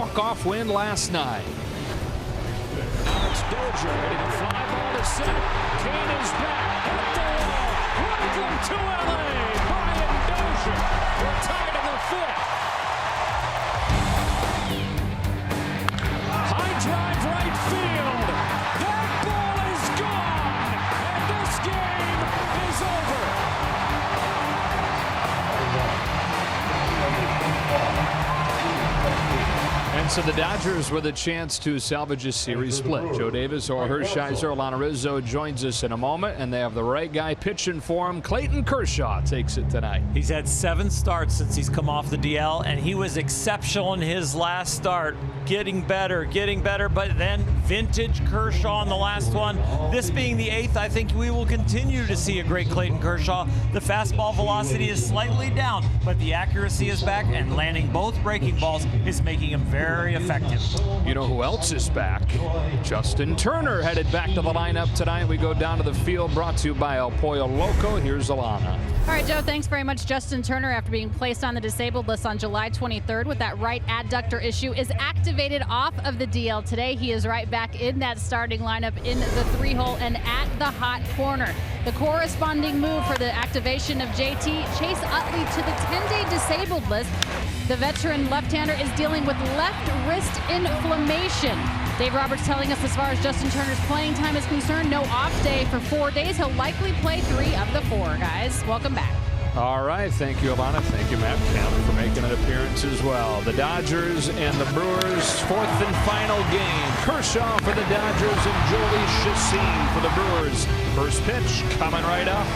walk-off win last night. Now it's Dozier hitting a fly ball to center. Kane is back at the wall. Welcome to LA. Brian Dozier. We're tied in the fifth. High drive right field. That ball is gone. And this game is over. And so the Dodgers with a chance to salvage a series split. Joe Davis or Hershiser. Alana Rizzo joins us in a moment, and they have the right guy pitching for him. Clayton Kershaw takes it tonight. He's had 7 starts since he's come off the DL, and he was exceptional in his last start. Getting better, but then vintage Kershaw in the last one. This being the 8th, I think we will continue to see a great Clayton Kershaw. The fastball velocity is slightly down, but the accuracy is back, and landing both breaking balls is making him very effective. You know who else is back? Justin Turner headed back to the lineup tonight. We go down to the field, brought to you by El Pollo Loco. Here's Alana. All right, Joe, thanks very much. Justin Turner, after being placed on the disabled list on July 23rd with that right adductor issue, is activated off of the DL today. He is right back in that starting lineup in the 3-hole and at the hot corner. The corresponding move for the activation of JT, Chase Utley to the 10-day disabled list. The veteran left-hander is dealing with left wrist inflammation. Dave Roberts telling us as far as Justin Turner's playing time is concerned, no off day for 4 days. He'll likely play 3 of the 4, guys. Welcome back. All right, thank you, Alana. Thank you, Matt Kemp, for making an appearance as well. The Dodgers and the Brewers, 4th and final game. Kershaw for the Dodgers and Jolie Chassin for the Brewers. First pitch coming right up.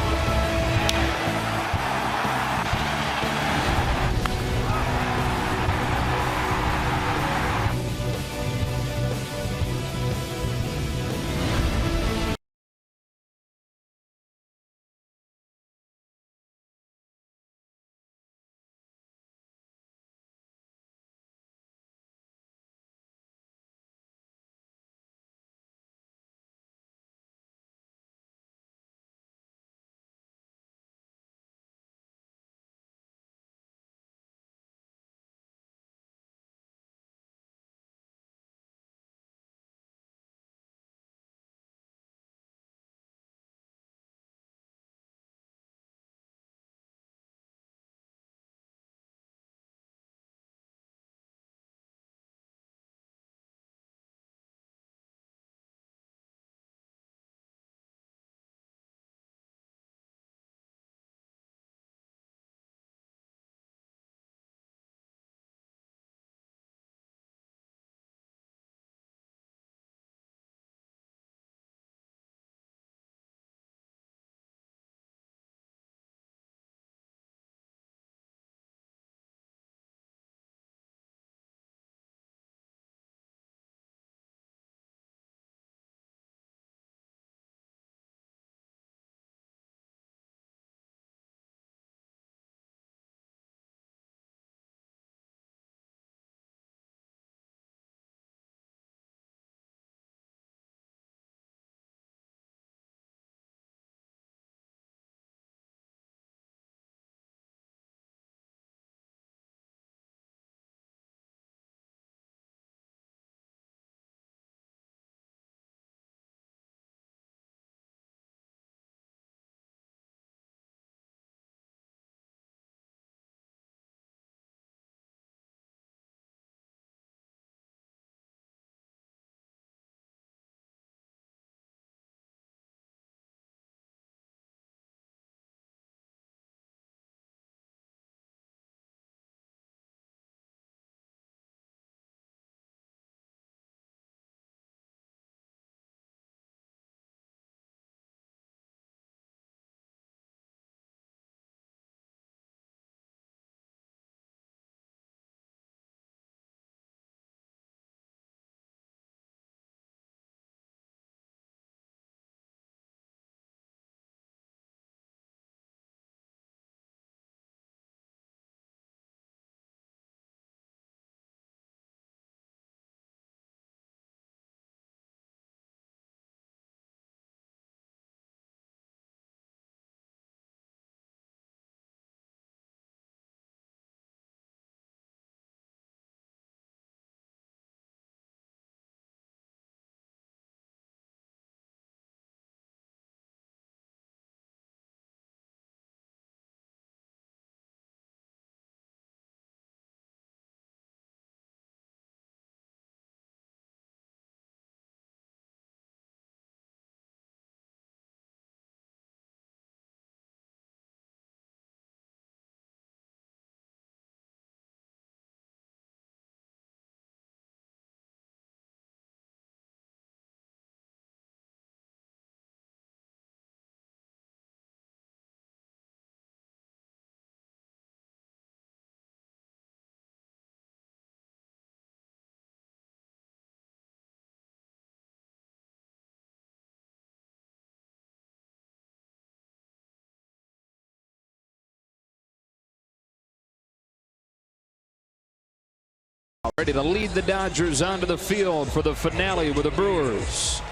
ready to lead the Dodgers onto the field for the finale with the Brewers.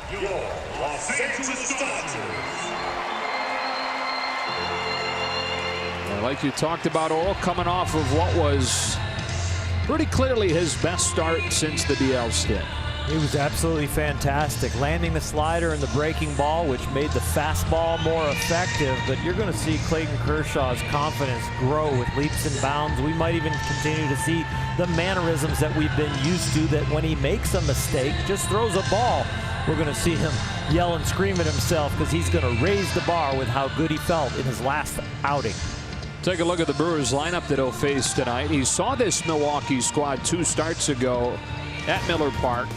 And like you talked about, Earl, coming off of what was pretty clearly his best start since the DL stint. He was absolutely fantastic, landing the slider and the breaking ball, which made the fastball more effective. But you're going to see Clayton Kershaw's confidence grow with leaps and bounds. We might even continue to see the mannerisms that we've been used to, that when he makes a mistake, just throws a ball, we're going to see him yell and scream at himself, because he's going to raise the bar with how good he felt in his last outing. Take a look at the Brewers lineup that he'll face tonight. He saw this Milwaukee squad 2 starts ago at Miller Park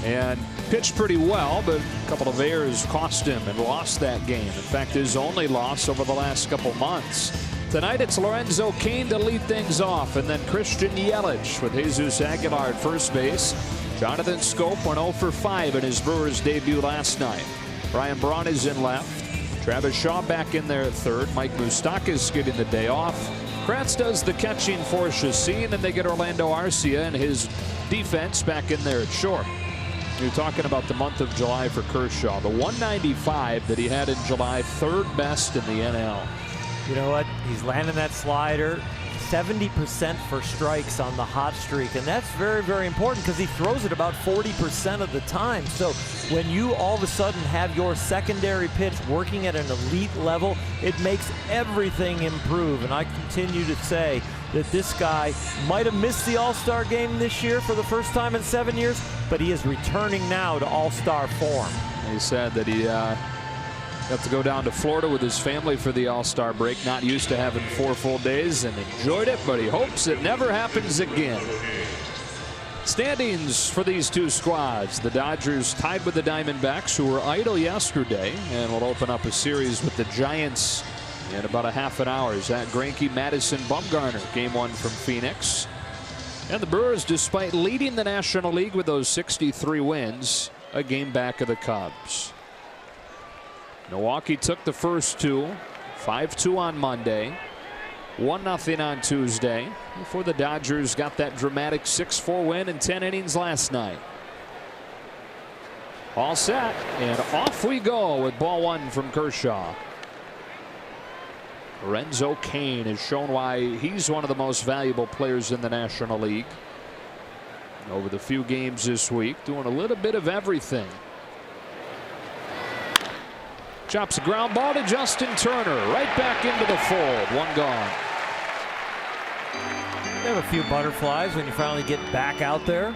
and pitched pretty well, but a couple of errors cost him and lost that game. In fact, his only loss over the last couple months. Tonight it's Lorenzo Cain to lead things off, and then Christian Yelich with Jesus Aguilar at first base. Jonathan Scope went 0 for 5 in his Brewers debut last night. Brian Braun is in left. Travis Shaw back in there at third. Mike Moustakas getting the day off. Kratz does the catching for Chacin, and they get Orlando Arcia and his defense back in there at short. You're talking about the month of July for Kershaw. The 195 that he had in July, 3rd best in the NL. You know what? He's landing that slider. 70% for strikes on the hot streak, and that's very, very important, because he throws it about 40% of the time. So when you all of a sudden have your secondary pitch working at an elite level, it makes everything improve. And I continue to say that this guy might have missed the All-Star game this year for the first time in 7 years, but he is returning now to All-Star form. He said that he got to go down to Florida with his family for the All-Star break. Not used to having 4 full days, and enjoyed it, but he hopes it never happens again. Standings for these two squads. The Dodgers tied with the Diamondbacks, who were idle yesterday, and will open up a series with the Giants in about a half an hour. Zach Greinke, Madison Bumgarner, game 1 from Phoenix. And the Brewers, despite leading the National League with those 63 wins, a game back of the Cubs. Milwaukee took the first 2, 5-2 on Monday, 1-0 on Tuesday, before the Dodgers got that dramatic 6-4 win in 10 innings last night. All set, and off we go with ball 1 from Kershaw. Lorenzo Cain has shown why he's one of the most valuable players in the National League. Over the few games this week, doing a little bit of everything. Chops a ground ball to Justin Turner, right back into the fold. 1 gone. You have a few butterflies when you finally get back out there.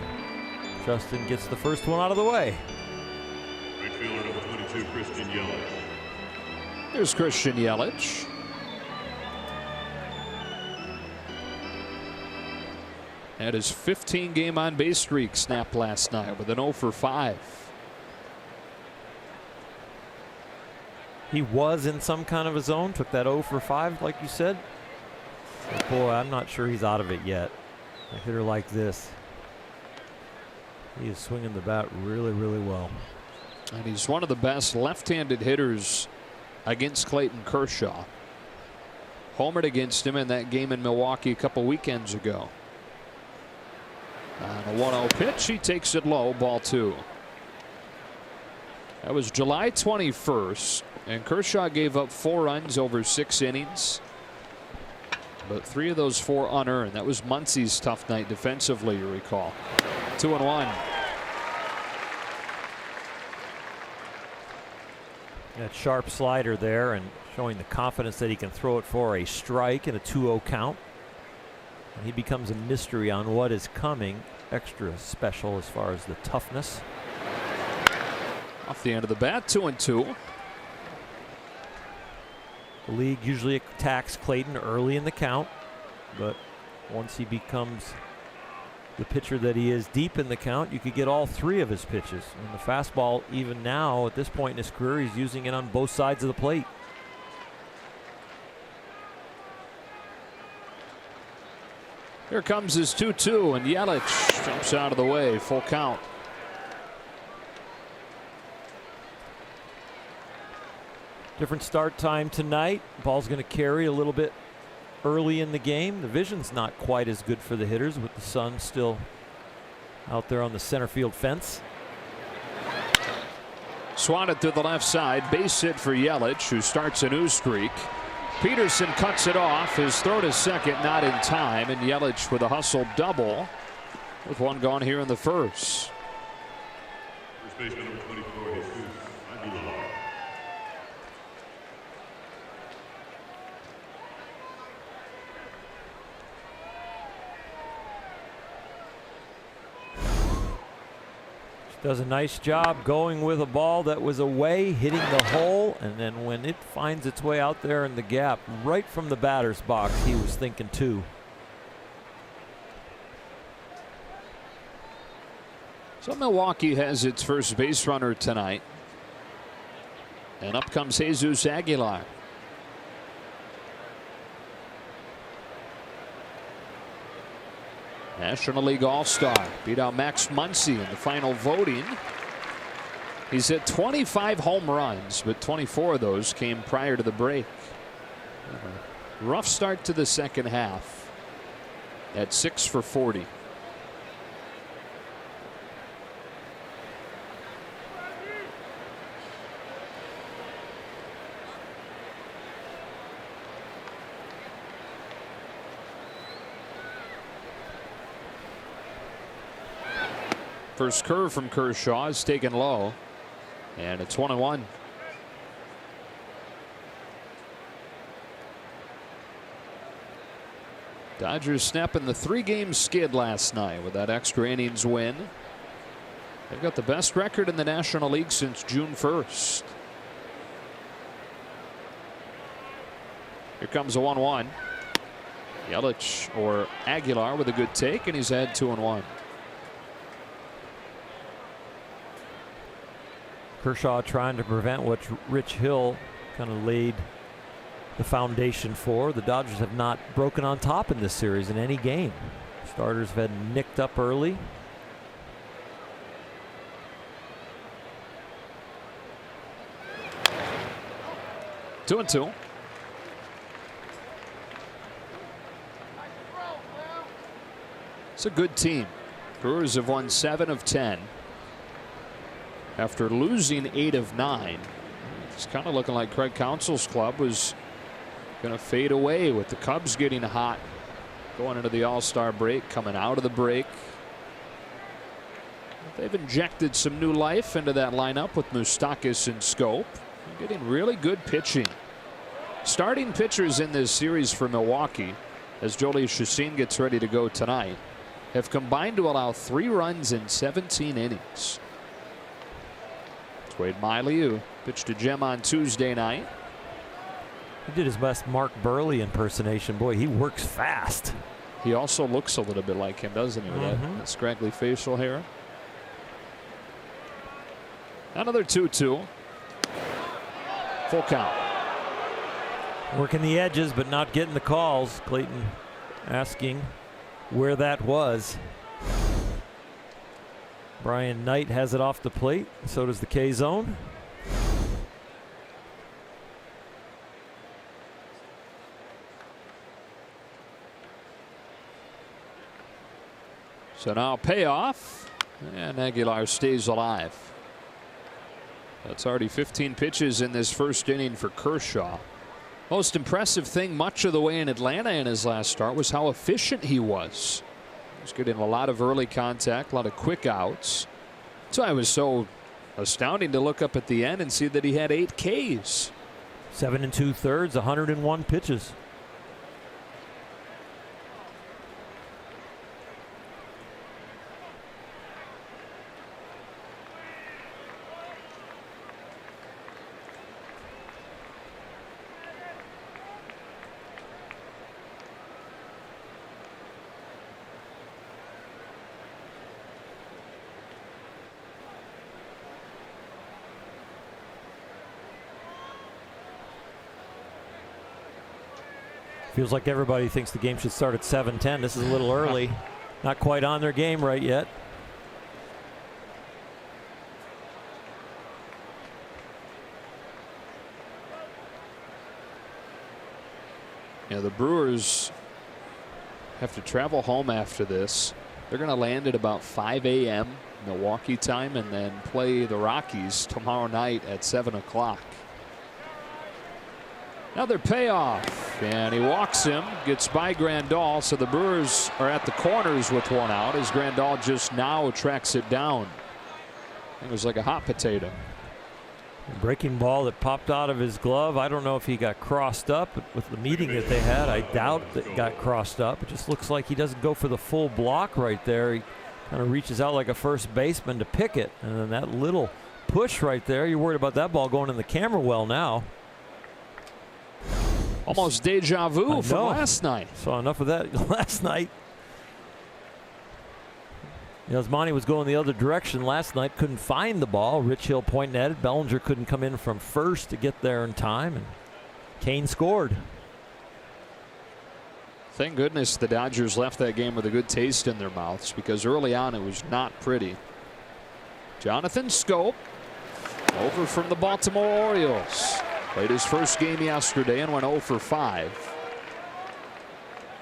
Justin gets the first one out of the way. Right fielder number 22, Christian Yelich. There's Christian Yelich. Had his 15-game on-base streak snapped last night with an 0 for 5. He was in some kind of a zone, took that 0 for 5, like you said. But boy, I'm not sure he's out of it yet. A hitter like this, he is swinging the bat really, really well. And he's one of the best left-handed hitters against Clayton Kershaw. Homered against him in that game in Milwaukee a couple weekends ago. On a 1-0 pitch, he takes it low, ball 2. That was July 21st, and Kershaw gave up 4 runs over 6 innings. But 3 of those 4 unearned. That was Muncie's tough night defensively, you recall. 2-1. That sharp slider there, and showing the confidence that he can throw it for a strike in a 2-0 count. And he becomes a mystery on what is coming. Extra special as far as the toughness. Off the end of the bat, 2-2. The league usually attacks Clayton early in the count, but once he becomes the pitcher that he is deep in the count, you could get all 3 of his pitches. And the fastball, even now at this point in his career, he's using it on both sides of the plate. Here comes his 2-2, and Yelich jumps out of the way. Full count. Different start time tonight. Ball's going to carry a little bit early in the game. The vision's not quite as good for the hitters with the sun still out there on the center field fence. Swatted to the left side. Base hit for Yelich, who starts a new streak. Peterson cuts it off. His throw to second not in time, and Yelich with a hustle double with one gone here in the first. First baseman number 24, Jesus Aguilar. Does a nice job going with a ball that was away, hitting the hole, and then when it finds its way out there in the gap, right from the batter's box, he was thinking too. So Milwaukee has its first base runner tonight. And up comes Jesus Aguilar. National League All-Star. Beat out Max Muncy in the final voting. He's hit 25 home runs, but 24 of those came prior to the break. Rough start to the second half at 6 for 40. First curve from Kershaw is taken low, and it's 1-1. Dodgers snapping the 3-game skid last night with that extra innings win. They've got the best record in the National League since June 1st. Here comes a 1-1. Yelich or Aguilar with a good take, and he's had 2-1. Kershaw trying to prevent what Rich Hill kind of laid the foundation for. The Dodgers have not broken on top in this series in any game. Starters have had nicked up early. Two and two. It's a good team. Brewers have won 7 of 10. After losing 8 of 9, it's kind of looking like Craig Counsell's club was going to fade away with the Cubs getting hot going into the All-Star break, coming out of the break. They've injected some new life into that lineup with Moustakas and Scope. They're getting really good pitching. Starting pitchers in this series for Milwaukee, as Jolie Chacin gets ready to go tonight, have combined to allow 3 runs in 17 innings. Wade Miley, who pitched to Jim on Tuesday night. He did his best Mark Burley impersonation. Boy, he works fast. He also looks a little bit like him, doesn't he, with that scraggly facial hair? Another 2-2. Full count. Working the edges, but not getting the calls. Clayton asking where that was. Brian Knight has it off the plate. So does the K-Zone. So now payoff, and Aguilar stays alive. That's already 15 pitches in this first inning for Kershaw. Most impressive thing much of the way in Atlanta in his last start was how efficient he was. He's getting a lot of early contact, a lot of quick outs. That's why it was so astounding to look up at the end and see that he had 8 Ks. 7 2/3, 101 pitches. Feels like everybody thinks the game should start at 7:10. This is a little early. Not quite on their game right yet. You know, the Brewers have to travel home after this. They're going to land at about 5 a.m. Milwaukee time and then play the Rockies tomorrow night at 7 o'clock. Another payoff, and he walks him, gets by Grandal, so the Brewers are at the corners with one out as Grandal just now tracks it down. It was like a hot potato. A breaking ball that popped out of his glove. I don't know if he got crossed up with the meeting that they had. I doubt that it got crossed up. It just looks like he doesn't go for the full block right there. He kind of reaches out like a first baseman to pick it, and then that little push right there, you're worried about that ball going in the camera well now. Almost deja vu from last night. Saw enough of that last night. Yasmani was going the other direction last night, couldn't find the ball. Rich Hill pointing at it. Bellinger couldn't come in from first to get there in time, and Kane scored. Thank goodness the Dodgers left that game with a good taste in their mouths, because early on it was not pretty. Jonathan Schoop over from the Baltimore Orioles. Played his first game yesterday and went 0 for 5.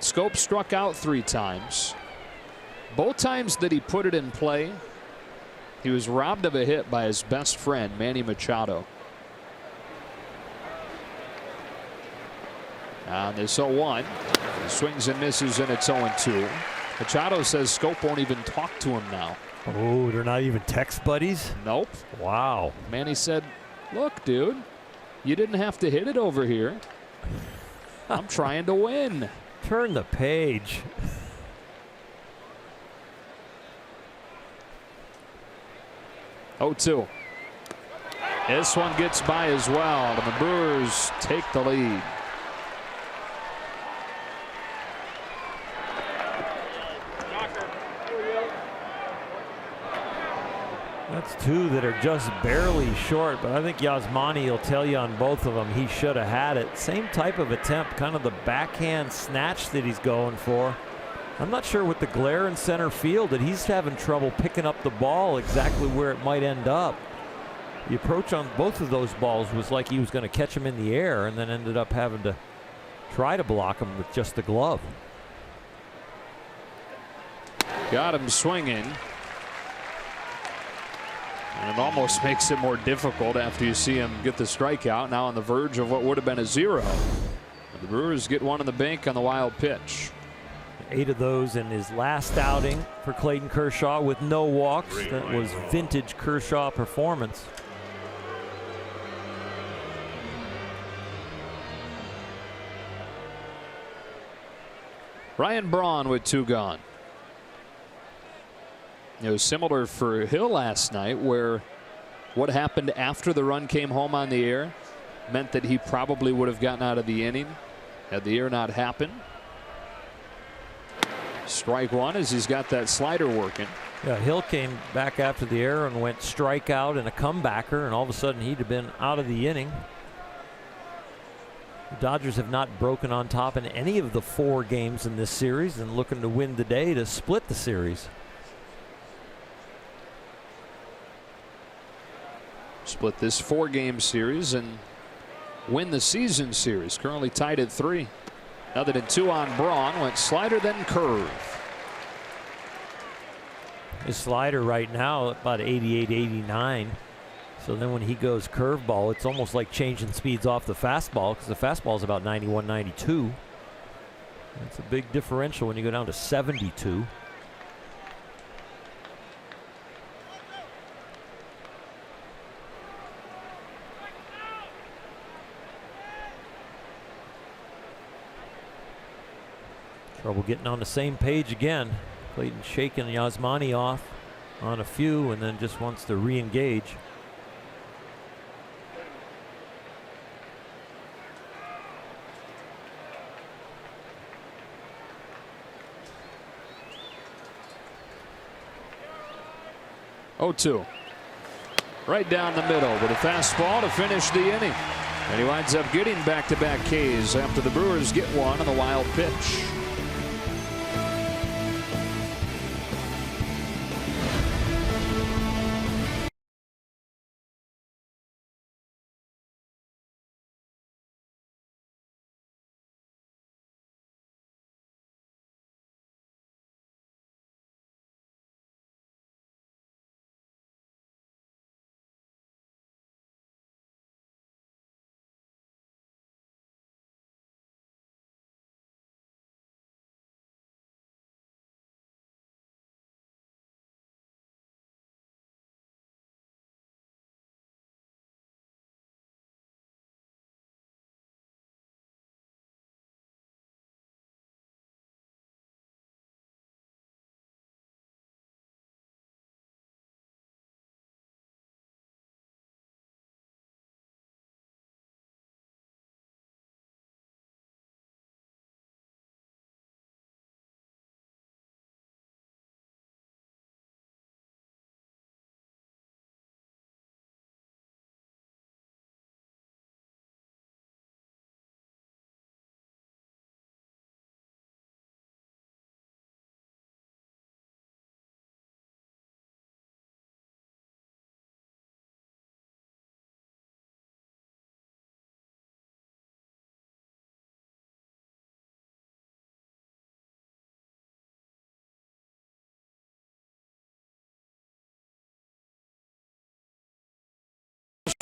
Schoop struck out 3 times. Both times that he put it in play, he was robbed of a hit by his best friend, Manny Machado. On this 0-1, he swings and misses, and it's 0-2. Machado says Schoop won't even talk to him now. Oh, they're not even text buddies? Nope. Wow. Manny said, look, dude, you didn't have to hit it over here. I'm trying to win. Turn the page. Oh, 2. This one gets by as well, and the Brewers take the lead. That's 2 that are just barely short, but I think Yasmani will tell you on both of them he should have had it. Same type of attempt, kind of the backhand snatch that he's going for. I'm not sure with the glare in center field that he's having trouble picking up the ball exactly where it might end up. The approach on both of those balls was like he was going to catch him in the air and then ended up having to try to block him with just the glove. Got him swinging. And it almost makes it more difficult after you see him get the strikeout, now on the verge of what would have been a 0. The Brewers get one in the bank on the wild pitch. 8 of those in his last outing for Clayton Kershaw with no walks. That was vintage Kershaw performance. Ryan Braun with 2 gone. It was similar for Hill last night, where what happened after the run came home on the air meant that he probably would have gotten out of the inning had the error not happened. Strike 1 as he's got that slider working. Yeah, Hill came back after the error and went strikeout and a comebacker, and all of a sudden he'd have been out of the inning. The Dodgers have not broken on top in any of the 4 games in this series and looking to win today to split the series. Split this 4-game series and win the season series. Currently tied at 3. Other than 2 on Braun, went slider then curve. His slider right now about 88, 89. So then when he goes curveball, it's almost like changing speeds off the fastball, because the fastball is about 91, 92. That's a big differential when you go down to 72. Trouble getting on the same page again. Clayton shaking Yasmani off on a few and then just wants to re-engage. Oh, 2. Right down the middle with a fastball to finish the inning. And he winds up getting back-to-back Ks after the Brewers get one on the wild pitch.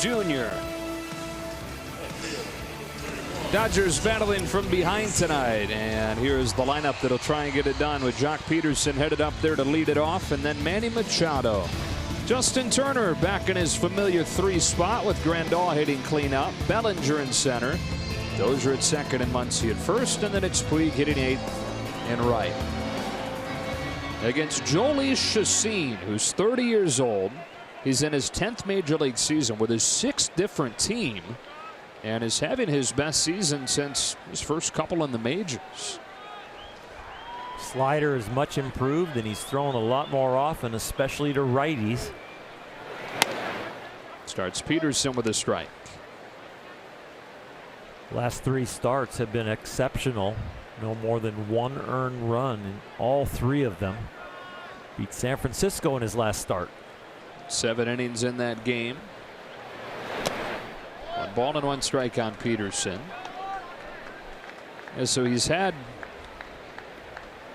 Jr. Dodgers battling from behind tonight, and here's the lineup that'll try and get it done with Jock Peterson headed up there to lead it off, and then Manny Machado. Justin Turner back in his familiar 3 spot with Grandal hitting cleanup. Bellinger in center. Dozier at second and Muncy at first, and then it's Puig hitting 8th and right. Against Jolie Chacin, who's 30 years old. He's in his 10th major league season with his 6th different team, and is having his best season since his first couple in the majors. Slider is much improved, and he's thrown a lot more often, especially to righties. Starts Peterson with a strike. Last 3 starts have been exceptional. No more than 1 earned run in all 3 of them. Beat San Francisco in his last start. 7 innings in that game. 1 ball and 1 strike on Peterson. And so he's had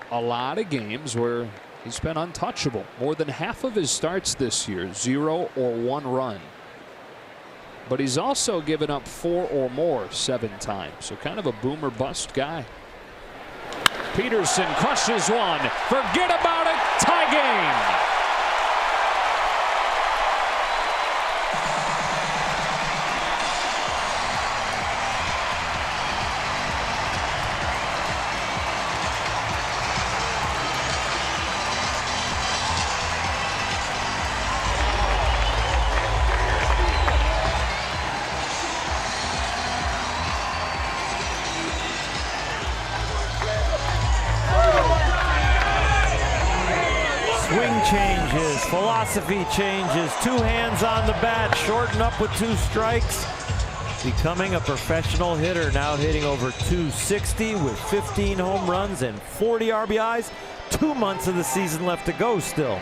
a lot of games where he's been untouchable. More than half of his starts this year, 0 or 1 run. But he's also given up 4 or more 7 times. So kind of a boomer bust guy. Peterson crushes one. Forget about it. Tie game. Changes, philosophy changes, 2 hands on the bat, shorten up with 2 strikes, becoming a professional hitter, now hitting over 260 with 15 home runs and 40 RBIs. 2 months of the season left to go still.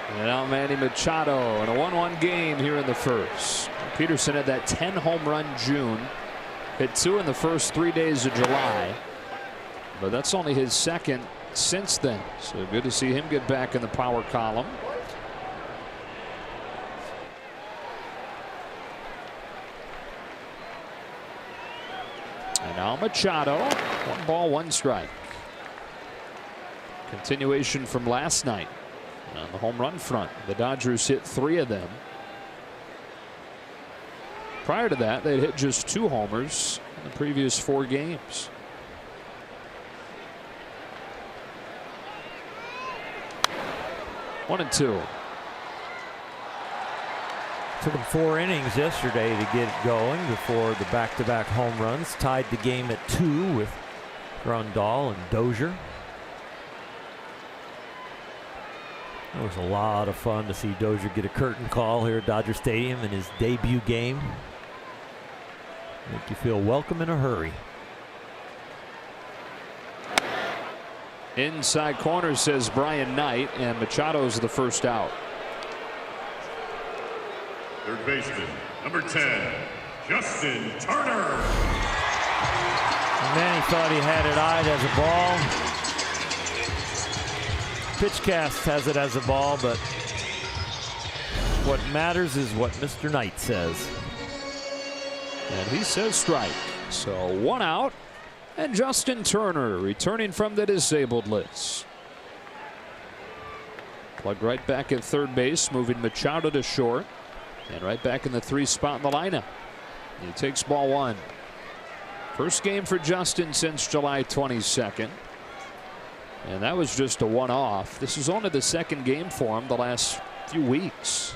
And now Manny Machado in a 1-1 game here in the first. Peterson had that 10 home run June, hit 2 in the first 3 days of July, but that's only his 2nd since then. So good to see him get back in the power column. And now Machado, 1 ball, 1 strike. Continuation from last night on the home run front. The Dodgers hit 3 of them. Prior to that, they'd hit just 2 homers in the previous 4 games. One and 2. Took him 4 innings yesterday to get it going before the back-to-back home runs. Tied the game at 2 with Grandal and Dozier. It was a lot of fun to see Dozier get a curtain call here at Dodger Stadium in his debut game. Make you feel welcome in a hurry. Inside corner, says Brian Knight, and Machado's the first out. Third baseman, number 10, Justin Turner. And then he thought he had it eyed as a ball. Pitchcast has it as a ball, but what matters is what Mr. Knight says. And he says strike. So 1 out. And Justin Turner returning from the disabled list. Plug right back at third base, moving Machado to short. And right back in the 3 spot in the lineup. He takes ball 1. First game for Justin since July 22nd. And that was just a one-off. This is only the 2nd game for him the last few weeks.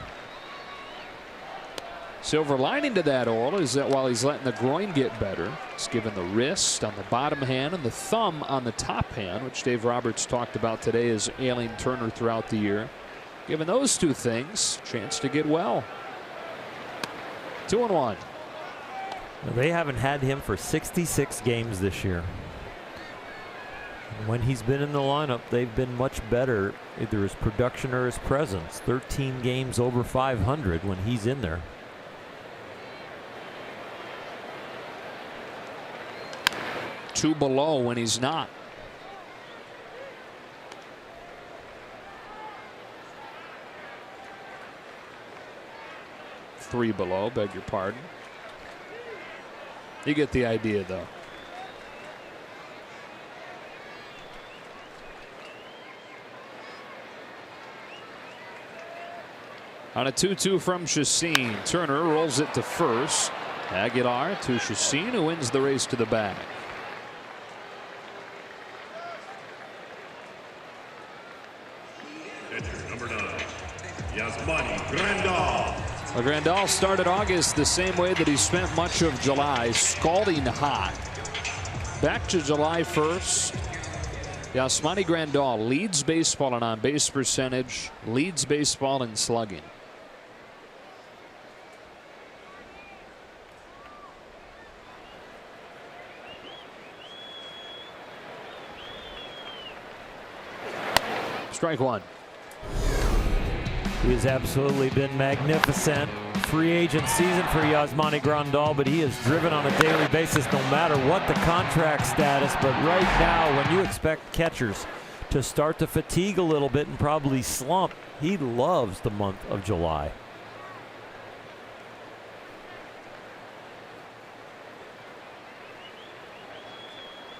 Silver lining to that all is that while he's letting the groin get better, he's given the wrist on the bottom hand and the thumb on the top hand, which Dave Roberts talked about today as ailing Turner throughout the year. Given those 2 things, chance to get well. 2-1. They haven't had him for 66 games this year. And when he's been in the lineup, they've been much better, either his production or his presence. 13 games over 500 when he's in there. Two below when he's not. 3 below, beg your pardon. You get the idea, though. On a 2-2 from Chacin, Turner rolls it to first. Aguilar to Chacin, who wins the race to the bag. Number 9, Yasmani Grandal. Well, Grandal started August the same way that he spent much of July, scalding hot. Back to July 1st. Yasmani Grandal leads baseball in on-base percentage, leads baseball in slugging. Strike one. He has absolutely been magnificent. Free agent season for Yasmani Grandal, but he is driven on a daily basis no matter what the contract status. But right now, when you expect catchers to start to fatigue a little bit and probably slump, he loves the month of July.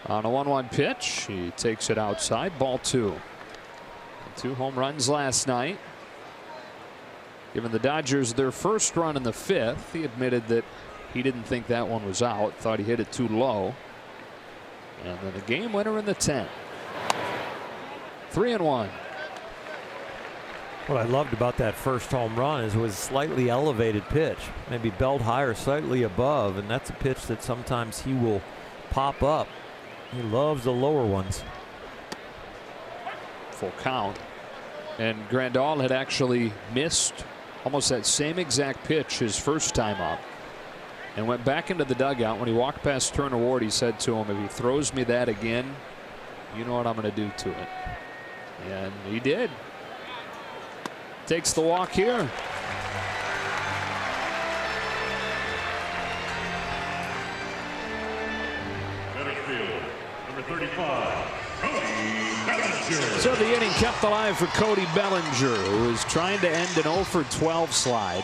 On a 1-1 pitch, he takes it outside, ball 2. 2 home runs last night. Giving the Dodgers their first run in the 5th. He admitted that he didn't think that one was out, thought he hit it too low. And then the game winner in the 10th. 3-1. What I loved about that first home run is it was a slightly elevated pitch, maybe belt high or slightly above, and that's a pitch that sometimes he will pop up. He loves the lower ones. Full count. And Grandal had actually missed almost that same exact pitch his first time up and went back into the dugout. When he walked past Turner Ward, he said to him, if he throws me that again, you know what I'm going to do to it. And he did. Takes the walk here. Center field, number 35, Cody Bellinger. So the inning kept alive for Cody Bellinger, who is trying to end an 0 for 12 slide.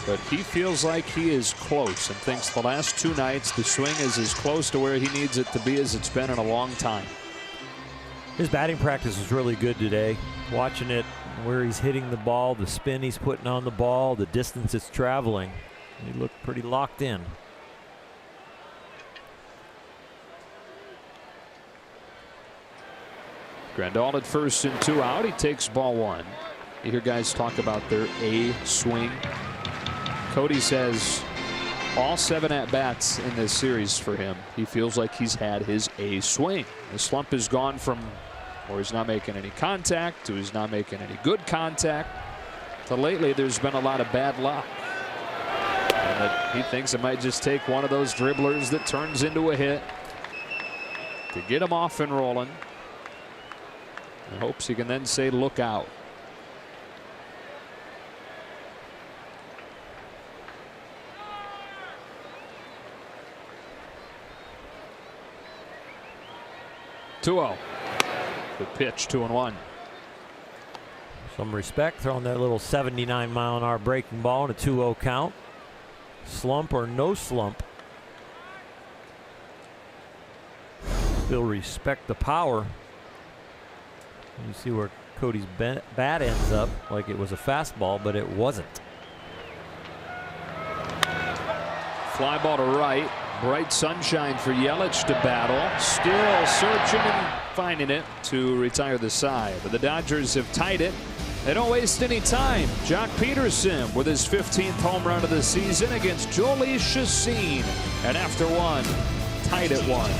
But he feels like he is close and thinks the last 2 nights the swing is as close to where he needs it to be as it's been in a long time. His batting practice was really good today. Watching it, where he's hitting the ball, the spin he's putting on the ball, the distance it's traveling. He looked pretty locked in. Grandal at first and 2 out. He takes ball 1. You hear guys talk about their A swing. Cody says all 7 at-bats in this series for him, he feels like he's had his A swing. The slump has gone from where he's not making any contact to he's not making any good contact to lately there's been a lot of bad luck. And that he thinks it might just take one of those dribblers that turns into a hit to get him off and rolling. And hopes he can then say, look out. Two-0. Good pitch, 2-1. Some respect, throwing that little 79-mile-an-hour breaking ball in a 2-0 count. Slump or no slump. Still respect the power. You see where Cody's bat ends up, like it was a fastball, but it wasn't. Fly ball to right. Bright sunshine for Yelich to battle. Still searching and finding it to retire the side. But the Dodgers have tied it. They don't waste any time. Jock Peterson with his 15th home run of the season against Jhoulys Chacin. And after 1, tied at 1.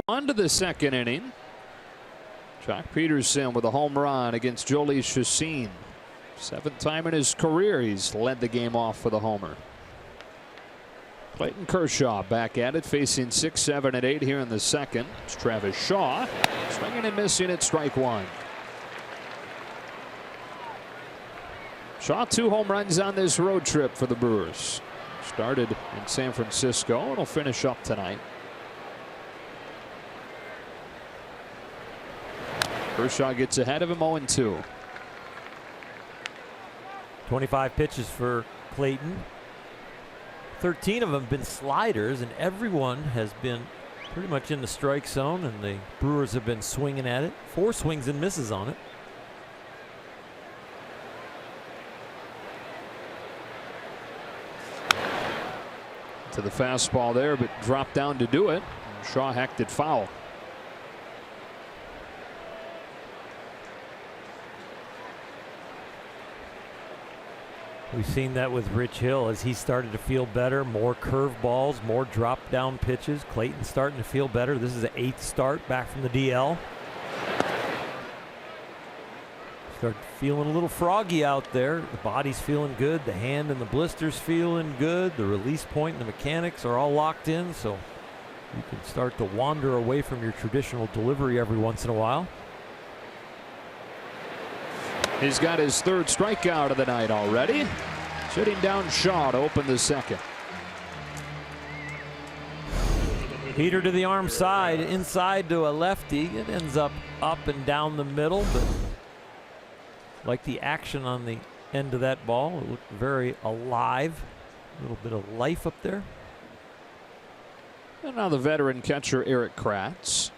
On to the second inning. Jock Peterson with a home run against Jolie Chassin. 7th time in his career he's led the game off with a homer. Clayton Kershaw back at it, facing 6, 7, and 8 here in the second. It's Travis Shaw swinging and missing at strike one. Shaw 2 home runs on this road trip for the Brewers. Started in San Francisco and will finish up tonight. Kershaw gets ahead of him 0-2. 25 pitches for Clayton. 13 of them have been sliders, and everyone has been pretty much in the strike zone, and the Brewers have been swinging at it. 4 swings and misses on it. To the fastball there, but dropped down to do it. Shaw hacked it foul. We've seen that with Rich Hill as he started to feel better. More curveballs, more drop down pitches. Clayton's starting to feel better. This is the 8th start back from the DL. Start feeling a little froggy out there. The body's feeling good. The hand and the blister's feeling good. The release point and the mechanics are all locked in, so you can start to wander away from your traditional delivery every once in a while. He's got his 3rd strikeout of the night already. Sitting down Shaw to open the second. Heater to the arm side, inside to a lefty. It ends up and down the middle, but like the action on the end of that ball, it looked very alive. A little bit of life up there. And now the veteran catcher Eric Kratz.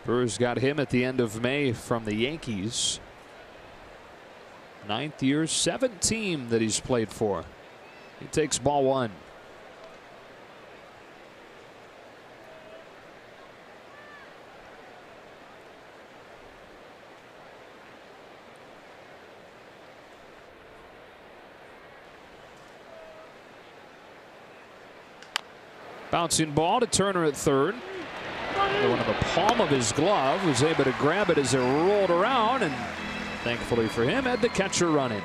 Brewers got him at the end of May from the Yankees. 9th year, 7th team that he's played for. He takes ball 1. Bouncing ball to Turner at 3rd. One in the palm of his glove, was able to grab it as it rolled around, and thankfully for him, had the catcher running.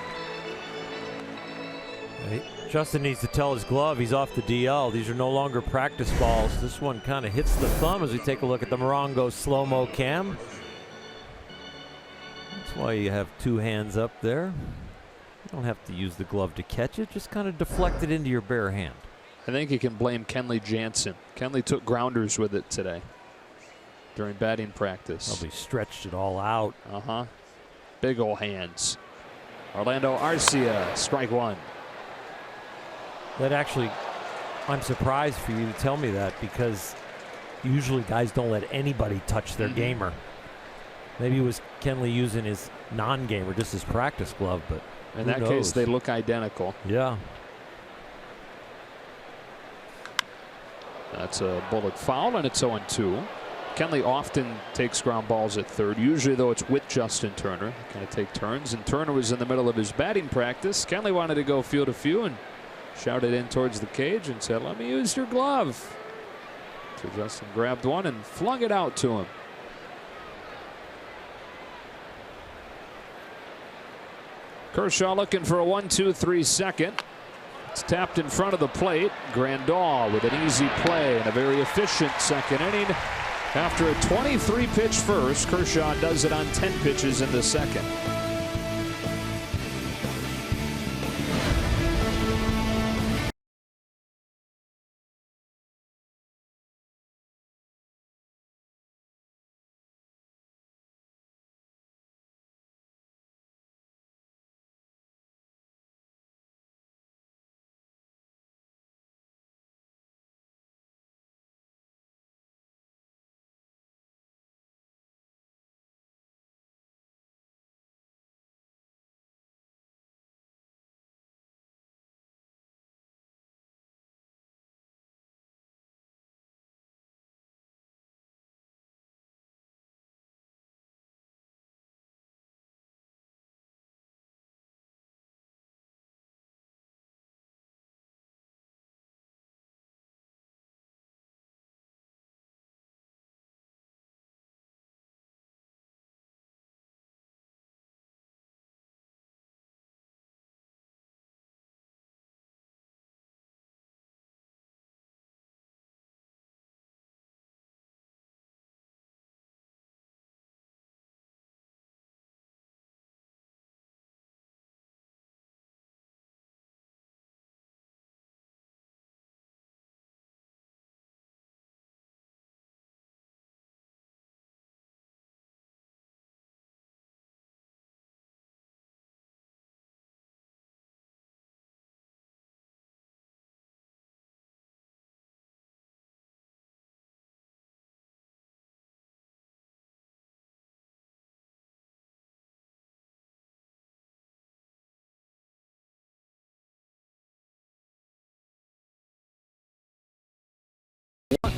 Justin needs to tell his glove he's off the DL. These are no longer practice balls. This one kind of hits the thumb as we take a look at the Morongo slow-mo cam. That's why you have 2 hands up there. You don't have to use the glove to catch it. Just kind of deflect it into your bare hand. I think you can blame Kenley Jansen. Kenley took grounders with it today during batting practice. Probably stretched it all out. Big ol' hands. Orlando Arcia, strike 1. That actually, I'm surprised for you to tell me that, because usually guys don't let anybody touch their gamer. Maybe it was Kenley using his non-gamer, just his practice glove, but in that case, they look identical. Yeah. That's a bullet foul, and it's 0-2. Kenley often takes ground balls at 3rd. Usually, though, it's with Justin Turner. They kind of take turns, and Turner was in the middle of his batting practice. Kenley wanted to go field to field and shouted in towards the cage and said, "Let me use your glove." So Justin grabbed one and flung it out to him. Kershaw looking for a 1-2-3 second. It's tapped in front of the plate. Grandal with an easy play and a very efficient second inning. After a 23-pitch first, Kershaw does it on 10 pitches in the second.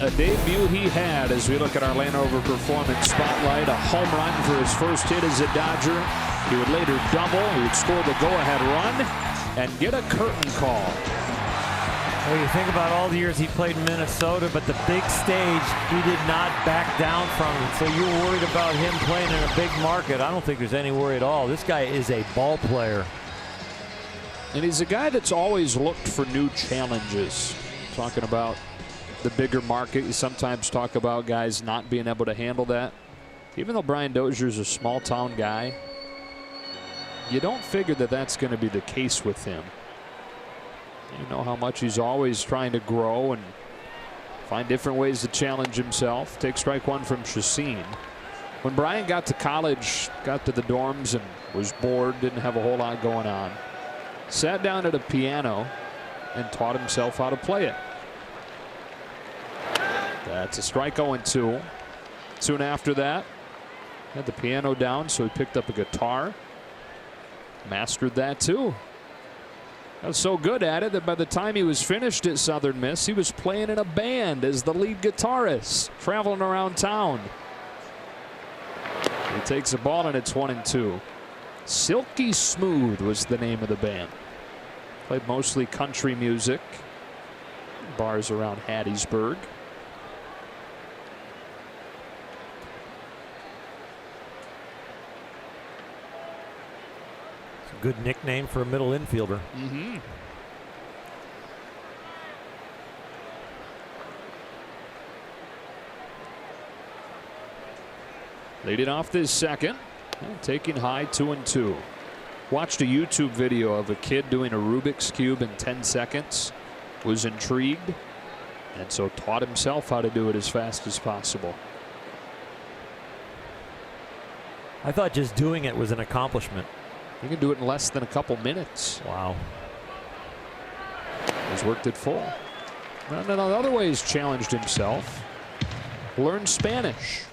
a debut he had as we look at our Landover Performance Spotlight. A home run for his first hit as a Dodger. He would later double. He would score the go-ahead run and get a curtain call. Well, you think about all the years he played in Minnesota, but the big stage, he did not back down from it. So you're worried about him playing in a big market. I don't think there's any worry at all. This guy is a ball player. And he's a guy that's always looked for new challenges. Talking about the bigger market, you sometimes talk about guys not being able to handle that. Even though Brian Dozier's a small town guy, you don't figure that that's going to be the case with him. You know how much he's always trying to grow and find different ways to challenge himself. Take strike one from Chacin. When Brian got to college, got to the dorms and was bored, didn't have a whole lot going on, sat down at a piano and taught himself how to play it. That's a strike 0-2. Soon after that, had the piano down, so he picked up a guitar. Mastered that too. Was so good at it that by the time he was finished at Southern Miss, he was playing in a band as the lead guitarist, traveling around town. He takes a ball and it's 1-2. Silky Smooth was the name of the band. Played mostly country music. Bars around Hattiesburg. Good nickname for a middle infielder. Leading off this second, and taking high 2-2. Watched a YouTube video of a kid doing a Rubik's Cube in 10 seconds. Was intrigued, and so taught himself how to do it as fast as possible. I thought just doing it was an accomplishment. You can do it in less than a couple minutes. Wow. He's worked it full. And in other ways challenged himself. Learned Spanish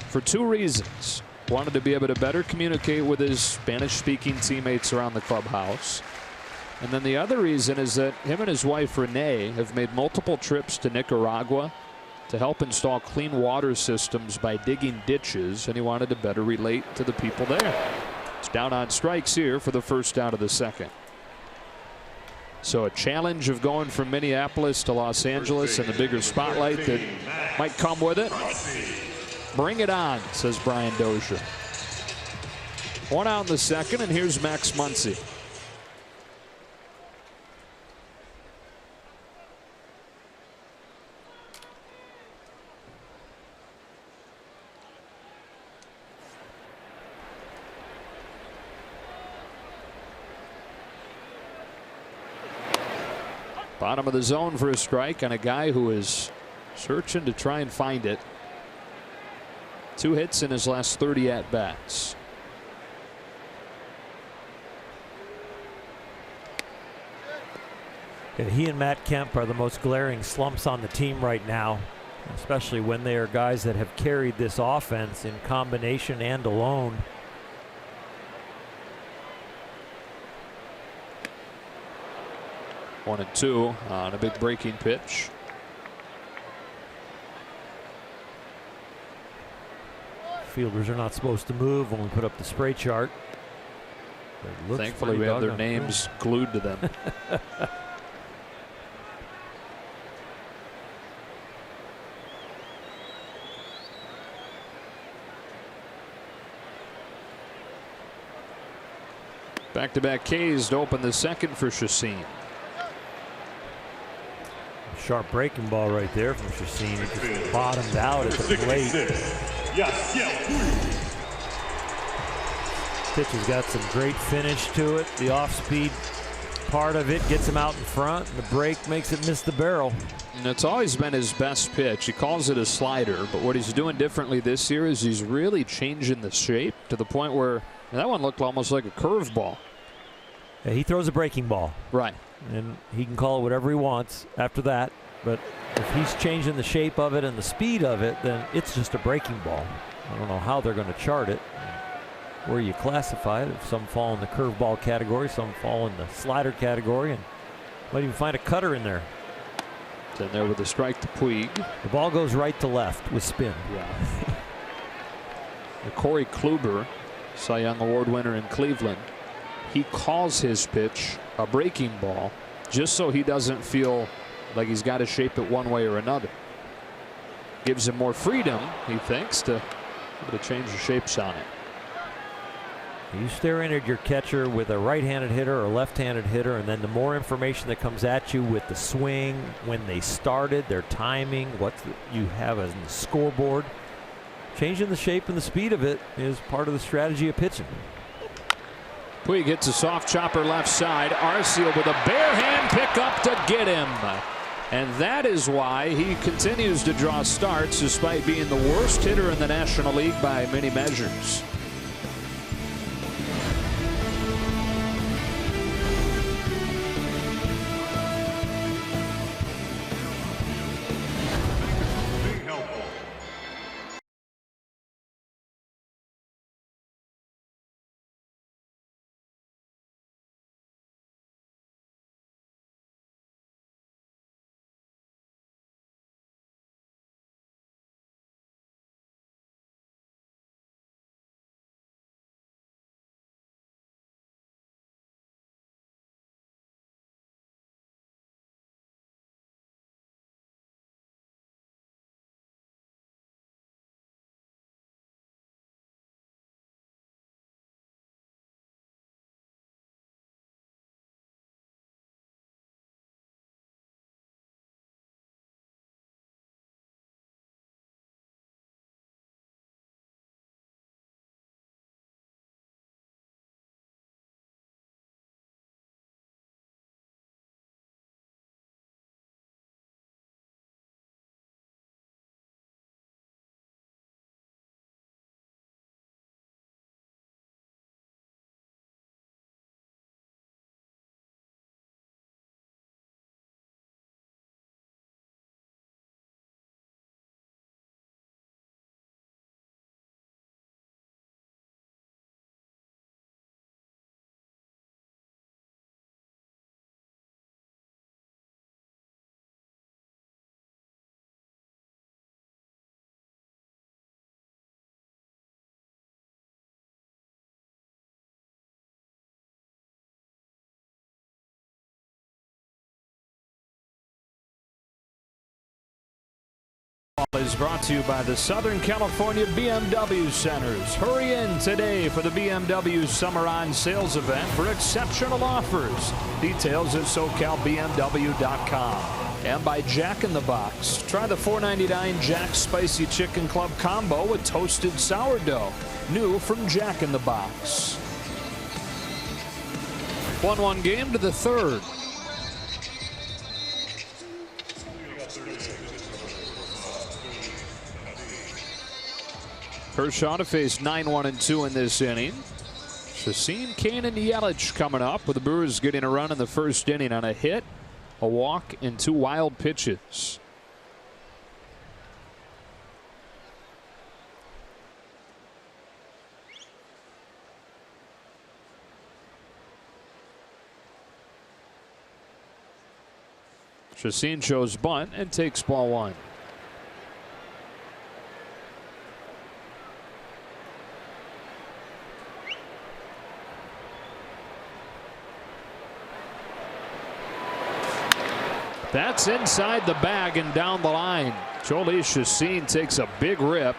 for two reasons. Wanted to be able to better communicate with his Spanish-speaking teammates around the clubhouse. And then the other reason is that him and his wife Renee have made multiple trips to Nicaragua to help install clean water systems by digging ditches, and he wanted to better relate to the people there. It's down on strikes here for the first out of the second. So a challenge of going from Minneapolis to Los Angeles and the bigger spotlight that might come with it. Bring it on, says Brian Dozier. One out in the second, and here's Max Muncy. Bottom of the zone for a strike on a guy who is searching to try and find it. 2 hits in his last 30 at-bats. Yeah, he and Matt Kemp are the most glaring slumps on the team right now, especially when they are guys that have carried this offense in combination and alone. 1-2 on a big breaking pitch. Fielders are not supposed to move when we put up the spray chart. Thankfully we have their names glued to them. Back-to-back Ks to open the second for Chacin. Sharp breaking ball right there from Chacin. It just bottomed out at the plate. Pitch has got some great finish to it. The off-speed part of it gets him out in front, and the break makes it miss the barrel. And it's always been his best pitch. He calls it a slider, but what he's doing differently this year is he's really changing the shape to the point where that one looked almost like a curveball. Yeah, he throws a breaking ball. Right. And he can call it whatever he wants after that. But if he's changing the shape of it and the speed of it, then it's just a breaking ball. I don't know how they're going to chart it, where you classify it. If some fall in the curveball category, some fall in the slider category, and might even find a cutter in there. And there with a strike to Puig. The ball goes right to left with spin. Yeah. Corey Kluber, Cy Young Award winner in Cleveland, he calls his pitch a breaking ball just so he doesn't feel like he's got to shape it one way or another. Gives him more freedom, he thinks, to change the shapes on it. You stare in at your catcher with a right-handed hitter or left-handed hitter, and then the more information that comes at you with the swing, when they started, their timing, what you have as the scoreboard, changing the shape and the speed of it is part of the strategy of pitching. Puig hits a soft chopper left side. Arceal with a bare hand pickup to get him. And that is why he continues to draw starts despite being the worst hitter in the National League by many measures. Is brought to you by the Southern California BMW Centers. Hurry in today for the BMW Summer On Sales event for exceptional offers. Details at SoCalBMW.com. And by Jack in the Box. Try the $4.99 Jack's Spicy Chicken Club combo with toasted sourdough. New from Jack in the Box. 1-1 game to the third. Kershaw to face 9-1-2 in this inning. Chacin, Kane, and Yelich coming up, with the Brewers getting a run in the first inning on a hit, a walk, and 2 wild pitches. Chacin shows bunt and takes ball 1. That's inside the bag and down the line. Jhoulys Chacin takes a big rip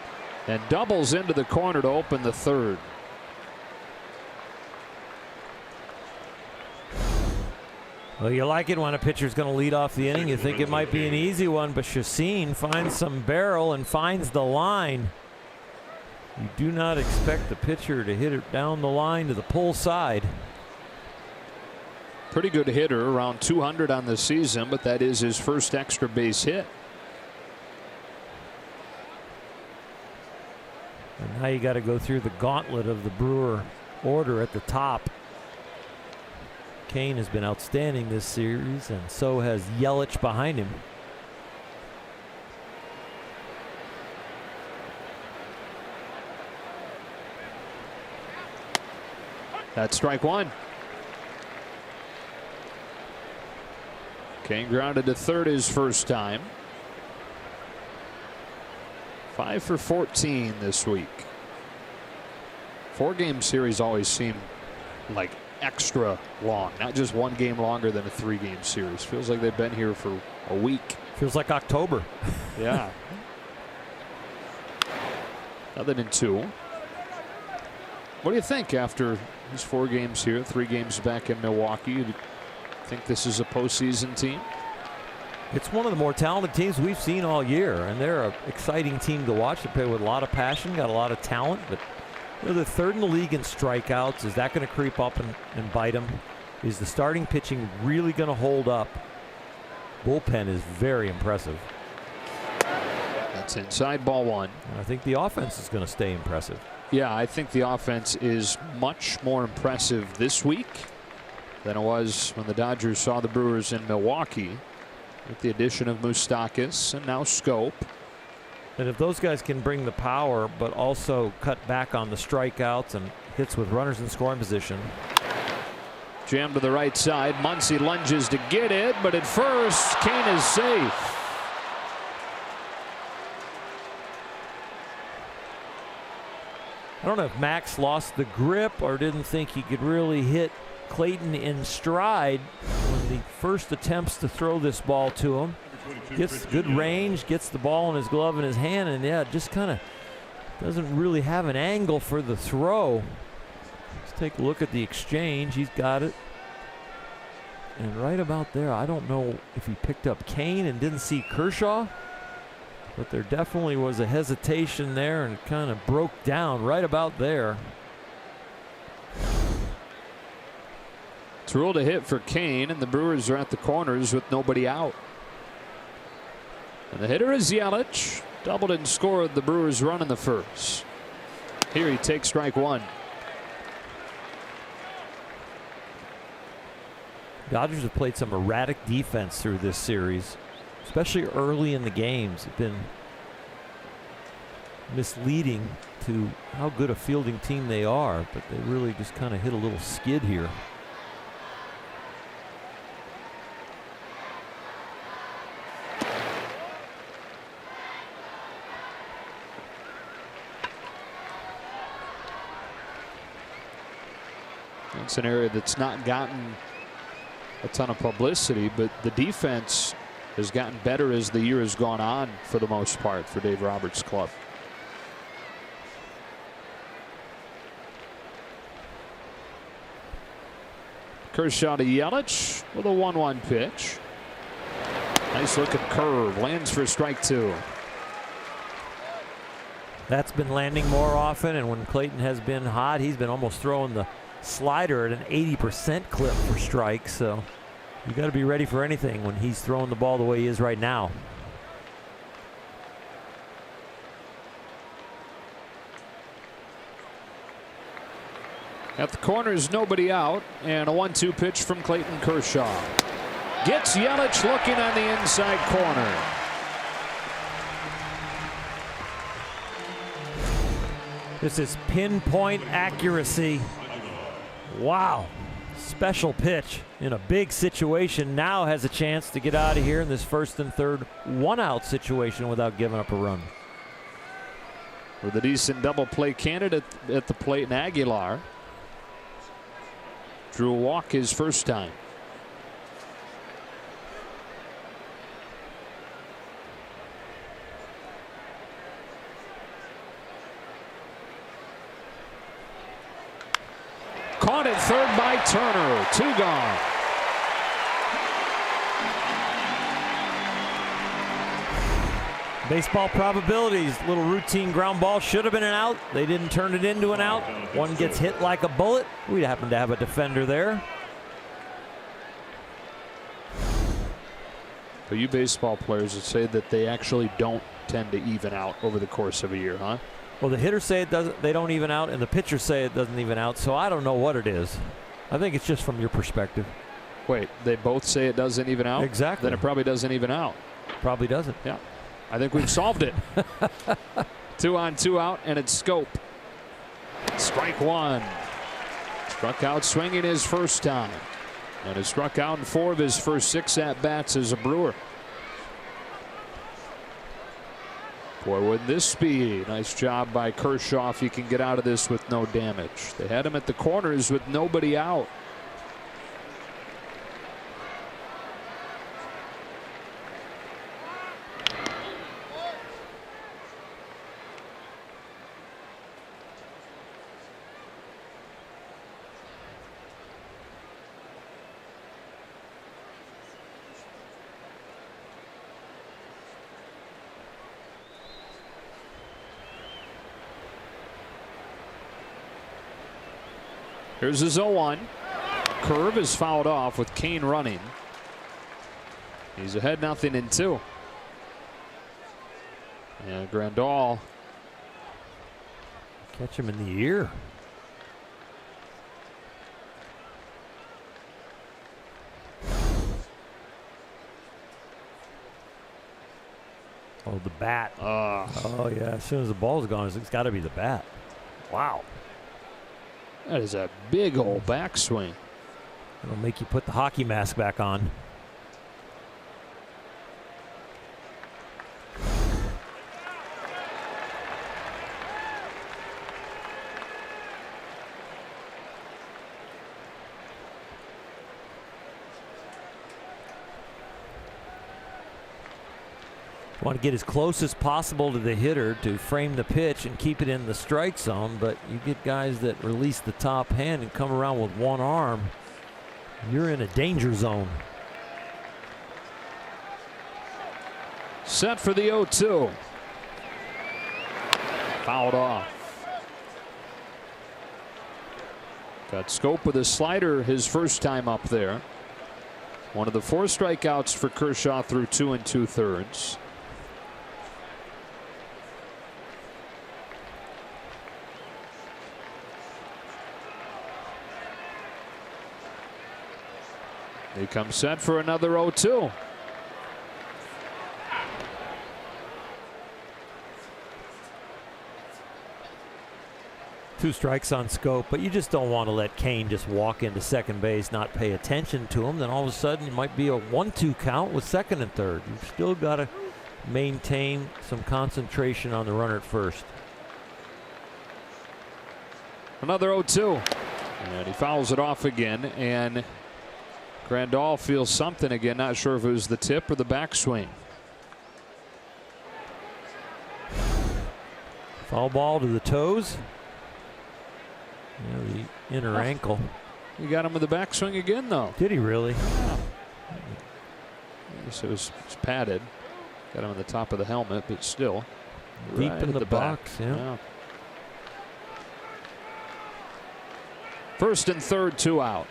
and doubles into the corner to open the third. Well, you like it when a pitcher's going to lead off the inning. You think it might be an easy one, but Chacin finds some barrel and finds the line. You do not expect the pitcher to hit it down the line to the pull side. Pretty good hitter, around 200 on the season, but that is his first extra base hit. And now you got to go through the gauntlet of the Brewer order at the top. Kane has been outstanding this series, and so has Yelich behind him. That's strike 1. Kane grounded to third his first time. 5 for 14 this week. 4-game series always seem like extra long, not just one game longer than a 3-game series. Feels like they've been here for a week. Feels like October. Yeah. Other than 2. What do you think after these 4 games here, 3 games back in Milwaukee? Do you think this is a postseason team? It's one of the more talented teams we've seen all year, and they're an exciting team to watch. They play with a lot of passion, got a lot of talent, but they're third in the league in strikeouts. Is that going to creep up and bite them? Is the starting pitching really going to hold up? Bullpen is very impressive. That's inside, ball 1. And I think the offense is going to stay impressive. Yeah, I think the offense is much more impressive this week than it was when the Dodgers saw the Brewers in Milwaukee, with the addition of Moustakas and now Scope. And if those guys can bring the power but also cut back on the strikeouts and hits with runners in scoring position. Jam to the right side. Muncy lunges to get it, but at first Kane is safe. I don't know if Max lost the grip or didn't think he could really hit Clayton in stride when the first attempts to throw this ball to him. Gets good range, gets the ball in his glove in his hand, and yeah, just kind of doesn't really have an angle for the throw. Let's take a look at the exchange. He's got it. And right about there, I don't know if he picked up Kane and didn't see Kershaw, but there definitely was a hesitation there and kind of broke down right about there. It's ruled a hit for Kane, and the Brewers are at the corners with nobody out. And the hitter is Yelich. Doubled and scored the Brewers' run in the first. Here he takes strike 1. Dodgers have played some erratic defense through this series, especially early in the games. It's been misleading to how good a fielding team they are, but they really just kind of hit a little skid here. It's an area that's not gotten a ton of publicity, but the defense has gotten better as the year has gone on for the most part for Dave Roberts' club. Kershaw to Yelich with a 1-1 pitch. Nice looking curve, lands for strike 2. That's been landing more often, and when Clayton has been hot, he's been almost throwing the slider at an 80% clip for strikes. So you got to be ready for anything when he's throwing the ball the way he is right now. At the corners, nobody out, and a 1-2 pitch from Clayton Kershaw. Gets Yelich looking on the inside corner. This is pinpoint accuracy. Wow. Special pitch in a big situation. Now has a chance to get out of here in this first and third 1-out situation without giving up a run. With a decent double play candidate at the plate in Aguilar. Drew a walk his first time. Caught at third by Turner. 2 gone. Baseball probabilities. Little routine ground ball should have been an out. They didn't turn it into an out. One gets hit like a bullet. We happen to have a defender there. But you baseball players would say that they actually don't tend to even out over the course of a year, huh? Well, the hitters say it doesn't. They don't even out, and the pitchers say it doesn't even out. So I don't know what it is. I think it's just from your perspective. Wait, they both say it doesn't even out? Exactly. Then it probably doesn't even out. Probably doesn't. Yeah. I think we've solved it. 2 on, 2 out, and it's Scope. Strike 1. Struck out swinging his first time. and has struck out in 4 of his first 6 at-bats as a Brewer. Boy, with this speed, nice job by Kershaw if he can get out of this with no damage. They had him at the corners with nobody out. Here's his 0-1. Curve is fouled off with Kane running. He's ahead 0-2. And Grandal. Catch him in the ear. Oh, the bat. Oh, yeah. As soon as the ball's gone, it's got to be the bat. Wow. That is a big old backswing. It'll make you put the hockey mask back on. Want to get as close as possible to the hitter to frame the pitch and keep it in the strike zone, but you get guys that release the top hand and come around with one arm, you're in a danger zone. Set for the 0-2. Fouled off. Got Scope with a slider his first time up there. One of the 4 strikeouts for Kershaw through 2 2/3. He comes set for another 0-2. Two strikes on Scope, but you just don't want to let Kane just walk into second base, not pay attention to him. Then all of a sudden it might be a 1-2 count with second and third. You've still got to maintain some concentration on the runner at first. Another 0-2. And he fouls it off again, and Grandal feels something again. Not sure if it was the tip or the backswing. Foul ball to the toes. Yeah, the inner ankle. You got him with the backswing again, though. Did he really? Yeah. I guess it was padded. Got him on the top of the helmet, but still. Deep right in the box, back. yeah. First and third, 2 out.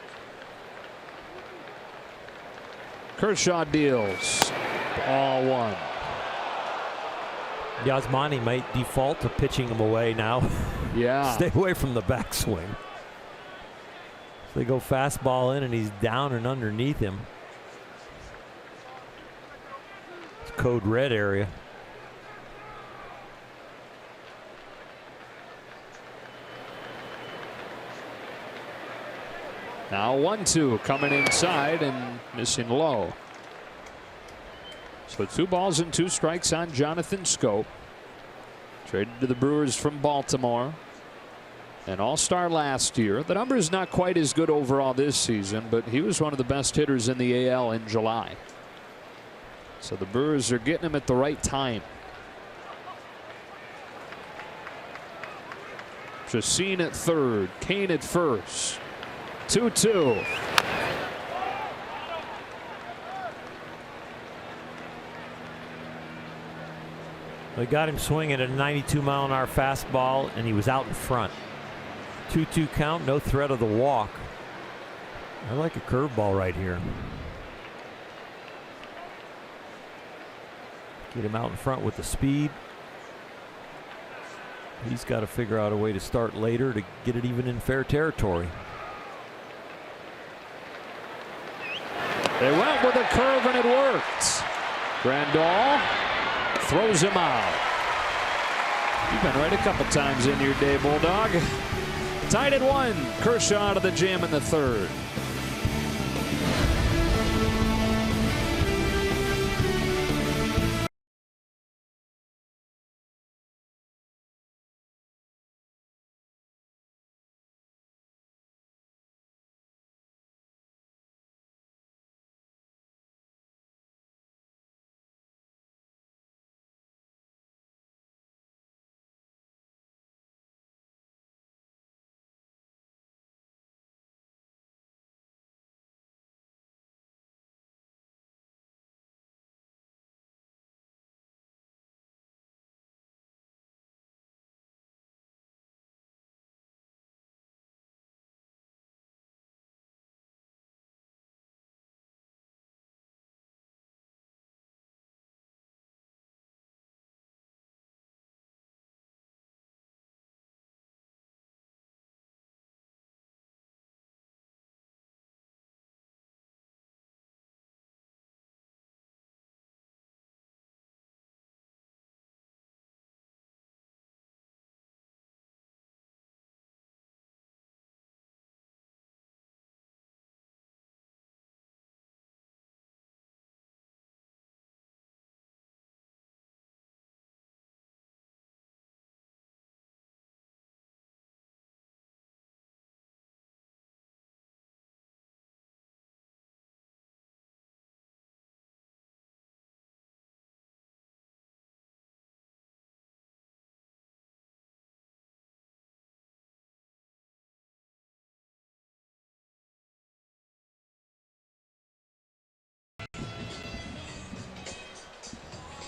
Kershaw deals. Ball 1. Yasmani might default to pitching him away now. Yeah. Stay away from the backswing. So they go fastball in and he's down and underneath him. It's code red area. Now 1-2 coming inside and missing low. So 2 balls and 2 strikes on Jonathan Scope. Traded to the Brewers from Baltimore. An all-star last year. The number is not quite as good overall this season, but he was one of the best hitters in the AL in July. So the Brewers are getting him at the right time. Chacin at third, Kane at first. 2-2. They got him swinging at a 92-mile-an-hour fastball, and he was out in front. 2-2 count, no threat of the walk. I like a curveball right here. Get him out in front with the speed. He's got to figure out a way to start later to get it even in fair territory. They went with a curve and it worked. Grandal throws him out. You've been right a couple times in your day, Bulldog. Tied at 1. Kershaw out of the jam in the third.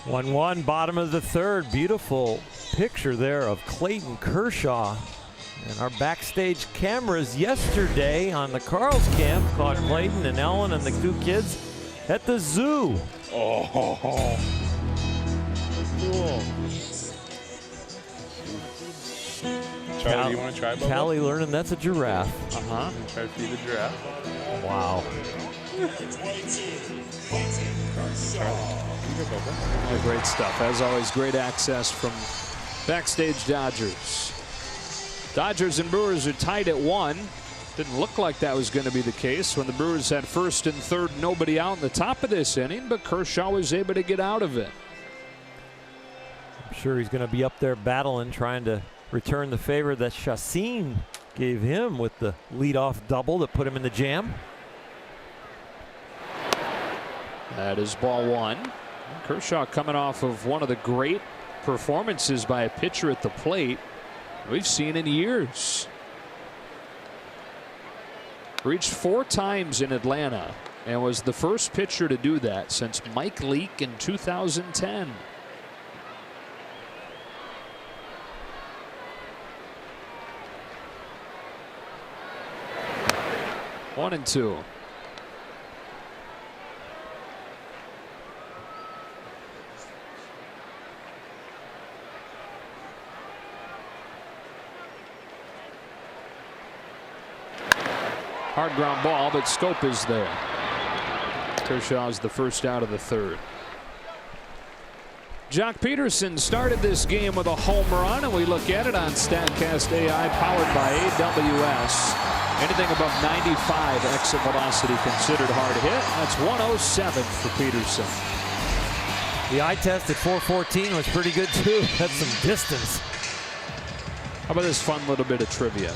1-1, bottom of the third. Beautiful picture there of Clayton Kershaw. And our backstage cameras yesterday on the Carl's camp caught Clayton and Ellen and the 2 kids at the zoo. Oh, cool. Charlie, you want to try, Bubba? Callie learning that's a giraffe. Uh-huh. Try to feed the giraffe. Wow. Great stuff. As always, great access from backstage Dodgers. Dodgers and Brewers are tied at 1. Didn't look like that was going to be the case when the Brewers had first and third, nobody out in the top of this inning, but Kershaw was able to get out of it. I'm sure he's going to be up there battling, trying to return the favor that Chassin gave him with the leadoff double that put him in the jam. That is ball 1. Kershaw coming off of one of the great performances by a pitcher at the plate we've seen in years. Reached 4 times in Atlanta and was the first pitcher to do that since Mike Leake in 2010. One and 2. Hard ground ball, but Scope is there. Kershaw's the first out of the third. Jock Peterson started this game with a home run, and we look at it on StatCast AI powered by AWS. Anything above 95 exit velocity considered hard hit. That's 107 for Peterson. The eye test at 414 was pretty good too. That's some distance. How about this fun little bit of trivia?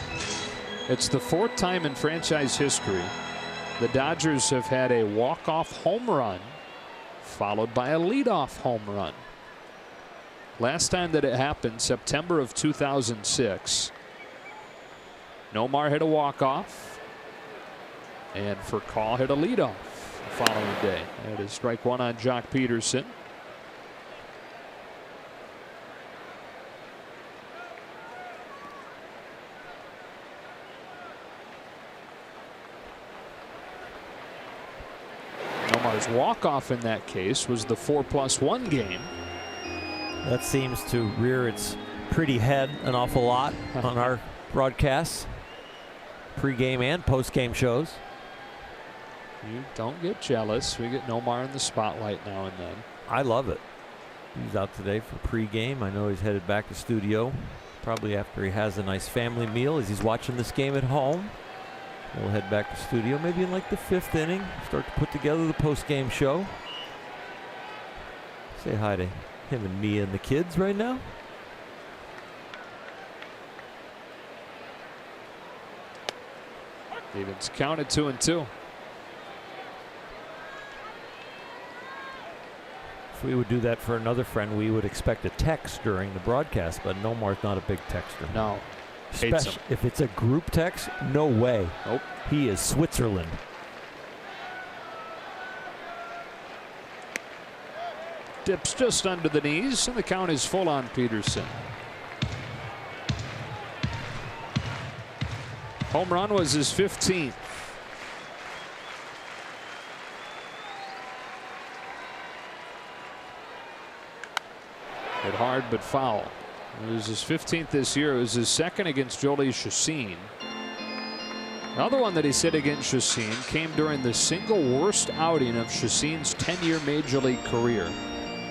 It's the 4th time in franchise history the Dodgers have had a walk-off home run followed by a leadoff home run. Last time that it happened, September of 2006. Nomar hit a walk-off, and Furcal hit a leadoff the following day. That is strike 1 on Jock Peterson. Nomar's walk-off in that case was the 4+1 game. That seems to rear its pretty head an awful lot on our broadcasts, pre-game and post-game shows. You don't get jealous. We get Nomar in the spotlight now and then. I love it. He's out today for pre-game. I know he's headed back to studio, probably after he has a nice family meal as he's watching this game at home. We'll head back to studio maybe in like the 5th inning, start to put together the post-game show. Say hi to him and me and the kids right now. Stevens counted 2-2. If we would do that for another friend, we would expect a text during the broadcast, but Nomar's not a big texter. No. Hates him. If it's a group text, no way. Nope. He is Switzerland. Dips just under the knees, and the count is full on Peterson. Home run was his 15th. Hit hard but foul. It was his 15th this year. It was his 2nd against Jolie Chassin. Another one that he hit against Chassin came during the single worst outing of Chassin's 10-year Major League career.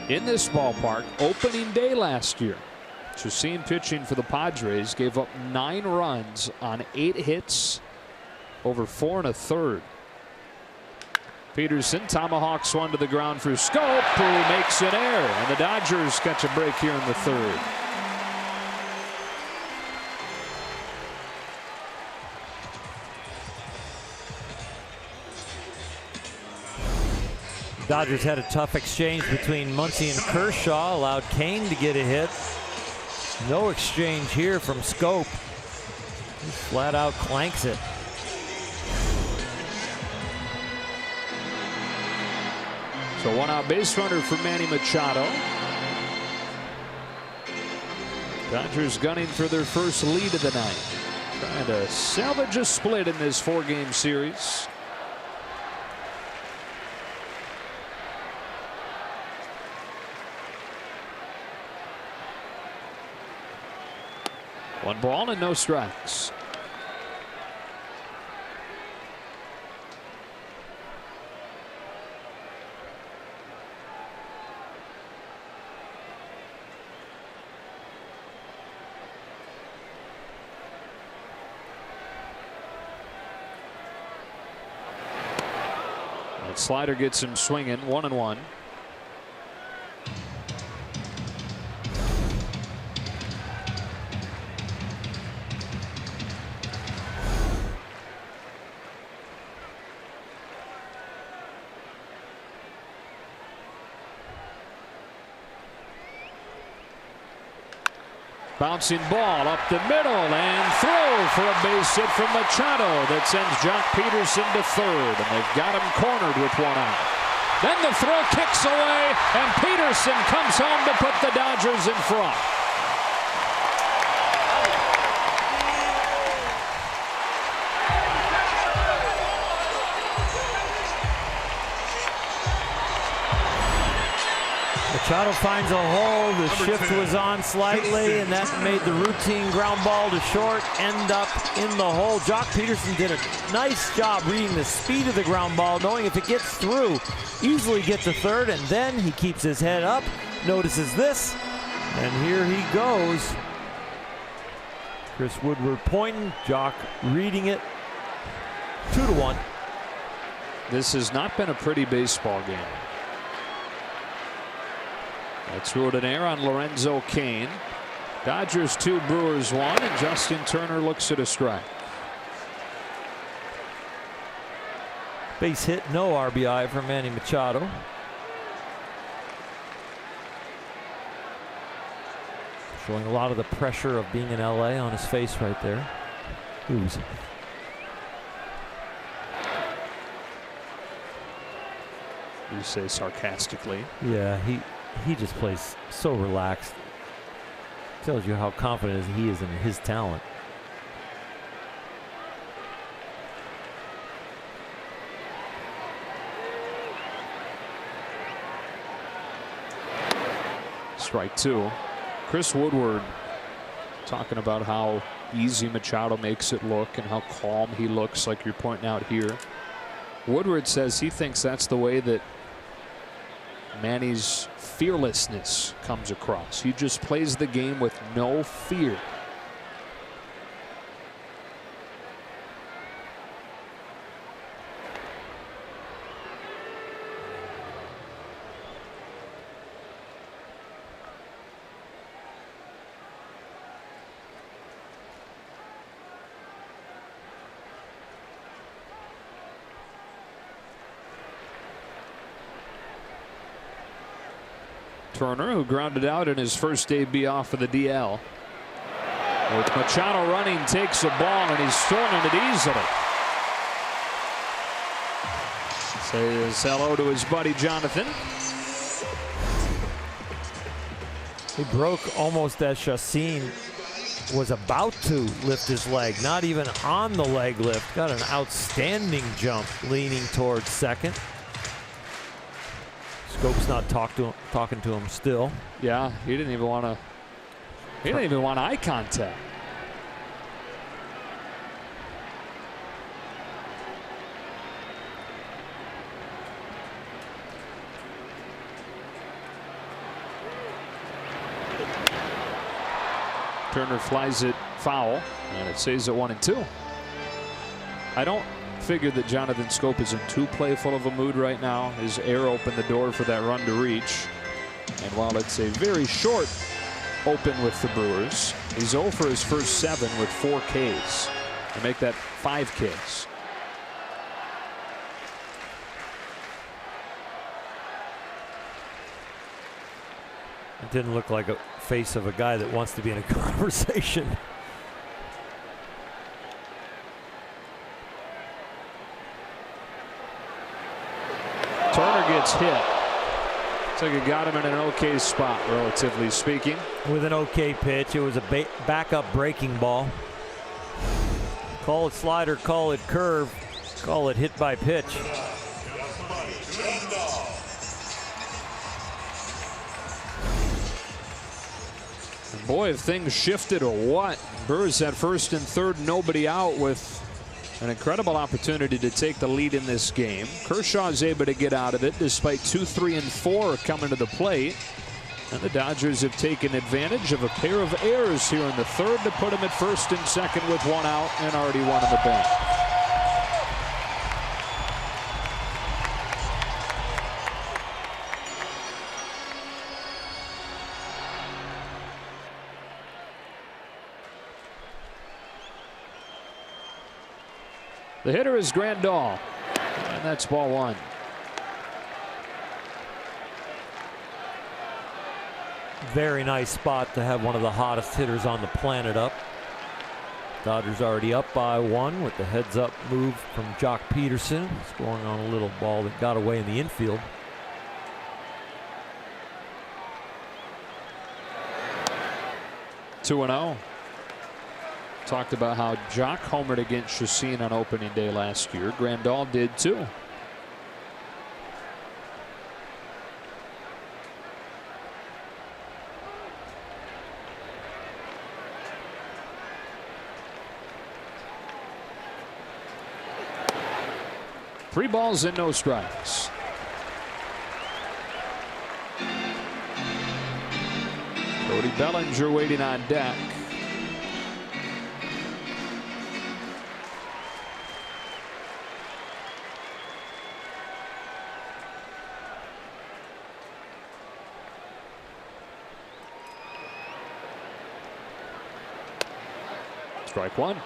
In this ballpark, opening day last year, Chassin pitching for the Padres gave up 9 runs on 8 hits over 4 1/3. Peterson tomahawks one to the ground for Scope, who makes an error, and the Dodgers catch a break here in the 3rd. Dodgers had a tough exchange between Muncy and Kershaw, allowed Kane to get a hit. No exchange here from Scope. He flat out clanks it. So one out base runner for Manny Machado. Dodgers gunning for their first lead of the night. Trying to salvage a split in this 4-game series. One ball and no strikes. That slider gets him swinging. 1-1. Bouncing ball up the middle and throw for a base hit from Machado that sends Jock Peterson to third, and they've got him cornered with one out. Then the throw kicks away, and Peterson comes home to put the Dodgers in front. Machado finds a hole. The shift was on slightly, and that made the routine ground ball to short end up in the hole. Jock Peterson did a nice job reading the speed of the ground ball, knowing if it gets through, easily get to third, and then he keeps his head up, notices this, and here he goes. Chris Woodward pointing, Jock reading it. 2-1. This has not been a pretty baseball game. That's ruled an error on Lorenzo Cain. Dodgers 2, Brewers 1, and Justin Turner looks at a strike. Base hit, no RBI for Manny Machado. Showing a lot of the pressure of being in LA on his face right there. Ooze. You say sarcastically. Yeah, he just plays so relaxed. Tells you how confident he is in his talent. Strike 2. Chris Woodward talking about how easy Machado makes it look and how calm he looks, like you're pointing out here. Woodward says he thinks that's the way that Manny's fearlessness comes across. He just plays the game with no fear. Turner, who grounded out in his first debut off of the DL. With Machado running, takes a ball, and he's throwing it easily. Says hello to his buddy Jonathan. He broke almost as Chacin was about to lift his leg, not even on the leg lift. Got an outstanding jump leaning towards second. Scope's not talking to him still. Yeah, he didn't even want to. He didn't even want eye contact. Turner flies it foul, and it stays at 1-2. I don't figure that Jonathan Scope is in too playful of a mood right now. His error opened the door for that run to reach. And while it's a very short open with the Brewers, he's 0 for his first 7 with 4 Ks. To make that 5 Ks. It didn't look like a face of a guy that wants to be in a conversation. Turner gets hit. Looks like it got him in an okay spot, relatively speaking. With an okay pitch. It was a backup breaking ball. Call it slider, call it curve, call it hit by pitch. And boy, if things shifted or what. Brewers had first and third, nobody out, with an incredible opportunity to take the lead in this game. Kershaw is able to get out of it despite 2, 3, and 4 coming to the plate. And the Dodgers have taken advantage of a pair of errors here in the third to put them at first and second with one out and already one in the bank. The hitter is Grandal, and that's ball one. Very nice spot to have one of the hottest hitters on the planet up. Dodgers already up by 1 with the heads up move from Jock Peterson, scoring on a little ball that got away in the infield. Two and 0. Talked about how Jock homered against Chacin on opening day last year. Grandal did too. Three balls and no strikes. Cody Bellinger waiting on deck. Strike one.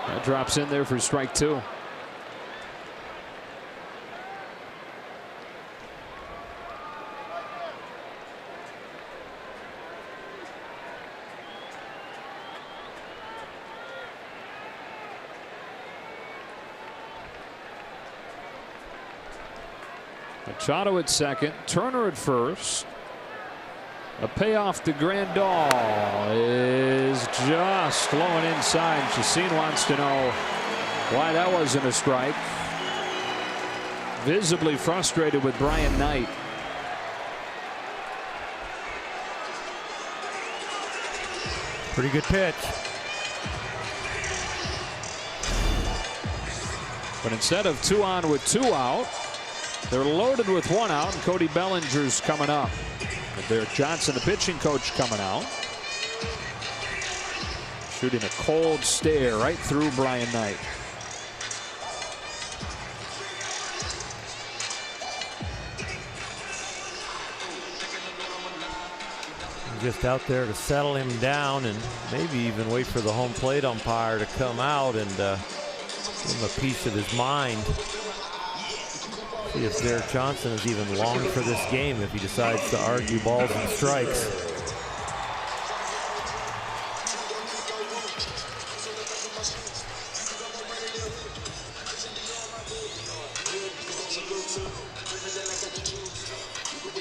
That drops in there for strike two. Machado at second, Turner at first. A payoff to Grandal is just flowing inside. Chacin wants to know why that wasn't a strike. Visibly frustrated with Brian Knight. Pretty good pitch. But instead of 2 on with 2 out, they're loaded with 1 out, and Cody Bellinger's coming up. And Derek Johnson, the pitching coach, coming out. Shooting a cold stare right through Brian Knight. Just out there to settle him down and maybe even wait for the home plate umpire to come out and give him a piece of his mind. See if Derek Johnson is even longing for this game if he decides to argue balls and strikes.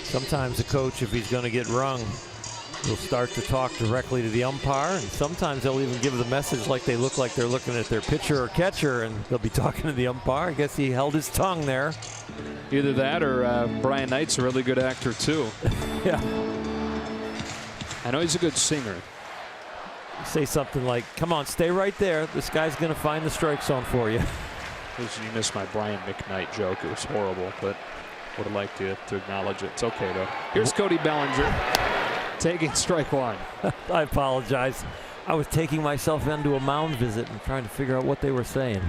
Sometimes the coach, if he's going to get rung, will start to talk directly to the umpire, and sometimes they'll even give the message like they look like they're looking at their pitcher or catcher, and they'll be talking to the umpire. I guess he held his tongue there. Either that or Brian Knight's a really good actor too. Yeah. I know he's a good singer. Say something like, come on, stay right there. This guy's going to find the strike zone for you. You missed my Brian McKnight joke. It was horrible, but would have liked you to acknowledge it. It's okay though. Here's Cody Bellinger taking strike one. I apologize. I was taking myself into a mound visit and trying to figure out what they were saying.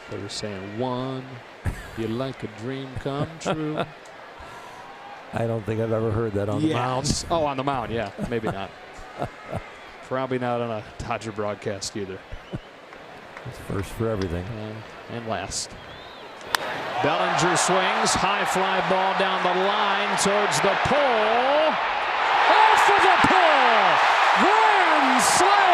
They were saying, one, you like a dream come true. I don't think I've ever heard that on the mound. Oh, on the mound, yeah. Maybe not. Probably not on a Dodger broadcast either. It's first for everything. And last. Bellinger swings. High fly ball down the line towards the pole. Off of the pole! Grand slam!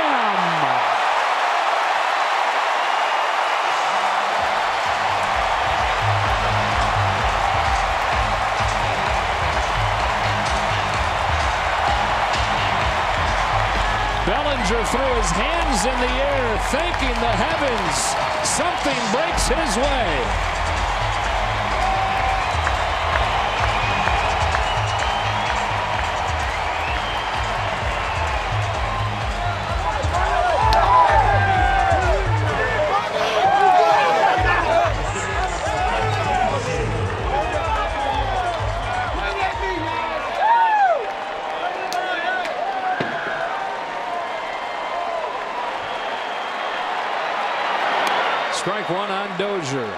Bellinger threw his hands in the air, thanking the heavens. Something breaks his way. Strike one on Dozier.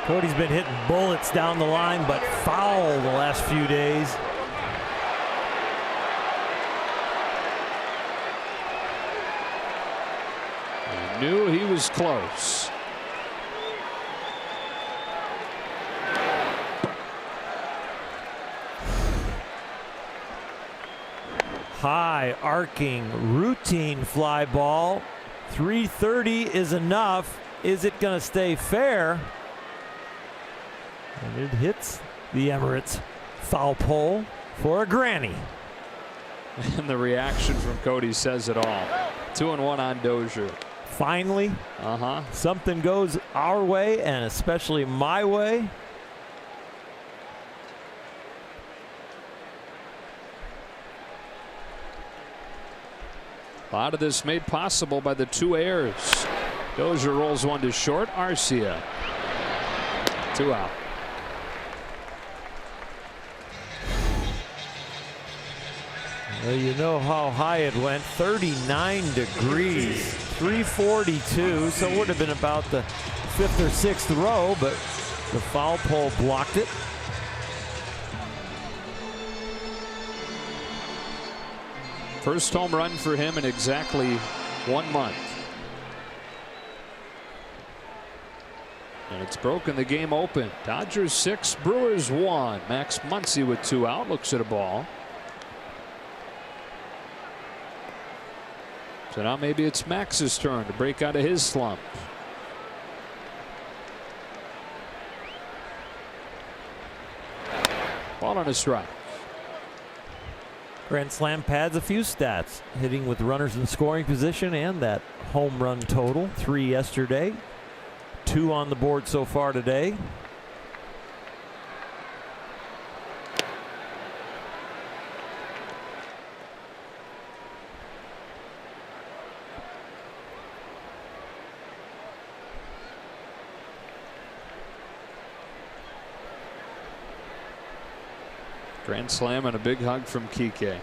Cody's been hitting bullets down the line, but foul the last few days. He knew he was close. High arcing routine fly ball. 330 is enough. Is it going to stay fair? And it hits the Emirates foul pole for a granny. And the reaction from Cody says it all. 2-1 on Dozier. Finally, something goes our way, and especially my way. A lot of this made possible by the two errors. Dozier rolls one to short. Arcia. 2 out. Well, you know how high it went. 39 degrees. 342. So it would have been about the 5th or 6th row, but the foul pole blocked it. First home run for him in exactly 1 month. And it's broken the game open. Dodgers 6, Brewers 1. Max Muncy with 2 out. Looks at a ball. So now maybe it's Max's turn to break out of his slump. Ball on a strike. Grand Slam pads a few stats, hitting with runners in scoring position and that home run total. 3 yesterday, 2 on the board so far today. Grand slam and a big hug from Kike.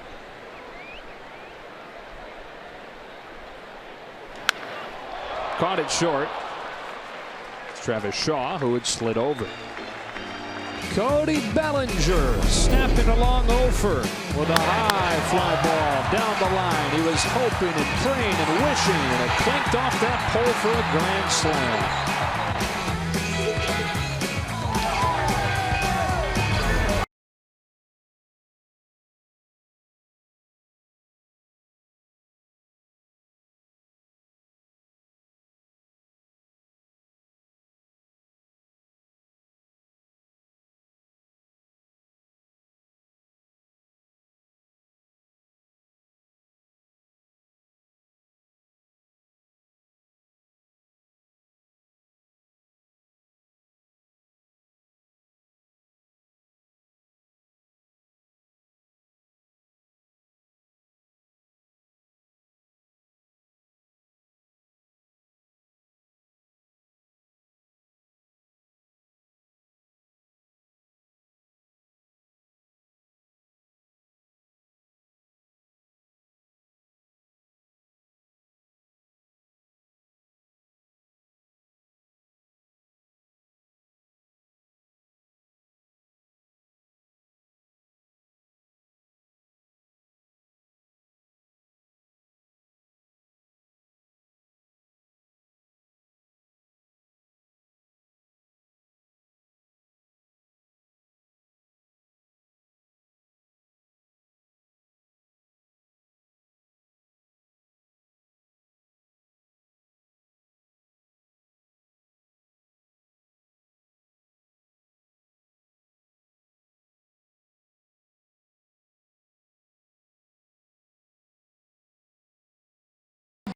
Caught it short. It's Travis Shaw who had slid over. Cody Bellinger snapping along over with a high fly ball down the line. He was hoping and praying and wishing, and it clinked off that pole for a grand slam.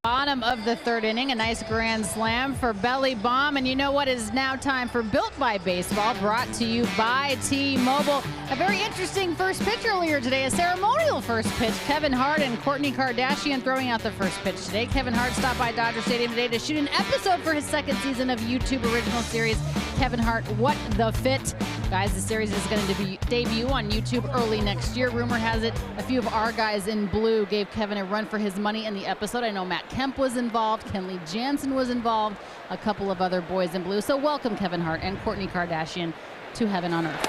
Bottom of the third inning, a nice grand slam for Belly Bomb. And you know what? It is now time for Built by Baseball, brought to you by T-Mobile. A very interesting first pitch earlier today, a ceremonial first pitch. Kevin Hart and Kourtney Kardashian throwing out the first pitch today. Kevin Hart stopped by Dodger Stadium today to shoot an episode for his second season of YouTube original series, Kevin Hart, What the Fit. Guys, the series is going to debut on YouTube early next year. Rumor has it a few of our guys in blue gave Kevin a run for his money in the episode. I know Matt Kemp was involved, Kenley Jansen was involved, a couple of other boys in blue. So welcome Kevin Hart and Kourtney Kardashian to heaven on earth.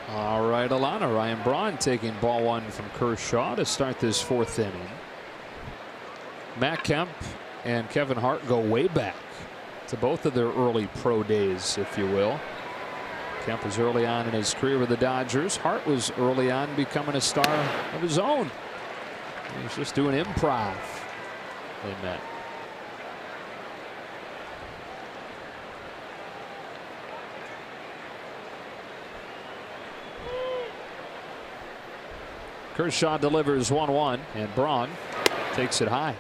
All right, Alana. Ryan Braun taking ball one from Kershaw to start this fourth inning. Matt Kemp and Kevin Hart go way back to both of their early pro days, if you will. Kemp was early on in his career with the Dodgers. Hart was early on becoming a star of his own. He was just doing improv. They met. Kershaw delivers 1-1, and Braun takes it high.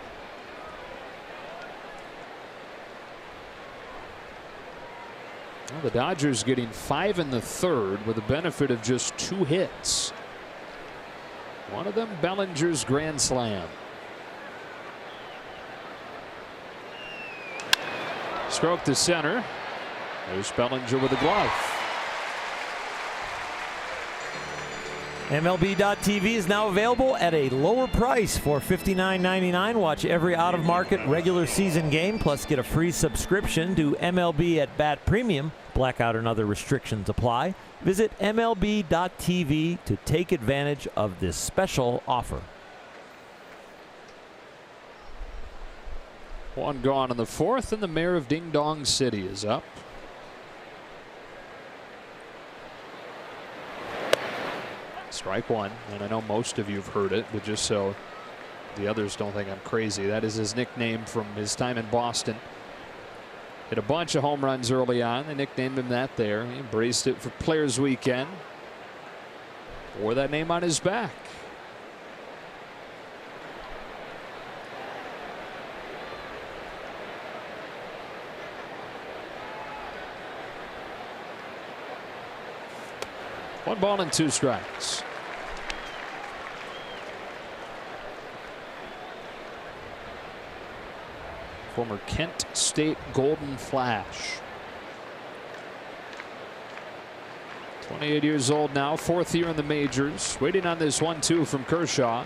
Well, the Dodgers getting 5 in the third with the benefit of just 2 hits. One of them Bellinger's grand slam. Stroke to center. There's Bellinger with a glove. MLB.TV is now available at a lower price for $59.99. Watch every out-of-market regular season game, plus get a free subscription to MLB at Bat Premium. Blackout and other restrictions apply. Visit MLB.TV to take advantage of this special offer. One gone in the fourth, and the mayor of Ding Dong City is up. Strike one, and I know most of you have heard it, but just so the others don't think I'm crazy, that is his nickname from his time in Boston. Hit a bunch of home runs early on. They nicknamed him that there. He embraced it for Players Weekend. Wore that name on his back. One ball and 2 strikes. Former Kent State Golden Flash. 28 years old now, 4th year in the majors. Waiting on this 1-2 from Kershaw.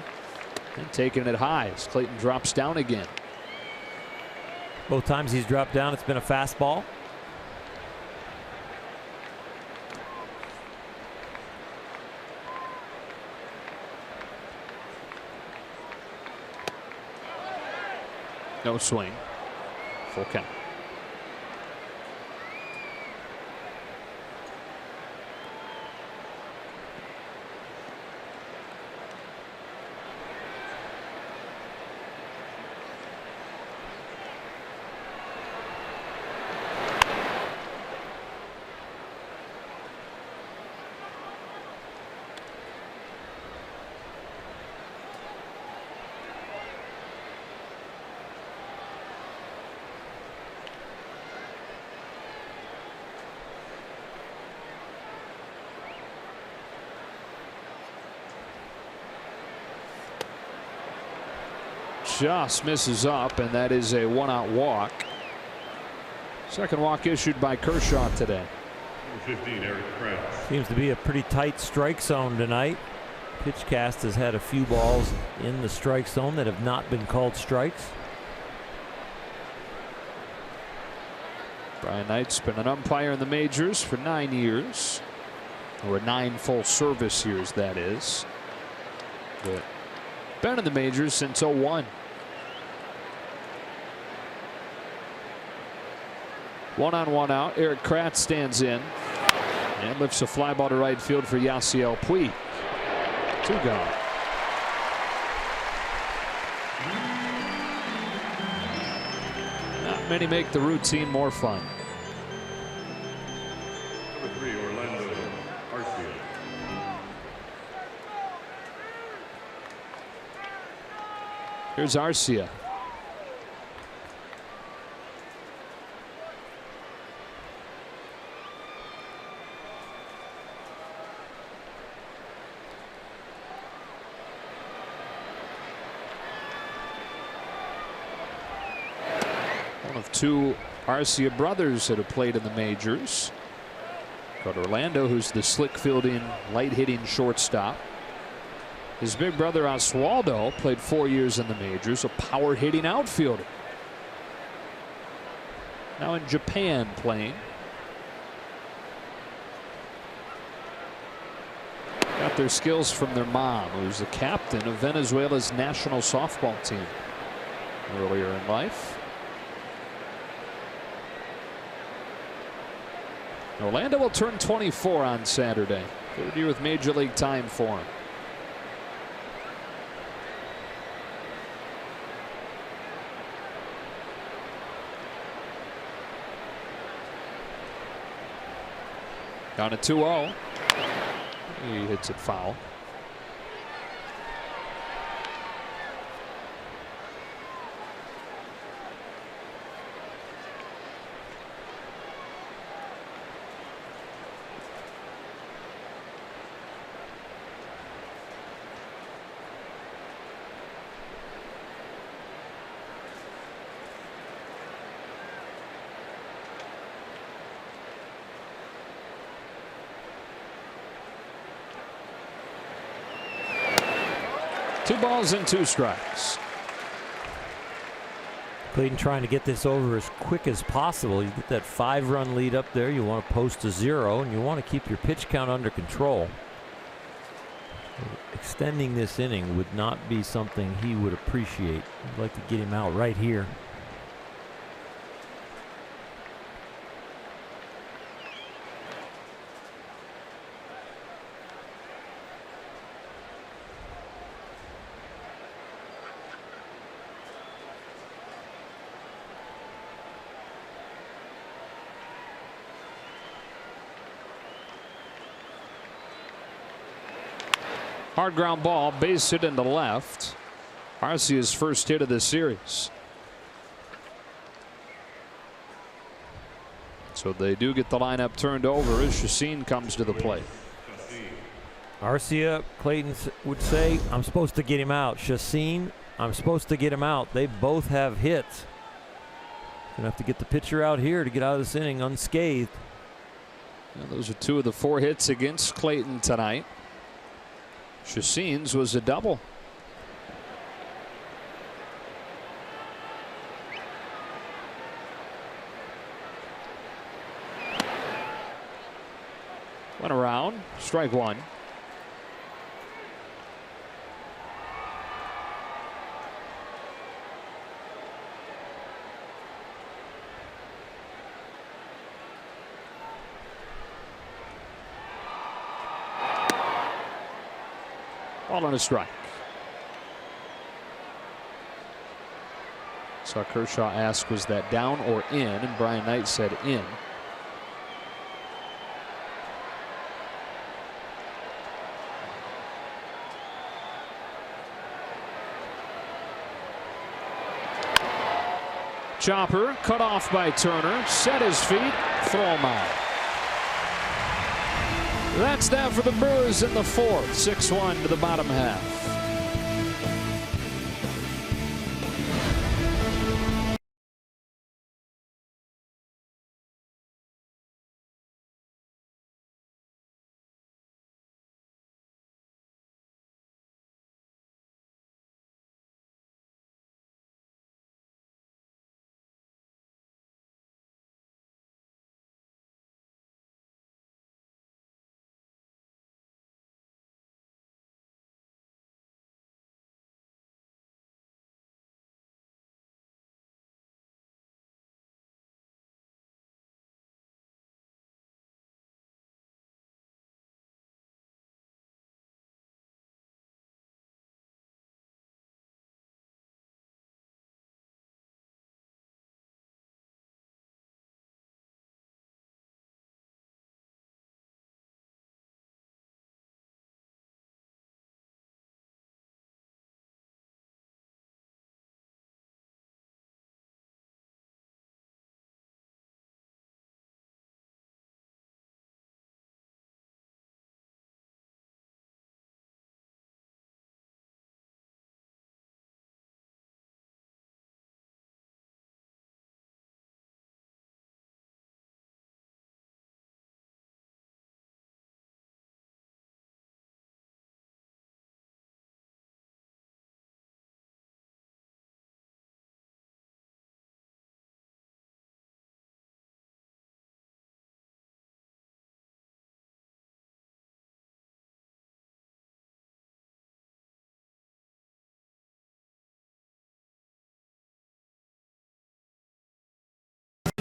And taking it high as Clayton drops down again. Both times he's dropped down, it's been a fastball. No swing. Full count. Just misses up, and that is a 1-out walk. Second walk issued by Kershaw today. Number 15, Eric Kratz. Seems to be a pretty tight strike zone tonight. Pitchcast has had a few balls in the strike zone that have not been called strikes. Brian Knight's been an umpire in the majors for 9 years, or 9 full service years, that is. But been in the majors since 01. 1-on-1 out. Eric Kratz stands in and lifts a fly ball to right field for Yasiel Puig. 2 gone. Not many make the routine more fun. Number 3, Orlando Arcia. Here's Arcia. two Arcia brothers that have played in the majors. Got Orlando, who's the slick fielding, light hitting shortstop. His big brother Oswaldo played 4 years in the majors, a power hitting outfielder. Now in Japan playing. Got their skills from their mom, who's the captain of Venezuela's national softball team earlier in life. Orlando will turn 24 on Saturday. Third year with Major League time for him. Down at 2-0. He hits it foul. Two balls and two strikes. Clayton trying to get this over as quick as possible. You get that 5-run lead up there. You want to post to 0, and you want to keep your pitch count under control. Extending this inning would not be something he would appreciate. I'd like to get him out right here. Hard ground ball, base hit into left. Arcia's first hit of the series. So they do get the lineup turned over as Chacin comes to the plate. Arcia, Clayton would say, I'm supposed to get him out. Chacin, I'm supposed to get him out. They both have hits. Gonna have to get the pitcher out here to get out of this inning unscathed. And those are 2 of the 4 hits against Clayton tonight. Chacin's was a double. Went around, strike 1. Ball on a strike. Saw Kershaw ask, was that down or in? And Brian Knight said in. Chopper cut off by Turner. Set his feet. Throw him out. That's that for the Brewers in the 4th. 6-1 to the bottom half.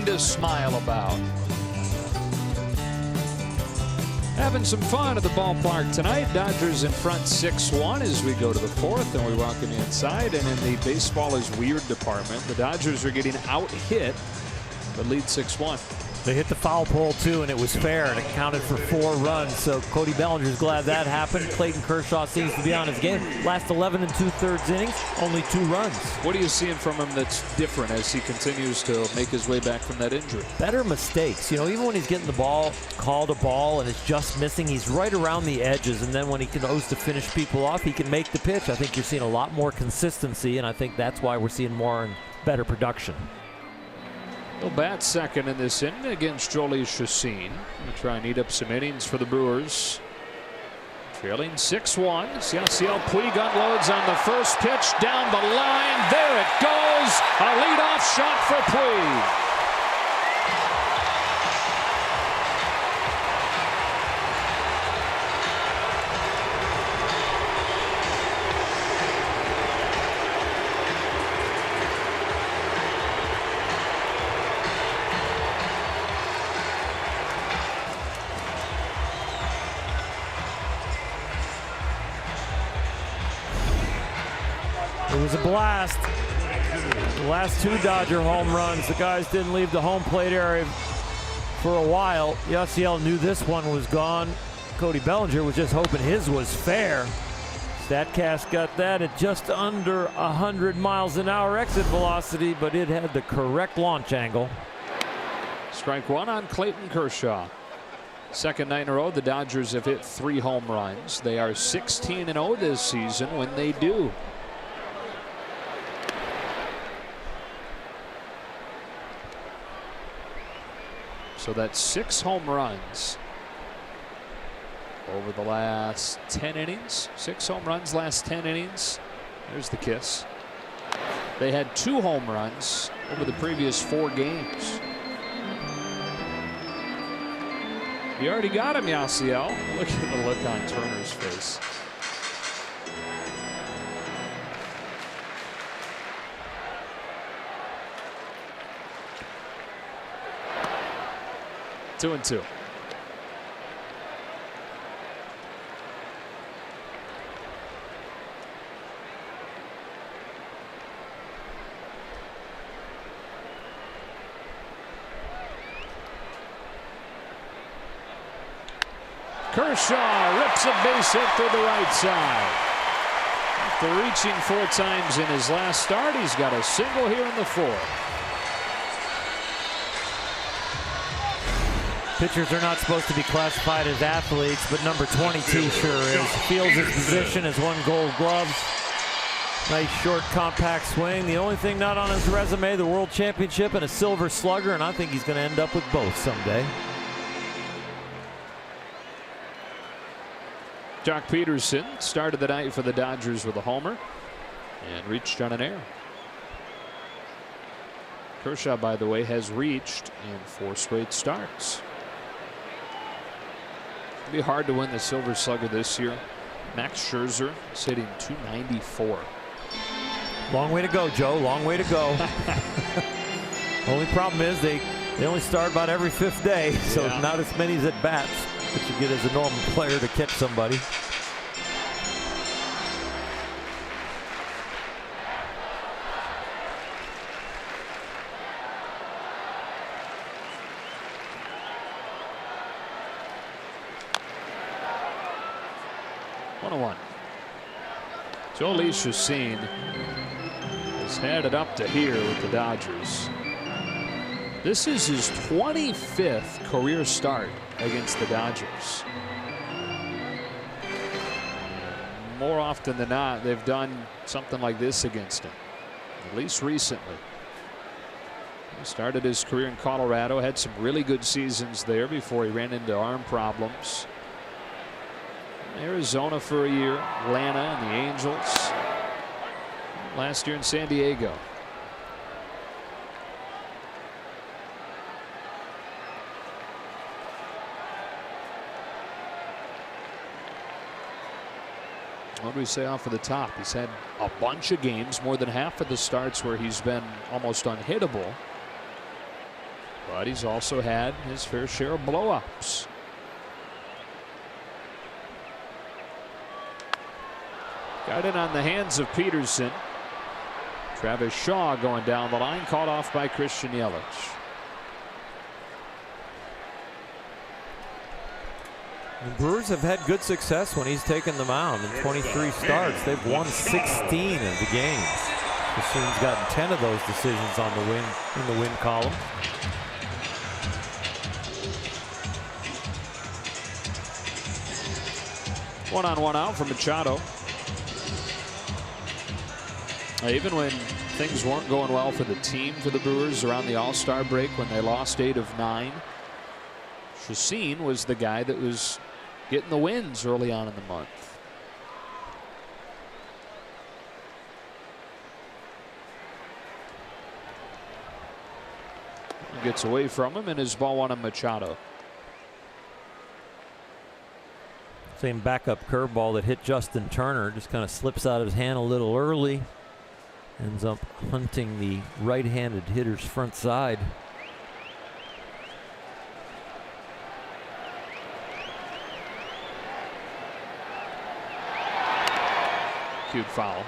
to smile about. Having some fun at the ballpark tonight. Dodgers in front 6-1 as we go to the fourth, and we welcome you inside. And in the baseball is weird department, the Dodgers are getting out hit, but lead 6-1. They hit the foul pole too, and it was fair, and it counted for 4 runs. So Cody Bellinger's glad that happened. Clayton Kershaw seems to be on his game. Last 11 2/3 innings, only 2 runs. What are you seeing from him that's different as he continues to make his way back from that injury? Better mistakes. You know, even when he's getting the ball, called a ball, and it's just missing, he's right around the edges. And then when he goes to finish people off, he can make the pitch. I think you're seeing a lot more consistency, and I think that's why we're seeing more and better production. He'll bat second in this inning against Jolie Chacin. We'll try and eat up some innings for the Brewers. Trailing 6-1. Yasiel Puig unloads on the first pitch down the line. There it goes. A leadoff shot for Puig. It was a blast. The last 2 Dodger home runs, the guys didn't leave the home plate area for a while. Yasiel knew this one was gone. Cody Bellinger was just hoping his was fair. StatCast got that at just under 100 miles an hour exit velocity, but it had the correct launch angle. Strike 1 on Clayton Kershaw. Second night in a row, the Dodgers have hit 3 home runs. They are 16-0 this season when they do. So that's 6 home runs over the last 10 innings. 6 home runs last 10 innings. There's the kiss. They had 2 home runs over the previous 4 games. You already got him, Yasiel. Look at the look on Turner's face. Two and 2. Kershaw rips a base hit to the right side. After reaching 4 times in his last start, he's got a single here in the 4th. Pitchers are not supposed to be classified as athletes, but number 22 sure is. Feels his position as 1 Gold Gloves. Nice short compact swing. The only thing not on his resume, the World Championship and a Silver Slugger, and I think he's going to end up with both someday. Jock Peterson started the night for the Dodgers with a homer and reached on an error. Kershaw, by the way, has reached in 4 straight starts. It'll be hard to win the Silver Slugger this year. Max Scherzer is hitting .294. Long way to go, Joe. Long way to go. Only problem is they only start about every 5th day, so yeah. Not as many at bats that you get as a normal player to catch somebody. Jolie Chacin has had it up to here with the Dodgers. This is his 25th career start against the Dodgers. More often than not, they've done something like this against him, at least recently. He started his career in Colorado, had some really good seasons there before he ran into arm problems. Arizona for a year, Atlanta and the Angels. Last year in San Diego. What do we say off of the top? He's had a bunch of games, more than half of the starts where he's been almost unhittable. but he's also had his fair share of blow-ups. Got it on the hands of Peterson. Travis Shaw going down the line, caught off by Christian Yelich. The Brewers have had good success when he's taken the mound. In 23 starts, they've won 16 of the games. Bassoon's gotten 10 of those decisions on the win in the win column. One on, one out for Machado. Even when things weren't going well for the team for the Brewers around the All-Star break when they lost 8 of 9, Chacin was the guy that was getting the wins early on in the month. He gets away from him and his ball one on Machado. Same backup curveball that hit Justin Turner just kind of slips out of his hand a little early. Ends up hunting the right-handed hitter's front side. Cute foul.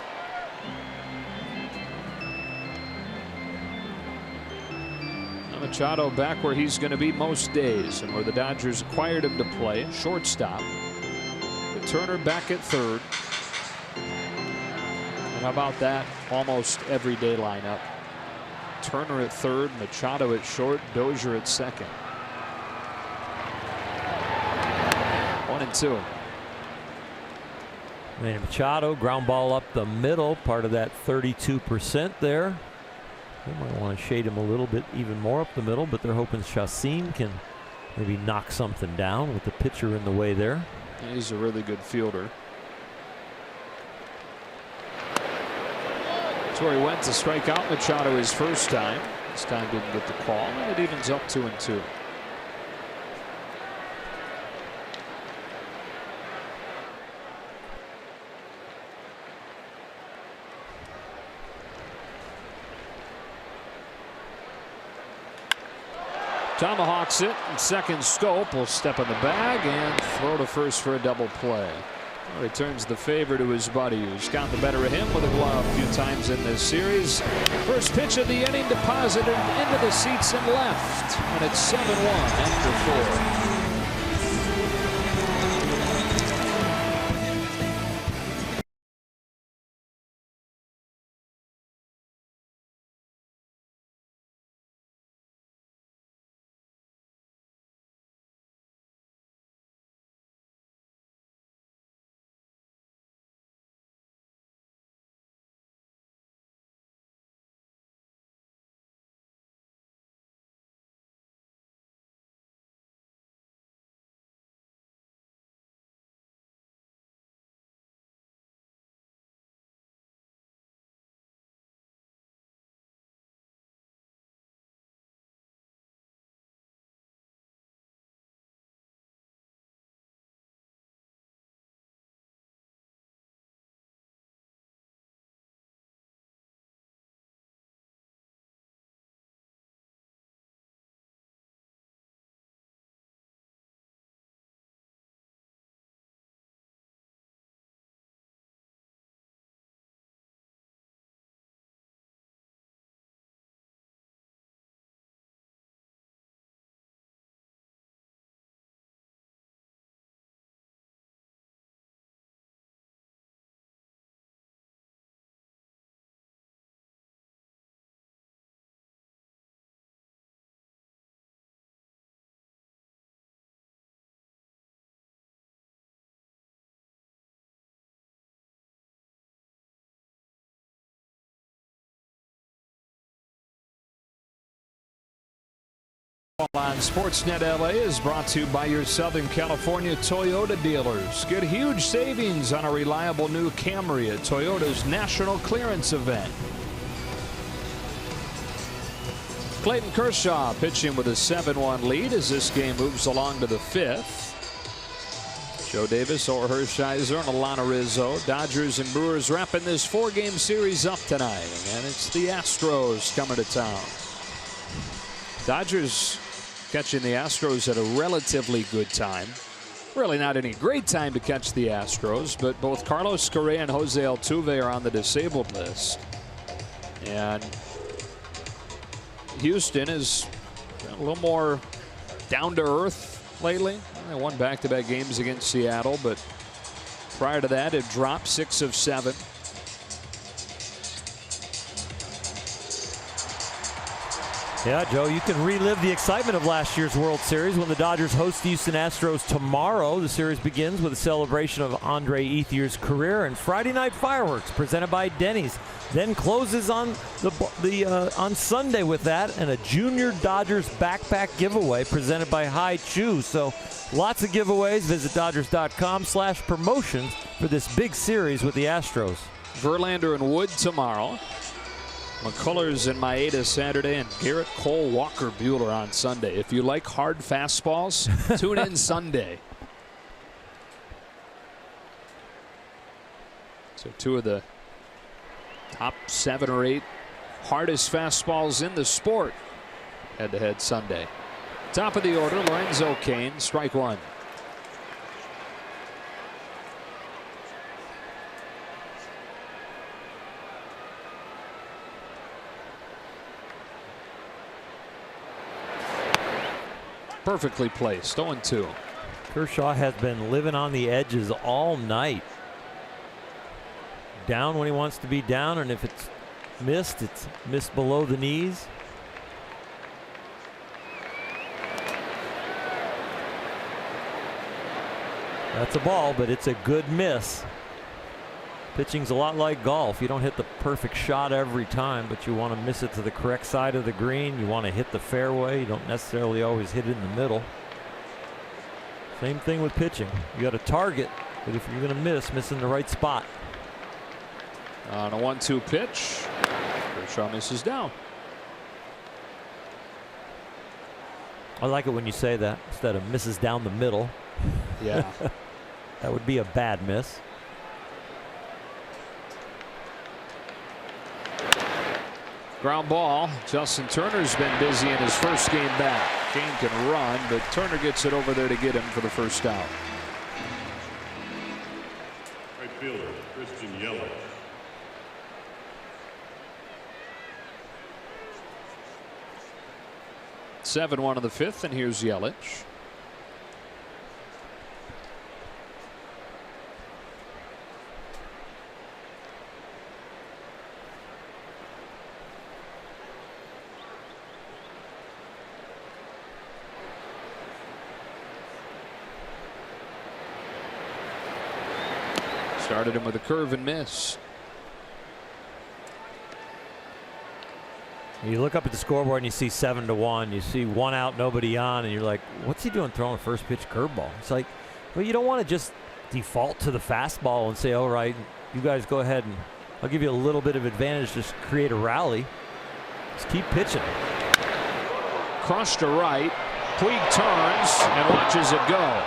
Machado back where he's going to be most days and where the Dodgers acquired him to play, shortstop. With Turner back at third. And how about that almost everyday lineup? Turner at third, Machado at short, Dozier at second. 1-2. And Machado, ground ball up the middle, part of that 32% there. They might want to shade him a little bit even more up the middle, but they're hoping Chacin can maybe knock something down with the pitcher in the way there. He's a really good fielder. That's where he went to strike out Machado his first time. This time didn't get the call, and it evens up 2-2. Tomahawks it, and second Scope will step in the bag and throw to first for a double play. Returns the favor to his buddy, who's got the better of him with a glove a few times in this series. First pitch of the inning deposited into the seats and left, and it's 7-1 after 4. On Sportsnet LA is brought to you by your Southern California Toyota dealers. Get huge savings on a reliable new Camry at Toyota's National Clearance Event. Clayton Kershaw pitching with a 7-1 lead as this game moves along to the 5th. Joe Davis, Or Hershiser, and Alana Rizzo. Dodgers and Brewers wrapping this 4-game series up tonight, and it's the Astros coming to town. Dodgers catching the Astros at a relatively good time. Really not any great time to catch the Astros, but both Carlos Correa and Jose Altuve are on the disabled list. And Houston is a little more down to earth lately. They won back-to-back games against Seattle, but prior to that, it dropped 6 of 7. Yeah, Joe, you can relive the excitement of last year's World Series when the Dodgers host the Houston Astros tomorrow. The series begins with a celebration of Andre Ethier's career and Friday night fireworks presented by Denny's. Then closes on on Sunday with that and a Junior Dodgers backpack giveaway presented by High Chew. So lots of giveaways. Visit Dodgers.com/promotions for this big series with the Astros. Verlander and Wood tomorrow. McCullers and Maeda Saturday, and Garrett Cole, Walker Buehler on Sunday. If you like hard fastballs, tune in Sunday. So 2 of the top 7 or 8 hardest fastballs in the sport head-to-head Sunday. Top of the order, Lorenzo Cain, strike 1. Perfectly placed, 0-2. Kershaw has been living on the edges all night. Down when he wants to be down, and if it's missed below the knees. That's a ball, but it's a good miss. Pitching's a lot like golf. You don't hit the perfect shot every time, but you want to miss it to the correct side of the green. You want to hit the fairway. You don't necessarily always hit it in the middle. Same thing with pitching. You got a target, but if you're going to miss in the right spot. On a 1-2 pitch, Kershaw misses down. I like it when you say that instead of misses down the middle. Yeah. That would be a bad miss. Ground ball. Justin Turner's been busy in his first game back. Cain can run, but Turner gets it over there to get him for the first out. Right fielder, Christian Yelich. Seven, 1 of the 5th, and here's Yelich. Started him with a curve and miss. You look up at the scoreboard and you see 7-1. You see 1 out, nobody on, and you're like, what's he doing throwing a first pitch curveball? It's like, well, you don't want to just default to the fastball and say, all right, you guys go ahead and I'll give you a little bit of advantage, just create a rally. Just keep pitching. Cross to right. Puig turns and watches it go.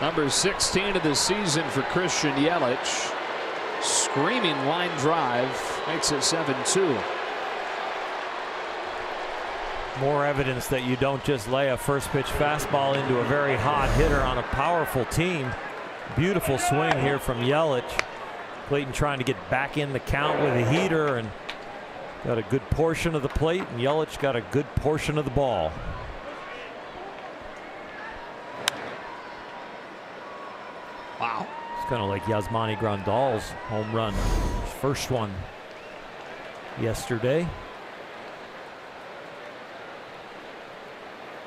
Number 16 of the season for Christian Yelich. Screaming line drive makes it 7-2. More evidence that you don't just lay a first pitch fastball into a very hot hitter on a powerful team. Beautiful swing here from Yelich. Clayton trying to get back in the count with a heater and got a good portion of the plate, and Yelich got a good portion of the ball. Wow. It's kind of like Yasmani Grandal's home run. His first one yesterday.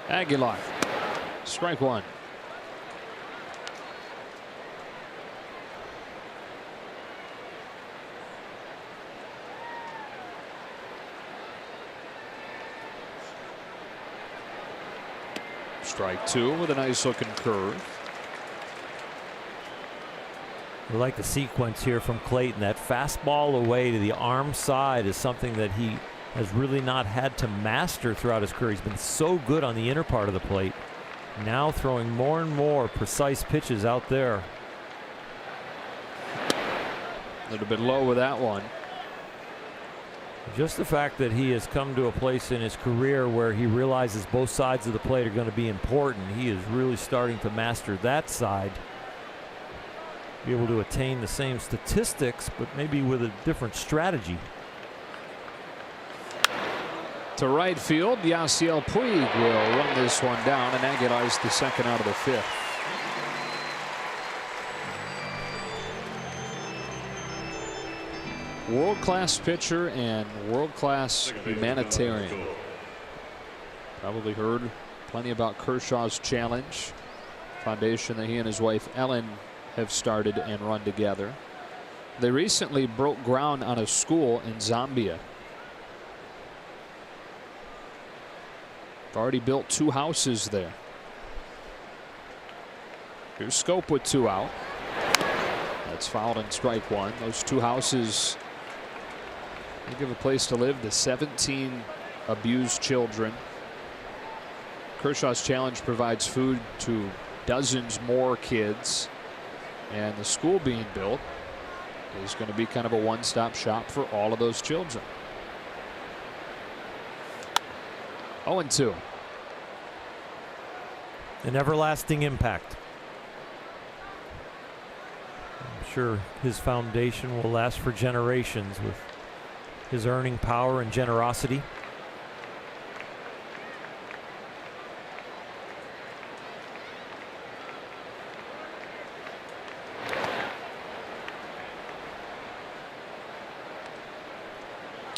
Aguilar. Strike 1. Strike 2 with a nice looking curve. I like the sequence here from Clayton. That fastball away to the arm side is something that he has really not had to master throughout his career. He's been so good on the inner part of the plate. Now throwing more and more precise pitches out there. A little bit low with that one. Just the fact that he has come to a place in his career where he realizes both sides of the plate are going to be important. He is really starting to master that side. Be able to attain the same statistics, but maybe with a different strategy. To right field, Yasiel Puig will run this one down, and Aguilar's the second out of the fifth. World-class pitcher and world-class humanitarian. Probably heard plenty about Kershaw's challenge, foundation that he and his wife Ellen have started and run together. They recently broke ground on a school in Zambia. They've already built 2 houses there. Here's Scope with 2 out. That's fouled and strike 1. Those 2 houses, they give a place to live to 17 abused children. Kershaw's challenge provides food to dozens more kids, and the school being built is going to be kind of a one-stop shop for all of those children. 0-2. An everlasting impact. I'm sure his foundation will last for generations with his earning power and generosity.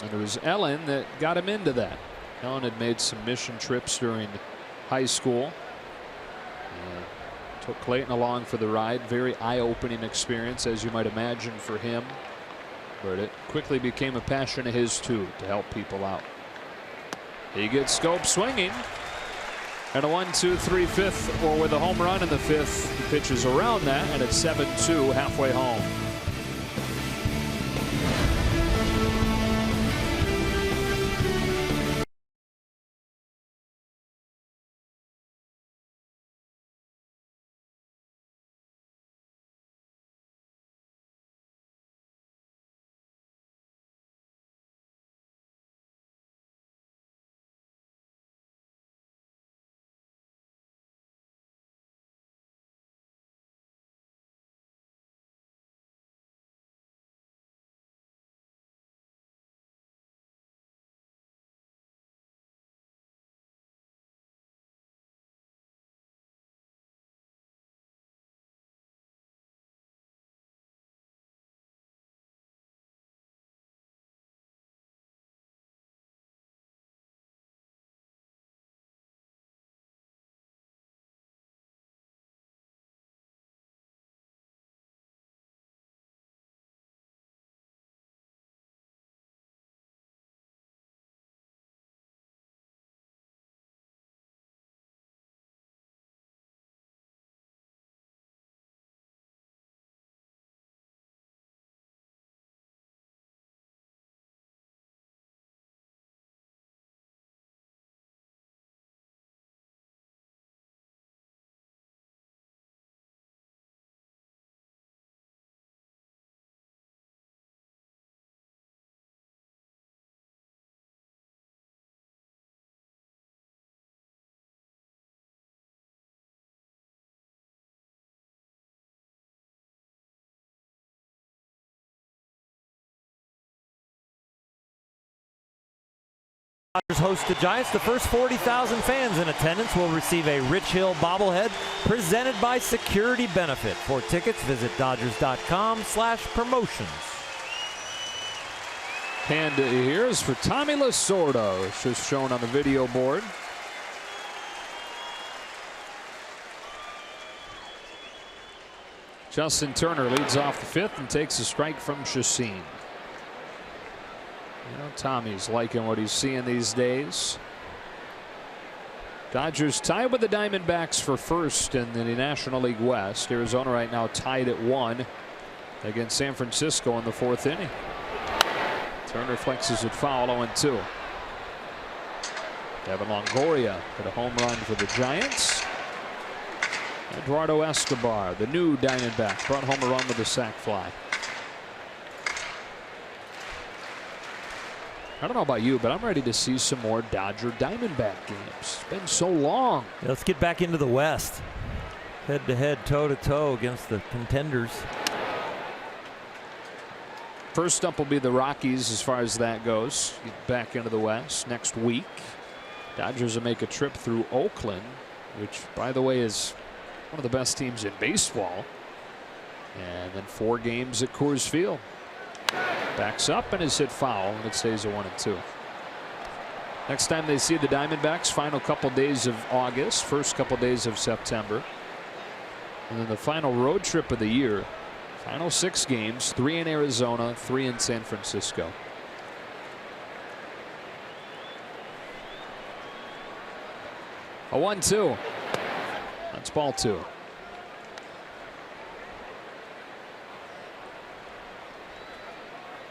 And it was Ellen that got him into that. Ellen had made some mission trips during high school. Took Clayton along for the ride. Very eye-opening experience, as you might imagine, for him. But it quickly became a passion of his, too, to help people out. He gets Scope swinging. And a 1-2-3 fifth, or with a home run in the fifth. He pitches around that, and it's 7-2 halfway home. Dodgers host the Giants. The first 40,000 fans in attendance will receive a Rich Hill bobblehead presented by Security Benefit. For tickets, visit Dodgers.com/promotions. And here is for Tommy Lasorda. It's just shown on the video board. Justin Turner leads off the fifth and takes a strike from Chacin. You know, Tommy's liking what he's seeing these days. Dodgers tied with the Diamondbacks for first in the National League West. Arizona right now tied at 1 against San Francisco in the 4th inning. Turner flexes it foul, 0-2. Evan Longoria hit a home run for the Giants. Eduardo Escobar, the new Diamondback, brought home a run with a sac fly. I don't know about you, but I'm ready to see some more Dodger Diamondback games. It's been so long. Yeah, let's get back into the West. Head-to-head, toe-to-toe against the contenders. First up will be the Rockies as far as that goes. Get back into the West next week. Dodgers will make a trip through Oakland, which, by the way, is one of the best teams in baseball. And then 4 games at Coors Field. Backs up and is hit foul, and it stays a 1-2. Next time they see the Diamondbacks, final couple days of August, first couple days of September. And then the final road trip of the year. Final 6 games, 3 in Arizona, 3 in San Francisco. A 1-2. That's ball 2.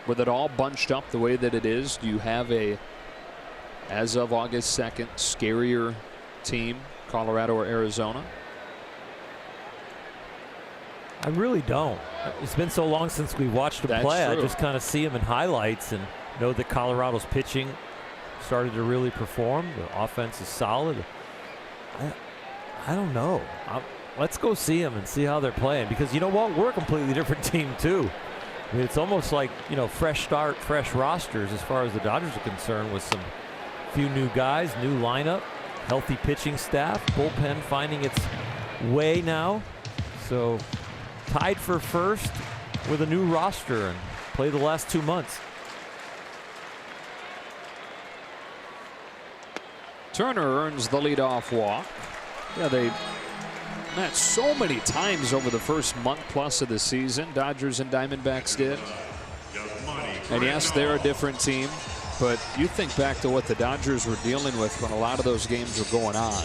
With it all bunched up the way that it is, do you have a, as of August 2nd, scarier team, Colorado or Arizona? I really don't. It's been so long since we watched them play. True. I just kind of see them in highlights and know that Colorado's pitching started to really perform. The offense is solid. I don't know. Let's go see them and see how they're playing, because you know what? We're a completely different team too. I mean, it's almost like, you know, fresh start, fresh rosters as far as the Dodgers are concerned, with some few new guys, new lineup, healthy pitching staff, bullpen finding its way now. So tied for first with a new roster and play the last 2 months. Turner earns the leadoff walk. Yeah, they met so many times over the first month plus of the season. Dodgers and Diamondbacks did. And yes, they're a different team, but you think back to what the Dodgers were dealing with when a lot of those games were going on,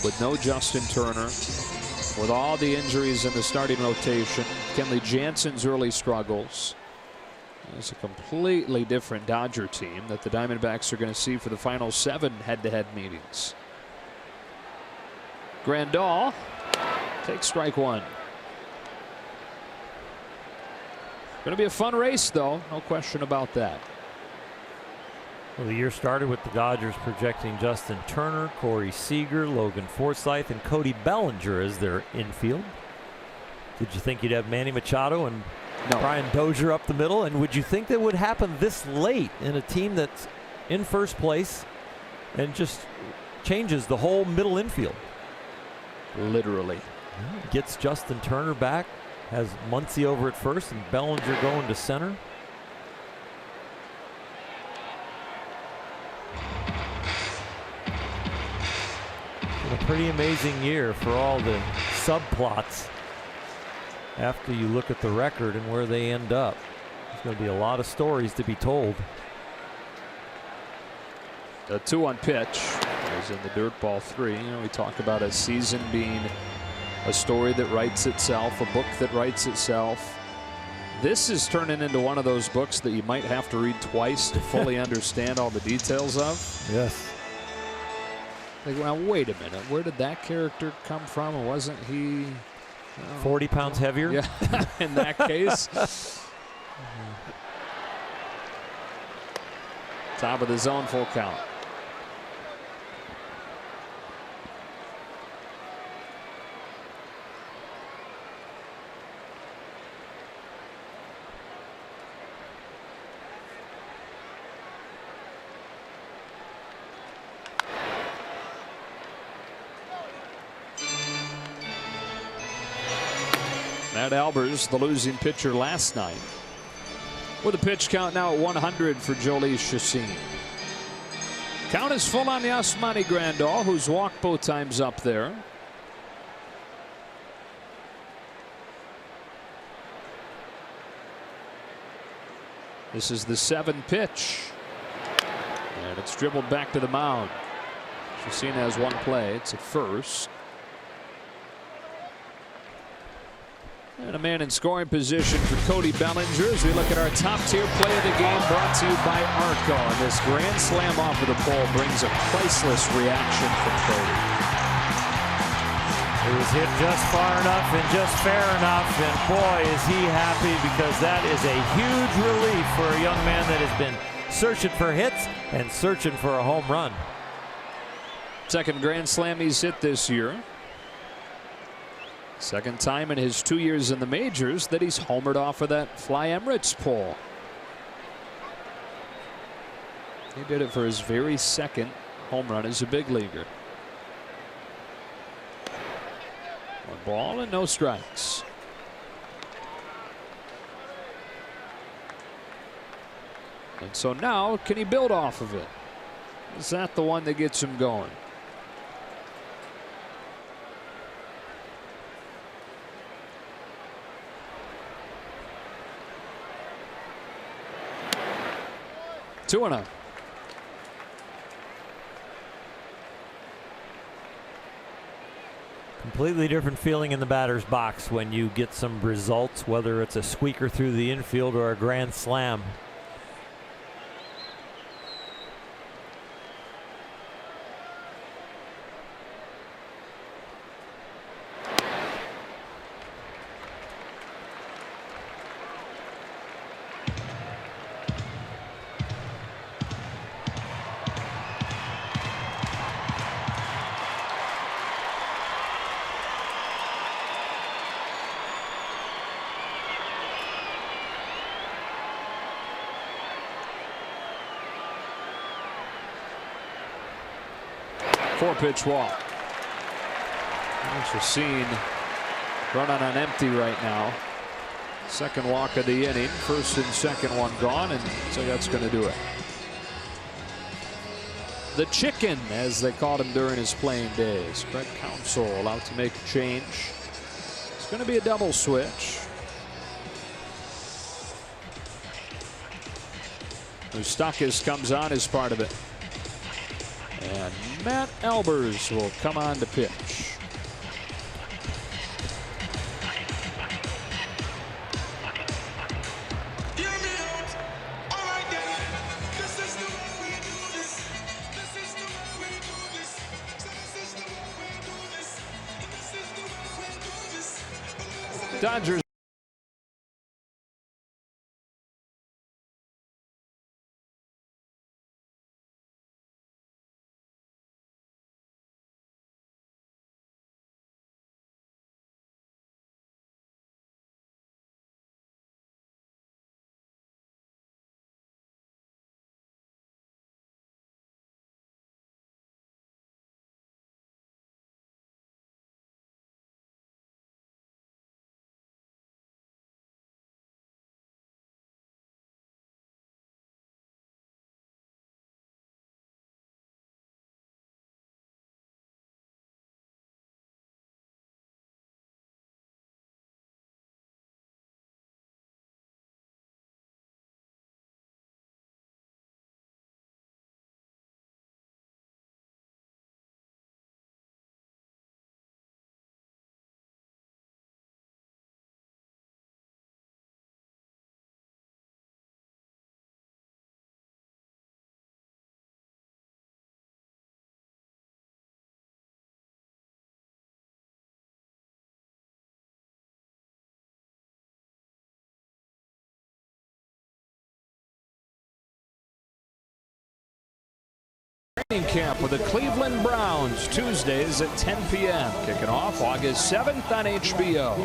with no Justin Turner, with all the injuries in the starting rotation, Kenley Jansen's early struggles. It's a completely different Dodger team that the Diamondbacks are going to see for the final 7 head-to-head meetings. Grandal takes strike 1. Going to be a fun race, though. No question about that. Well, the year started with the Dodgers projecting Justin Turner, Corey Seager, Logan Forsythe, and Cody Bellinger as their infield. Did you think you'd have Manny Machado and Brian Dozier up the middle? And would you think that would happen this late in a team that's in first place and just changes the whole middle infield? Literally. Gets Justin Turner back, has Muncy over at first, and Bellinger going to center. A pretty amazing year for all the subplots after you look at the record and where they end up. There's going to be a lot of stories to be told. The 2-1 pitch is in the dirt, ball 3. You know, we talk about a season being a story that writes itself, a book that writes itself. This is turning into one of those books that you might have to read twice to fully understand all the details of. Yes. Like, well, wait a minute. Where did that character come from? And wasn't he 40 pounds heavier? Yeah, in that case. Top of the zone, full count. Matt Albers, the losing pitcher last night, with a pitch count now at 100 for Jolie Chacin. Count is full on the Yasmani Grandal, who's walked both times up there. This is the 7th pitch, and it's dribbled back to the mound. Chacin has one play. It's at first. And a man in scoring position for Cody Bellinger as we look at our top tier play of the game, brought to you by Arco. And this grand slam off of the pole brings a priceless reaction from Cody. It was hit just far enough and just fair enough, and boy is he happy, because that is a huge relief for a young man that has been searching for hits and searching for a home run. Second grand slam he's hit this year. Second time in his 2 years in the majors that he's homered off of that Fly Emirates pole. He did it for his very second home run as a big leaguer. 1 ball and no strikes. And so now, can he build off of it? Is that the one that gets him going? Two and a. Completely different feeling in the batter's box when you get some results, whether it's a squeaker through the infield or a grand slam. Four-pitch walk. Chacin running on empty right now. Second walk of the inning. First and second one gone, and so that's going to do it. The chicken, as they called him during his playing days. Craig Counsell allowed to make a change. It's going to be a double switch. Moustakis comes on as part of it. And Matt Albers will come on to pitch. Dodgers. Training camp with the Cleveland Browns Tuesdays at 10 p.m. Kicking off August 7th on HBO.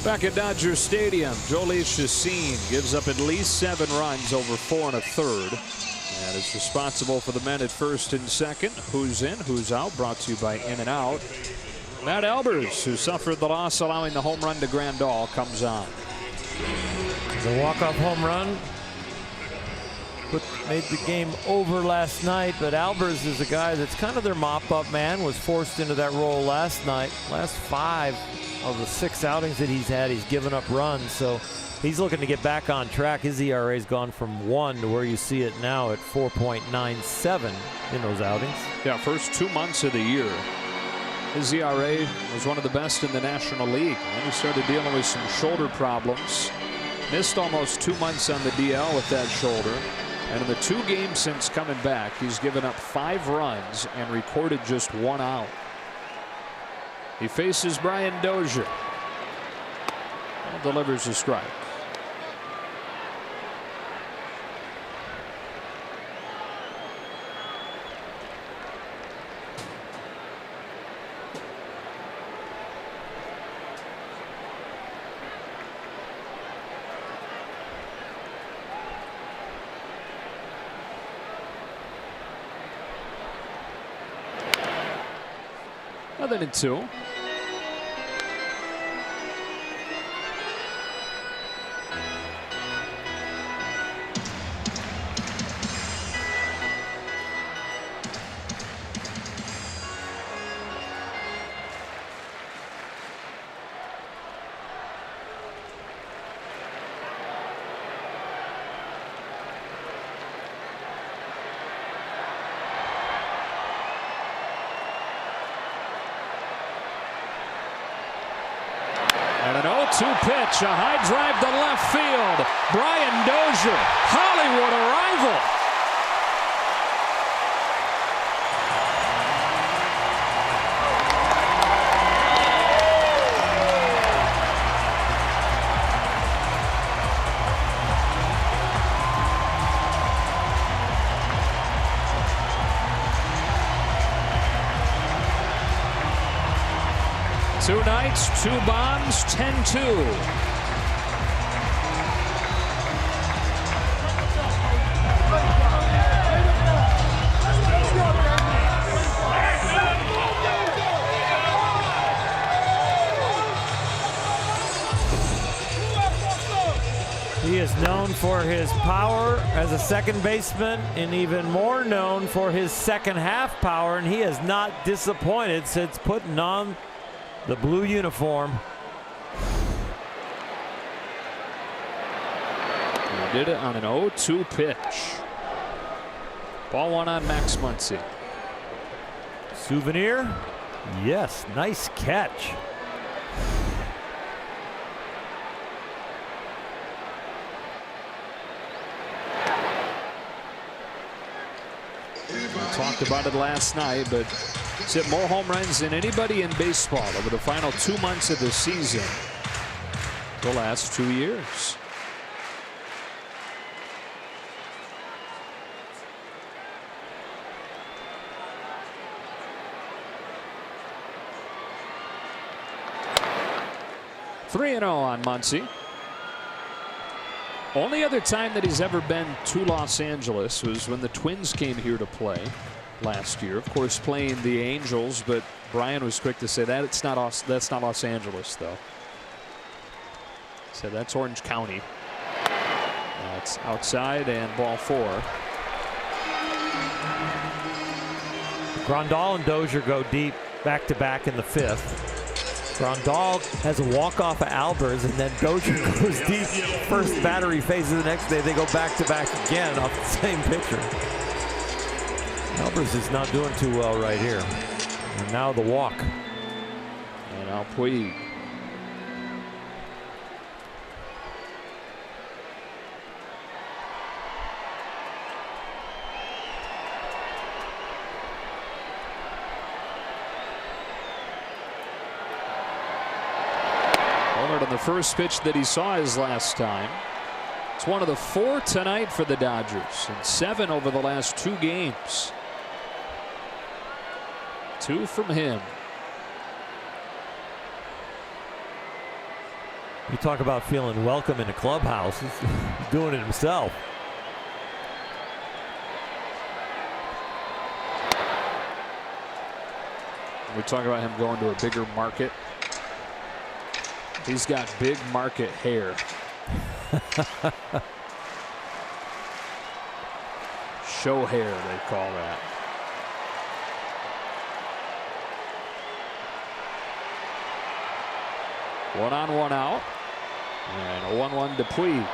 Back at Dodger Stadium, Jolie Chacin gives up at least 7 runs over 4 1/3. And is responsible for the men at first and second. Who's in, who's out, brought to you by In-N-Out. Matt Albers, who suffered the loss allowing the home run to Grandal, comes on. The walk-off home run made the game over last night, but Albers is a guy that's kind of their mop-up man, was forced into that role last night. Last 5 of the 6 outings that he's had, he's given up runs, so he's looking to get back on track. His ERA's gone from 1 to where you see it now at 4.97 in those outings. Yeah, first 2 months of the year, his ERA was one of the best in the National League. And he started dealing with some shoulder problems. Missed almost 2 months on the DL with that shoulder. And in the 2 games since coming back, he's given up 5 runs and recorded just 1 out. He faces Brian Dozier. Delivers a strike. 0-2. And an 0-2 pitch, a high drive to left field. Brian Dozier, Hollywood arrival. Two nights, 2 bombs, 10-2. He is known for his power as a second baseman and even more known for his second half power, and he has not disappointed since putting on the blue uniform. He did it on an 0-2 pitch. Ball 1 on Max Muncy. Souvenir? Yes, nice catch. We talked about it last night, but he's hit more home runs than anybody in baseball over the final 2 months of the season the last 2 years. Three 3-0 on Muncy. Only other time that he's ever been to Los Angeles was when the Twins came here to play last year. Of course, playing the Angels, but Brian was quick to say that that's not Los Angeles, though. So that's Orange County. That's outside and ball 4. Grandal and Dozier go deep back-to-back in the 5th. Grandal has a walk-off of Albers, and then Dozier goes deep. First battery phase of the next day, they go back-to-back again off the same pitcher. Albers is not doing too well right here. And now the walk. And now Puig. On the first pitch that he saw his last time. It's one of the 4 tonight for the Dodgers and 7 over the last 2 games. 2 from him. You talk about feeling welcome in a clubhouse. He's doing it himself. We talk about him going to a bigger market. He's got big market hair. Show hair, they call that. One on, one out. And a 1-1 to Puig.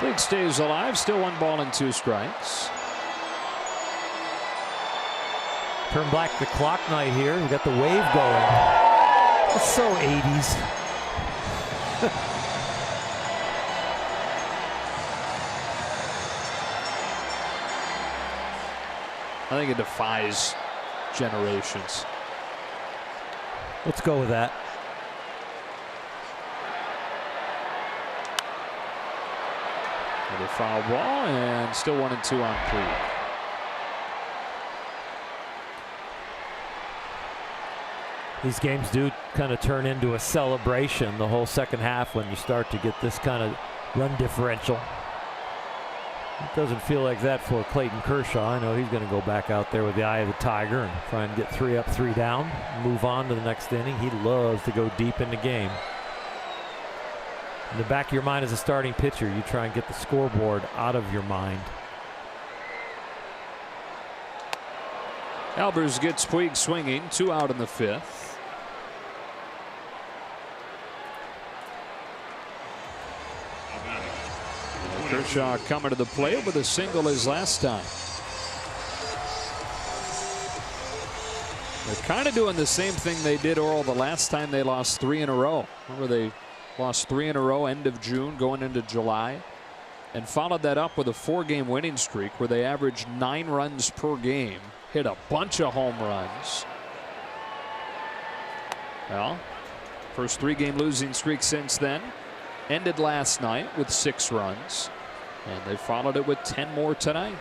Puig stays alive, still 1 ball and 2 strikes. Turn back the clock night here. We got the wave going. It's so 80s. I think it defies generations. Let's go with that. Another foul ball, and still 1-2 on Puig. These games do kind of turn into a celebration the whole second half when you start to get this kind of run differential. It doesn't feel like that for Clayton Kershaw. I know he's going to go back out there with the eye of the tiger and try and get 3 up, 3 down, move on to the next inning. He loves to go deep in the game. In the back of your mind as a starting pitcher, you try and get the scoreboard out of your mind. Albers gets Puig swinging, 2 out in the 5th. Kershaw coming to the plate with a single as last time. They're kind of doing the same thing they did, Oral, the last time they lost 3 in a row. Remember, they lost 3 in a row end of June going into July, and followed that up with a 4-game winning streak where they averaged 9 runs per game, hit a bunch of home runs. Well, first 3-game losing streak since then ended last night with 6 runs, and they followed it with 10 more tonight.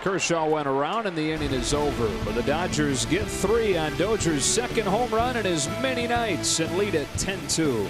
Kershaw went around and the inning is over, but the Dodgers get 3 on Dozier's second home run in as many nights and lead it 10-2.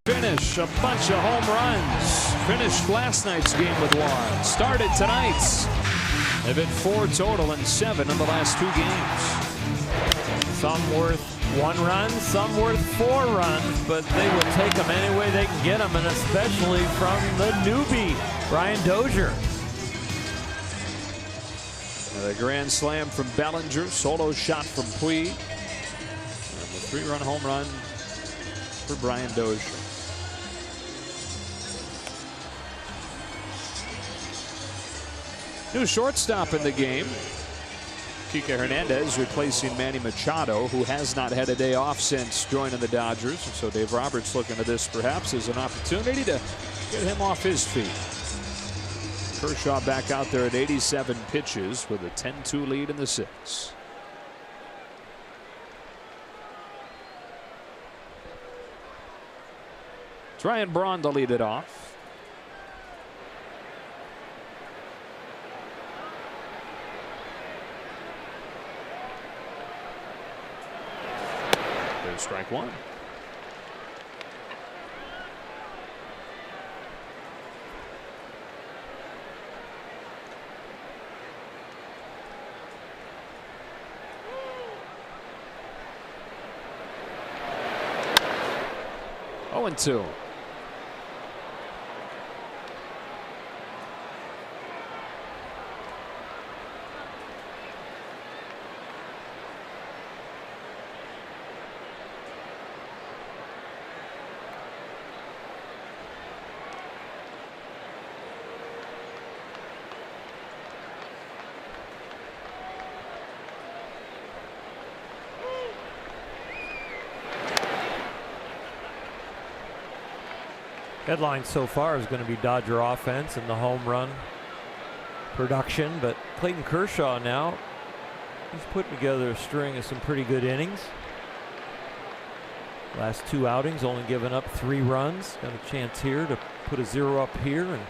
Finish, a bunch of home runs. Finished last night's game with 1. Started tonight's. They've hit 4 total and 7 in the last 2 games. Some worth 1 run, some worth 4 runs, but they will take them any way they can get them, and especially from the newbie, Brian Dozier. The grand slam from Bellinger, solo shot from Puig, and the 3-run home run for Brian Dozier. New shortstop in the game. Kike Hernandez replacing Manny Machado, who has not had a day off since joining the Dodgers. And so Dave Roberts looking at this perhaps as an opportunity to Get him off his feet. Kershaw back out there at 87 pitches with a 10-2 lead in the 6th. Ryan Braun to lead it off. There's strike one. Oh, and 2. Headline so far is going to be Dodger offense and the home run production, but Clayton Kershaw now, he's putting together a string of some pretty good innings. Last 2 outings, only given up 3 runs. Got a chance here to put a 0 up here and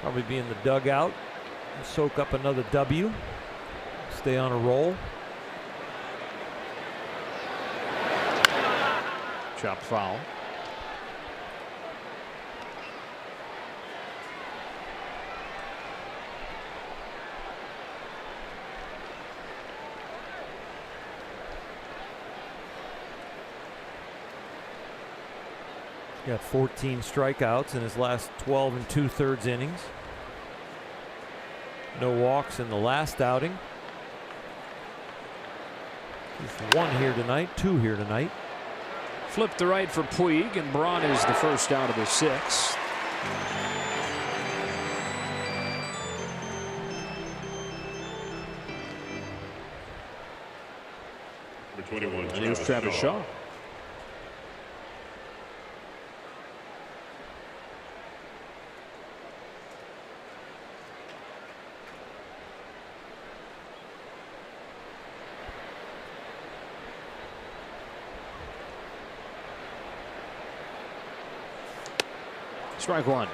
probably be in the dugout and soak up another W. Stay on a roll. Chopped foul. Got 14 strikeouts in his last 12 2/3 innings. No walks in the last outing. Just 1 here tonight, 2 here tonight. Flip to right for Puig, and Braun is the first out of the 6th. Number 21, And here's Travis Shaw. Strike one.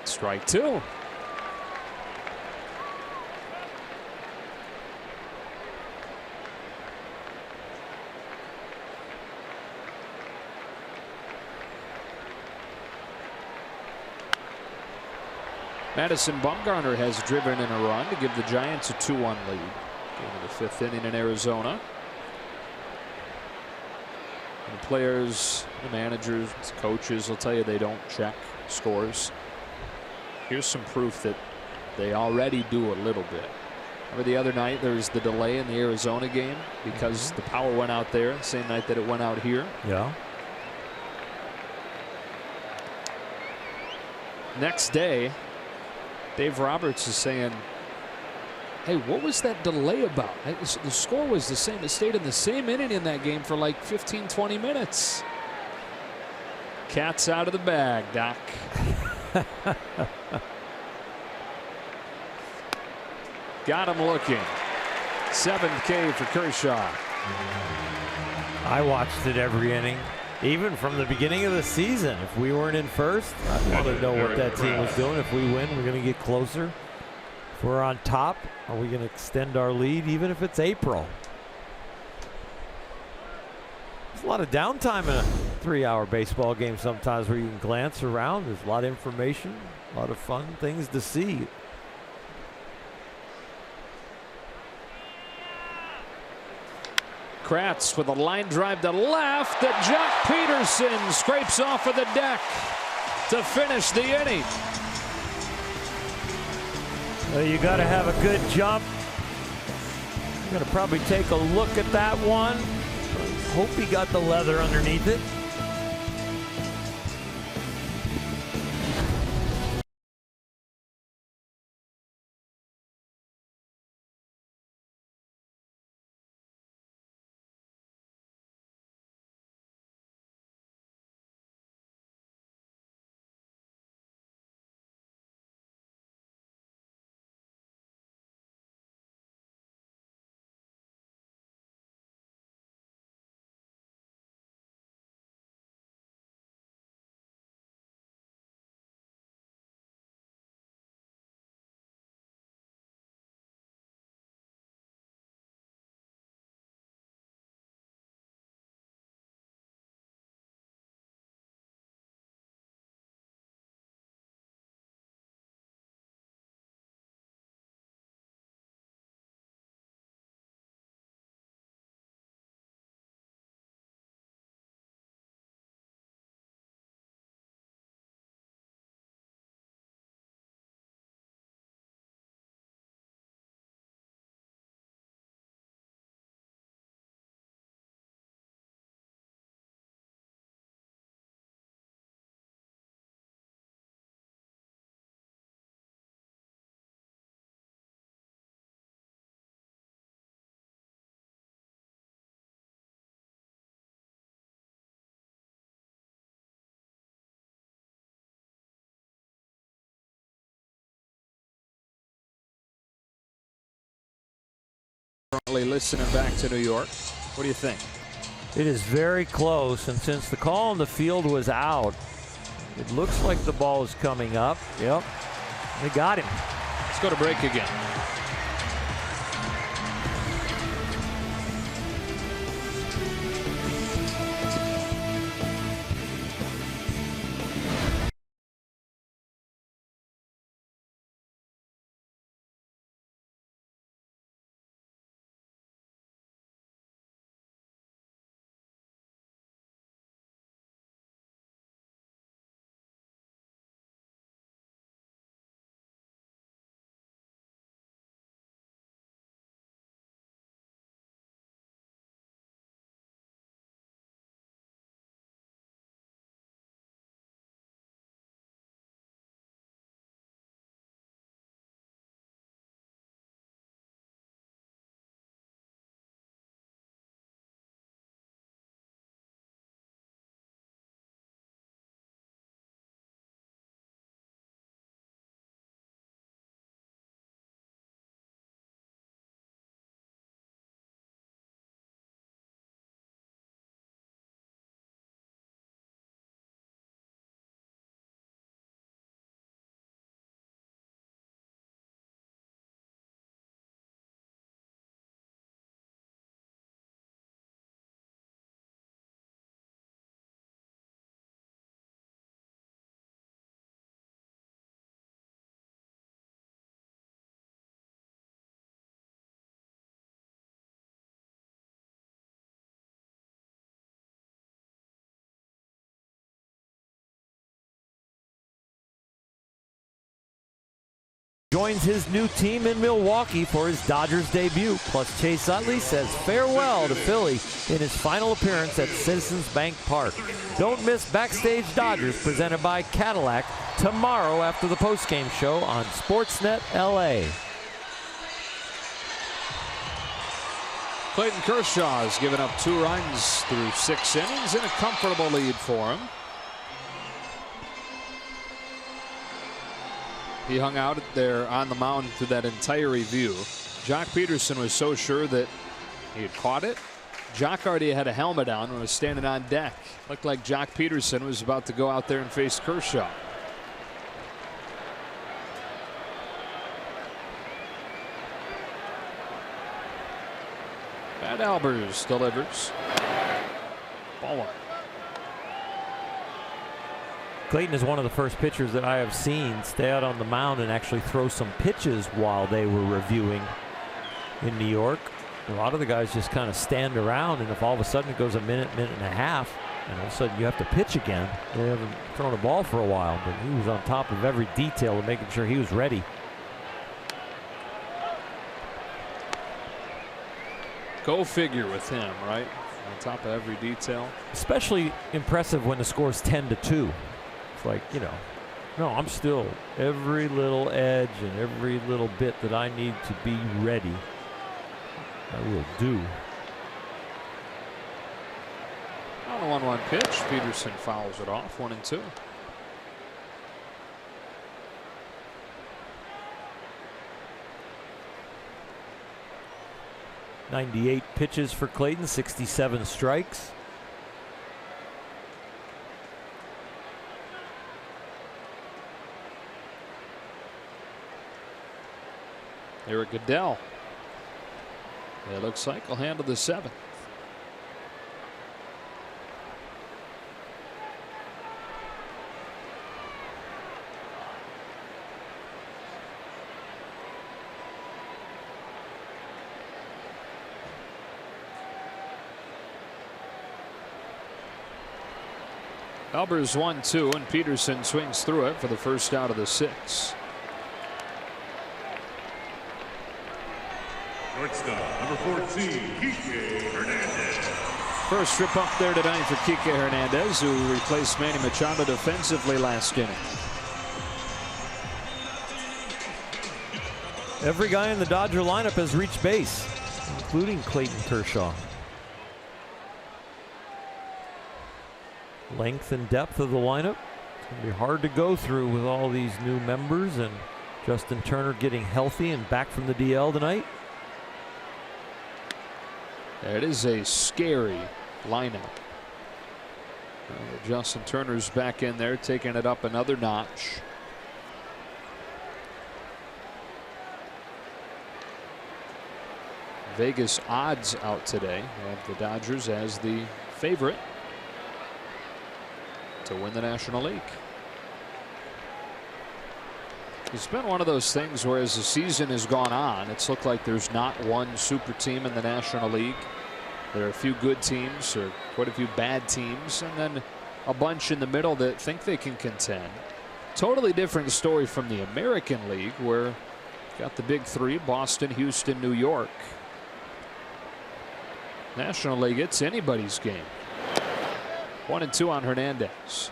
Strike 2. Madison Bumgarner has driven in a run to give the Giants a 2-1 lead. Going to the 5th inning in Arizona. And the players, the managers, the coaches will tell you they don't check scores. Here's some proof that they already do a little bit. Remember the other night there was the delay in the Arizona game because the power went out there the same night that it went out here. Yeah. Next day, Dave Roberts is saying, hey, what was that delay about? The score was the same. It stayed in the same inning in that game for like 15, 20 minutes. Cat's out of the bag, Doc. Got him looking. 7th K for Kershaw. I watched it every inning, even from the beginning of the season. If we weren't in first, I want to know what that team was doing. If we win, we're going to get closer. If we're on top, are we going to extend our lead, even if it's April? There's a lot of downtime in a 3-hour baseball game sometimes where you can glance around. There's a lot of information, a lot of fun things to see. Kratz with a line drive to left that Jock Peterson scrapes off of the deck to finish the inning. Well, you got to have a good jump. I'm going to probably take a look at that one. Hope he got the leather underneath it. Listening back to New York. What do you think? It is very close, and since the call on the field was out, it looks like the ball is coming up. Yep, they got him. Let's go to break again. Joins his new team in Milwaukee for his Dodgers debut. Plus, Chase Utley says farewell to Philly in his final appearance at Citizens Bank Park. Don't miss Backstage Dodgers presented by Cadillac tomorrow after the postgame show on Sportsnet LA. Clayton Kershaw has given up 2 runs through 6 innings in a comfortable lead for him. He hung out there on the mound through that entire review. Jock Peterson was so sure that he had caught it. Jock already had a helmet on and was standing on deck. Looked like Jock Peterson was about to go out there and face Kershaw. Pat Albers delivers. Ball 1. Clayton is one of the first pitchers that I have seen stay out on the mound and actually throw some pitches while they were reviewing in New York. A lot of the guys just kind of stand around, and if all of a sudden it goes a minute, minute and a half, and all of a sudden you have to pitch again, they haven't thrown a ball for a while, but he was on top of every detail and making sure he was ready. Go figure with him, right? On top of every detail. Especially impressive when the score's 10-2. It's like, you know, no, I'm still every little edge and every little bit that I need to be ready, I will do. On a 1-1 pitch, Peterson fouls it off. 1-2. .98 pitches for Clayton, 67 strikes. Eric Goodell, it looks like, will handle the 7th. Albers 1-2, and Peterson swings through it for the first out of the 6. Shortstop, number 14, Kike Hernandez. First trip up there tonight for Kike Hernandez, who replaced Manny Machado defensively last inning. Every guy in the Dodger lineup has reached base, including Clayton Kershaw. Length and depth of the lineup. It's going to be hard to go through with all these new members, and Justin Turner getting healthy and back from the DL tonight. It is a scary lineup. Justin Turner's back in there, taking it up another notch. Vegas odds out today have the Dodgers as the favorite to win the National League. It's been one of those things where as the season has gone on, it's looked like there's not one super team in the National League. There are a few good teams or quite a few bad teams, and then a bunch in the middle that think they can contend. Totally different story from the American League, where you've got the big three: Boston, Houston, New York. National League, it's anybody's game. 1-2 on Hernandez.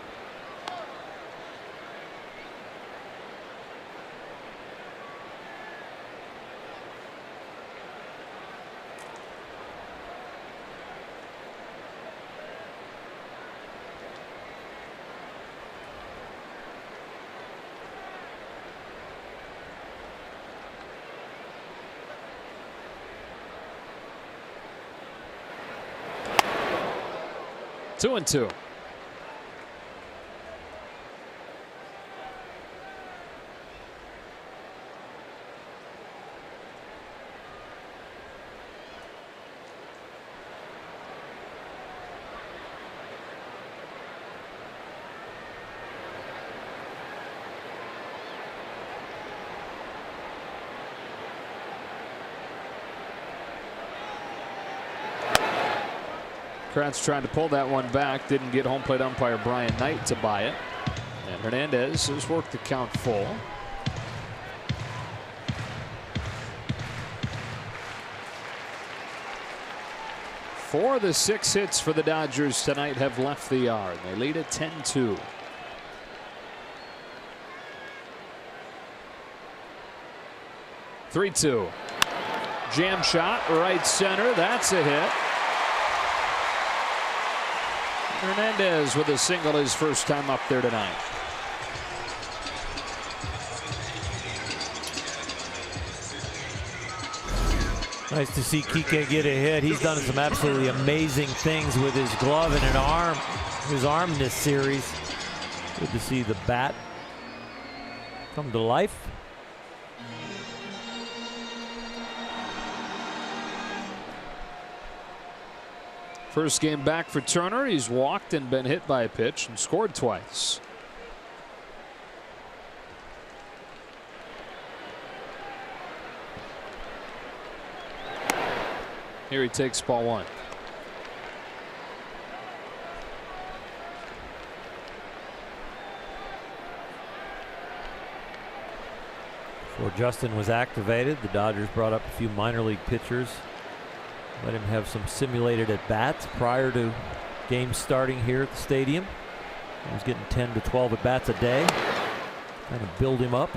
Two and two. Kratz trying to pull that one back, didn't get home plate umpire Brian Knight to buy it, and Hernandez has worked the count full. Four of the 6 hits for the Dodgers tonight have left the yard. They lead at 10-2. Three-two. Jam shot, right center. That's a hit. Hernandez with a single, his first time up there tonight. Nice to see Kike get a hit. He's done some absolutely amazing things with his glove and his arm in this series. Good to see the bat come to life. First game back for Turner. He's walked and been hit by a pitch and scored twice. Here he takes ball one. Before Justin was activated, the Dodgers brought up a few minor league pitchers. Let him have some simulated at-bats prior to games starting here at the stadium. He was getting 10 to 12 at-bats a day. Kind of build him up.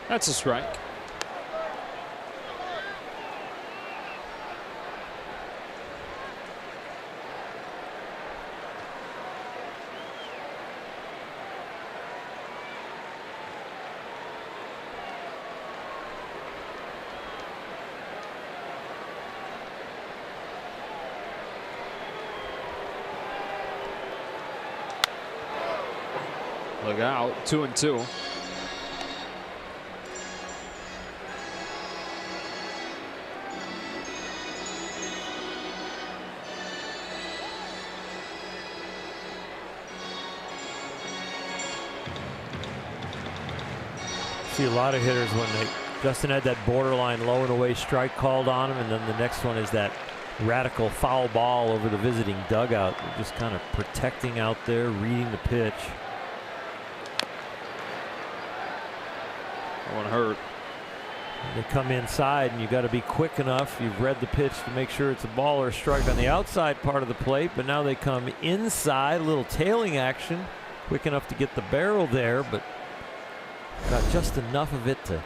That's a strike. Look out, 2-2. See a lot of hitters when Justin had that borderline low and away strike called on him, and then the next one is that radical foul ball over the visiting dugout. They're just kind of protecting out there, reading the pitch. That one hurt. They come inside, and you got to be quick enough. You've read the pitch to make sure it's a ball or a strike on the outside part of the plate, but now they come inside, a little tailing action. quick enough to get the barrel there, but got just enough of it to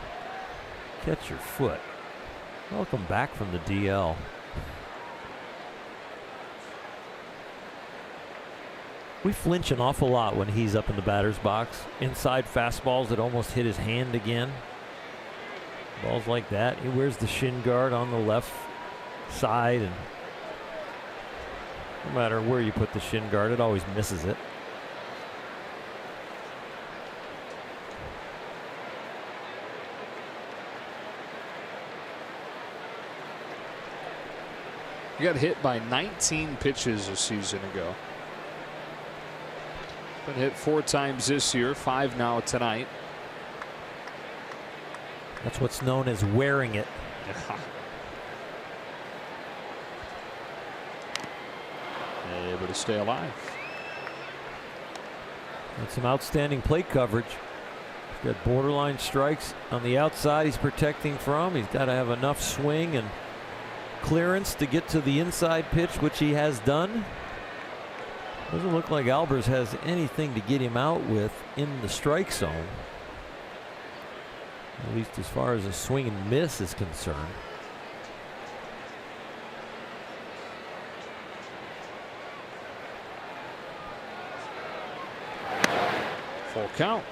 catch your foot. Welcome back from the DL. We flinch an awful lot when he's up in the batter's box. Inside fastballs that almost hit his hand again. Balls like that. He wears the shin guard on the left side, and no matter where you put the shin guard, it always misses it. He got hit by 19 pitches a season ago. Been hit 4 times this year, 5 now tonight. That's what's known as wearing it. Able to stay alive. And some outstanding plate coverage. He's got borderline strikes on the outside he's protecting from. He's got to have enough swing and clearance to get to the inside pitch, which he has done. Doesn't look like Albers has anything to get him out with in the strike zone, at least as far as a swing and miss is concerned. Full count.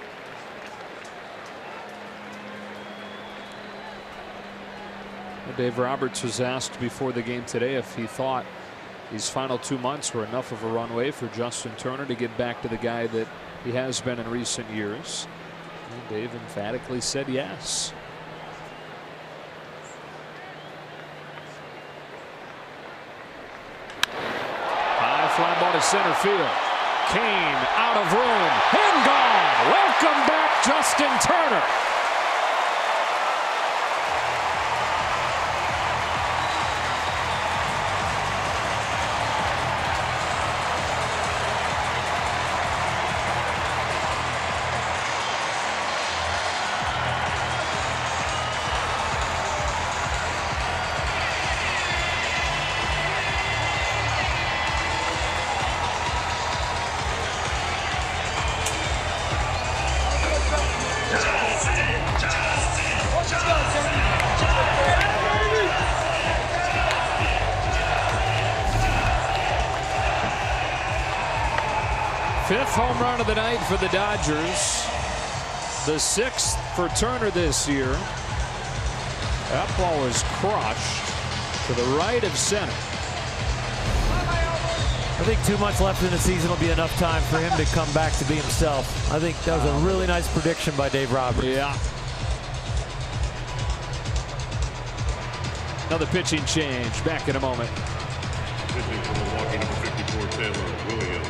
Dave Roberts was asked before the game today if he thought these final 2 months were enough of a runway for Justin Turner to get back to the guy that he has been in recent years. And Dave emphatically said yes. High fly ball to center field. Kane out of room and gone. Welcome back, Justin Turner. Fifth home run of the night for the Dodgers. The 6th for Turner this year. That ball was crushed to the right of center. I think 2 months left in the season will be enough time for him to come back to be himself. I think that was a really nice prediction by Dave Roberts. Yeah. Another pitching change. Back in a moment. Pitching from Milwaukee, number 54, Taylor Williams.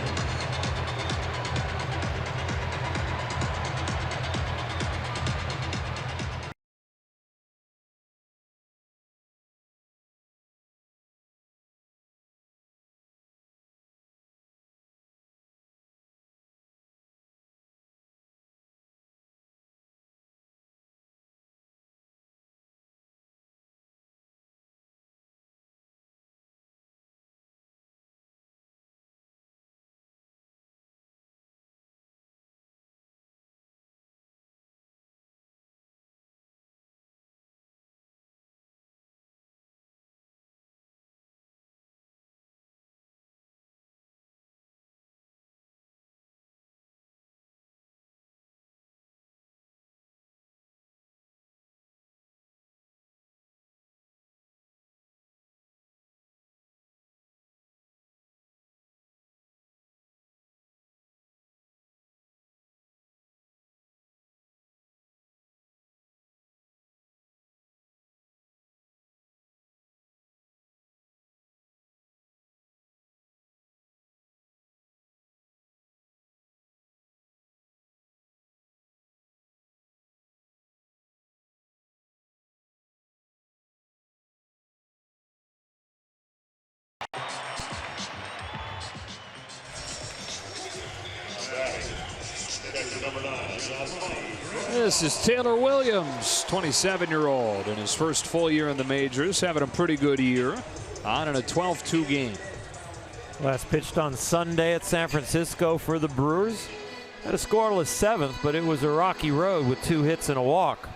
This is Taylor Williams, 27-year-old, in his first full year in the majors, having a pretty good year on in a 12-2 game. Last pitched on Sunday at San Francisco for the Brewers. Had a scoreless 7th, but it was a rocky road with 2 hits and a walk.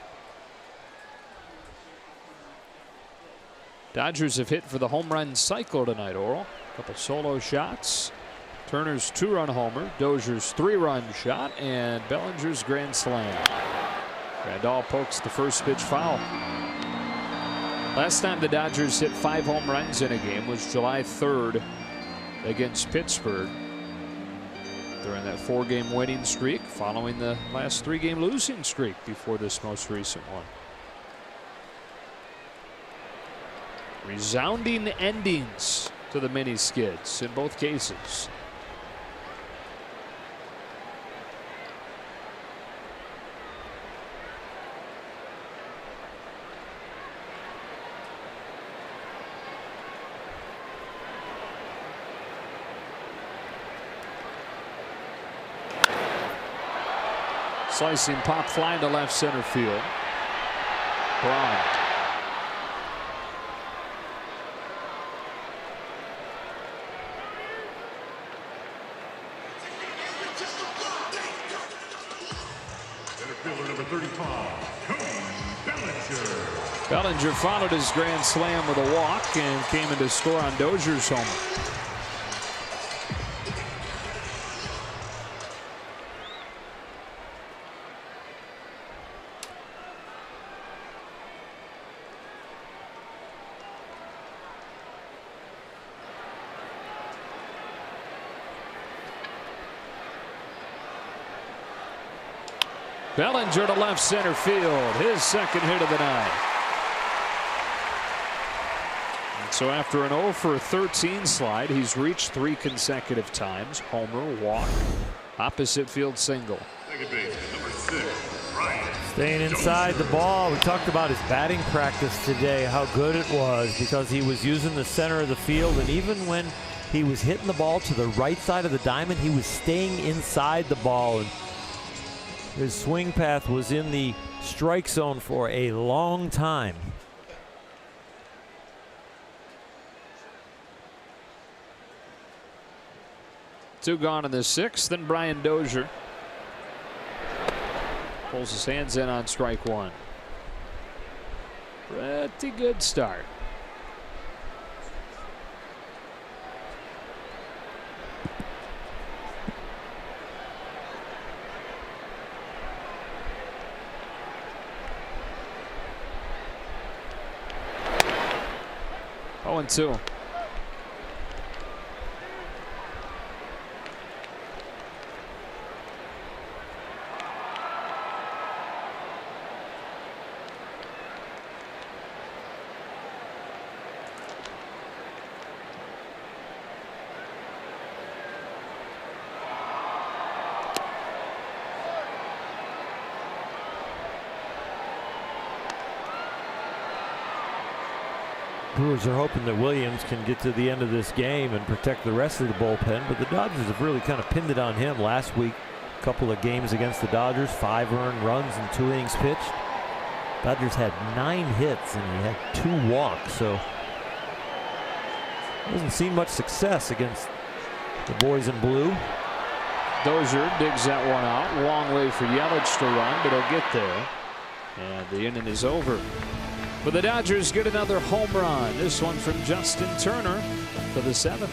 Dodgers have hit for the home run cycle tonight, Oral. A couple solo shots. Turner's 2-run homer, Dozier's 3-run shot, and Bellinger's grand slam. Grandal pokes the first pitch foul. Last time the Dodgers hit 5 home runs in a game was July 3rd against Pittsburgh. They're in that 4-game winning streak following the last 3-game losing streak before this most recent one. Resounding endings to the mini skids in both cases. Slicing pop fly to left center field. Braun. Center fielder number 35, Bellinger. Bellinger followed his grand slam with a walk and came in to score on Dozier's homer. Bellinger to left center field, his second hit of the night. And so after an 0 for 13 slide, he's reached 3 consecutive times. Homer, walk, opposite field single. Second baseman number 6, Ryan. Staying inside the ball. We talked about his batting practice today, how good it was because he was using the center of the field, and even when he was hitting the ball to the right side of the diamond, he was staying inside the ball. And his swing path was in the strike zone for a long time. Two gone in the 6th, then Brian Dozier pulls his hands in on strike 1. Pretty good start. Oh, and 2. Brewers are hoping that Williams can get to the end of this game and protect the rest of the bullpen, but the Dodgers have really kind of pinned it on him last week. A couple of games against the Dodgers, 5 earned runs and 2 innings pitched. Dodgers had 9 hits and he had 2 walks, so hasn't seen much success against the boys in blue. Dozier digs that one out. Long way for Yelich to run, but he'll get there. And the inning is over. But the Dodgers get another home run. This one from Justin Turner for the 7th.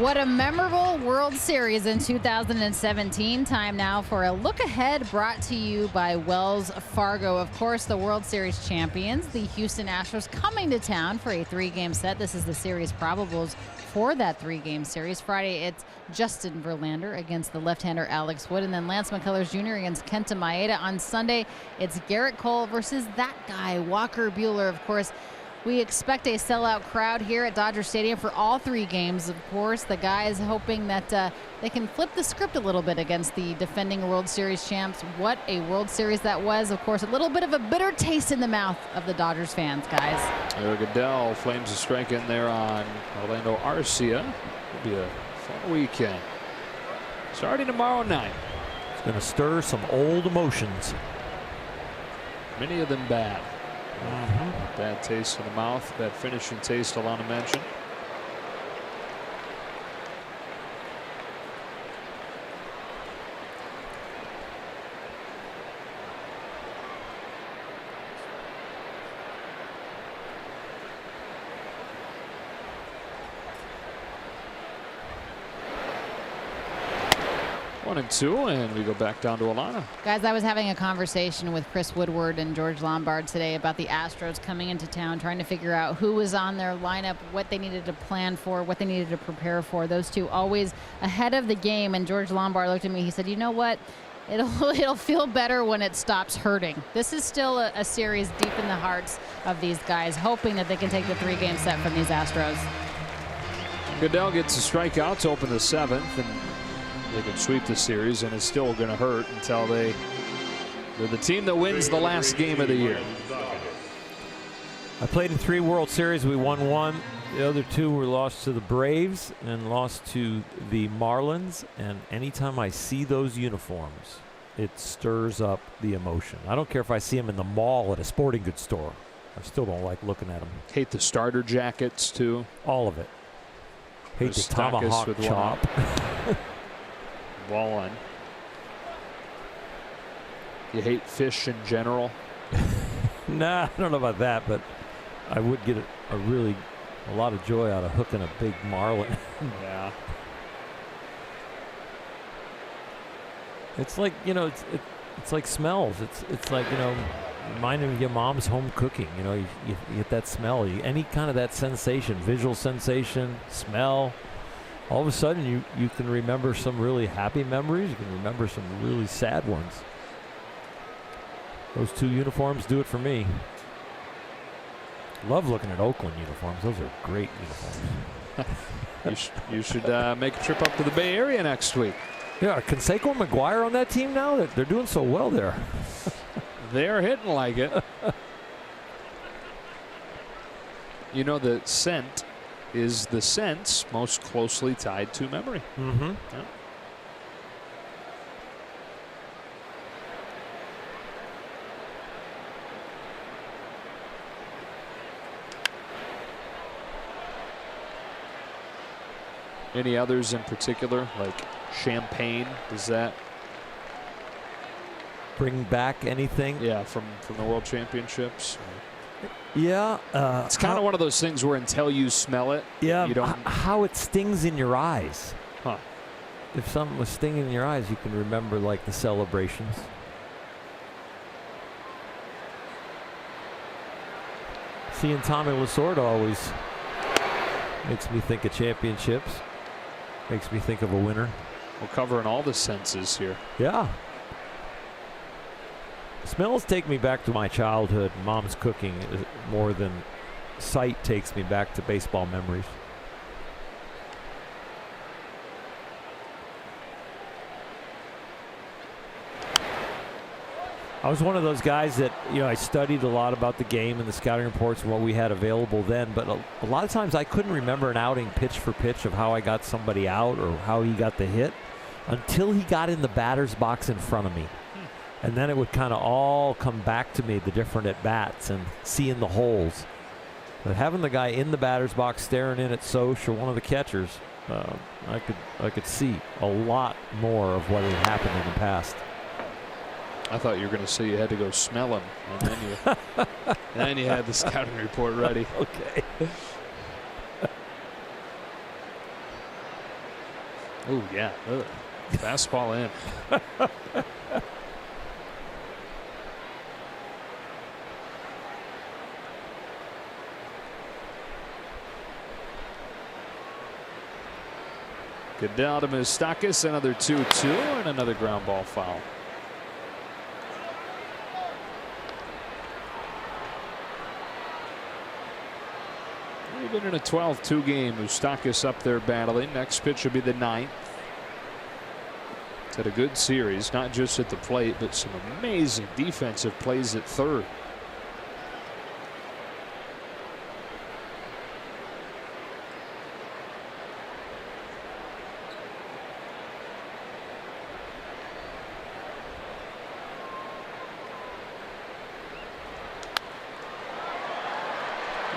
What a memorable World Series in 2017. Time now for a look ahead brought to you by Wells Fargo. Of course, the World Series champions, the Houston Astros, coming to town for a 3-game set. This is the series probables for that 3-game series. Friday, it's Justin Verlander against the left-hander Alex Wood, and then Lance McCullers Jr. against Kenta Maeda. On Sunday, it's Garrett Cole versus that guy, Walker Buehler. Of course, we expect a sellout crowd here at Dodger Stadium for all 3 games. Of course, the guys hoping that they can flip the script a little bit against the defending World Series champs. What a World Series that was. Of course, a little bit of a bitter taste in the mouth of the Dodgers fans, guys. Goodell flames a strike in there on Orlando Arcia. It'll be a fun weekend. Starting tomorrow night. It's going to stir some old emotions. Many of them bad. Bad taste in the mouth, bad finishing taste, Alana mentioned. One and two, and we go back down to Alana. Guys, I was having a conversation with Chris Woodward and George Lombard today about the Astros coming into town, trying to figure out who was on their lineup, what they needed to plan for, what they needed to prepare for. Those two always ahead of the game. And George Lombard looked at me. He said, "You know what? It'll feel better when it stops hurting." This is still a series deep in the hearts of these guys, hoping that they can take the 3-game set from these Astros. Goodell gets a strikeout to open the 7th, and they can sweep the series, and it's still going to hurt until they're the team that wins the last game of the year. I played in 3 World Series. We won 1. The other 2 were lost to the Braves and lost to the Marlins. And anytime I see those uniforms, it stirs up the emotion. I don't care if I see them in the mall at a sporting goods store. I still don't like looking at them. Hate the starter jackets, too. All of it. Hate the tomahawk chop. Ball on. You hate fish in general? Nah, I don't know about that, but I would get a lot of joy out of hooking a big marlin. Yeah. It's like, you know, it's like smells. It's like, you know, reminding of your mom's home cooking. You know, you get that smell. Any kind of that sensation, visual sensation, smell. All of a sudden, you can remember some really happy memories. You can remember some really sad ones. Those 2 uniforms do it for me. Love looking at Oakland uniforms. Those are great uniforms. You should make a trip up to the Bay Area next week. Yeah, Canseco and McGuire on that team now? They're doing so well there. They're hitting like it. You know, the scent is the sense most closely tied to memory. Mm-hmm. Yeah. Any others in particular, like champagne? Does that bring back anything? Yeah, from the World Championships. Yeah, it's kind of one of those things where until you smell it, yeah, you don't. How it stings in your eyes. Huh. If something was stinging in your eyes, you can remember like the celebrations. Seeing Tommy Lasorda always makes me think of championships. Makes me think of a winner. We're covering all the senses here. Yeah. Smells take me back to my childhood. Mom's cooking more than sight takes me back to baseball memories. I was one of those guys that, you know, I studied a lot about the game and the scouting reports and what we had available then, but a lot of times I couldn't remember an outing pitch for pitch of how I got somebody out or how he got the hit until he got in the batter's box in front of me. And then it would kind of all come back to me, the different at-bats and seeing the holes. But having the guy in the batter's box staring in at Soch or one of the catchers, I could see a lot more of what had happened in the past. I thought you were going to say you had to go smell him, and then you had the scouting report ready. Okay. Oh, yeah. Ugh. Fastball in. Goodell to Moustakas, another 2-2, and another ground ball foul. Even in a 12-2 game, Moustakas up there battling. Next pitch will be the 9th. It's had a good series, not just at the plate, but some amazing defensive plays at third.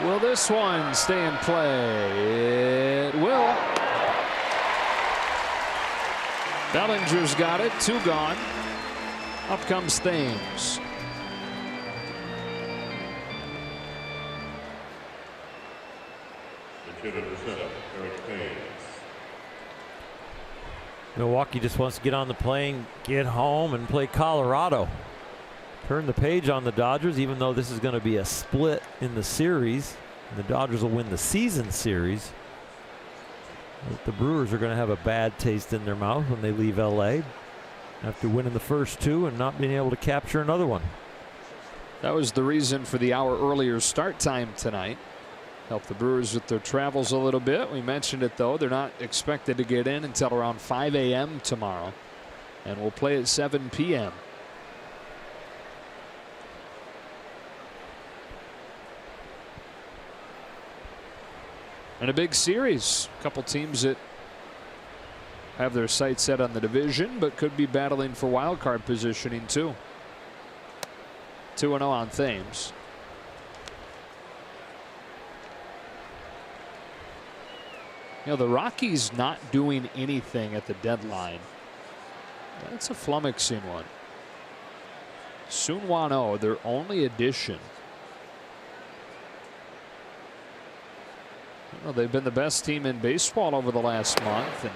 Will this one stay in play? It will. Bellinger's got it. 2 gone. Up comes Thames. Milwaukee just wants to get on the plane, get home, and play Colorado. Turn the page on the Dodgers, even though this is going to be a split in the series. And the Dodgers will win the season series. But the Brewers are going to have a bad taste in their mouth when they leave LA after winning the first 2 and not being able to capture another one. That was the reason for the hour earlier start time tonight. Helped the Brewers with their travels a little bit. We mentioned it, though. They're not expected to get in until around 5 a.m. tomorrow. And we'll play at 7 p.m. And a big series. A couple teams that have their sights set on the division, but could be battling for wild card positioning too. 2-0 on Thames. You know, the Rockies not doing anything at the deadline. That's a flummoxing one. Sunwano, their only addition. Well, they've been the best team in baseball over the last month, and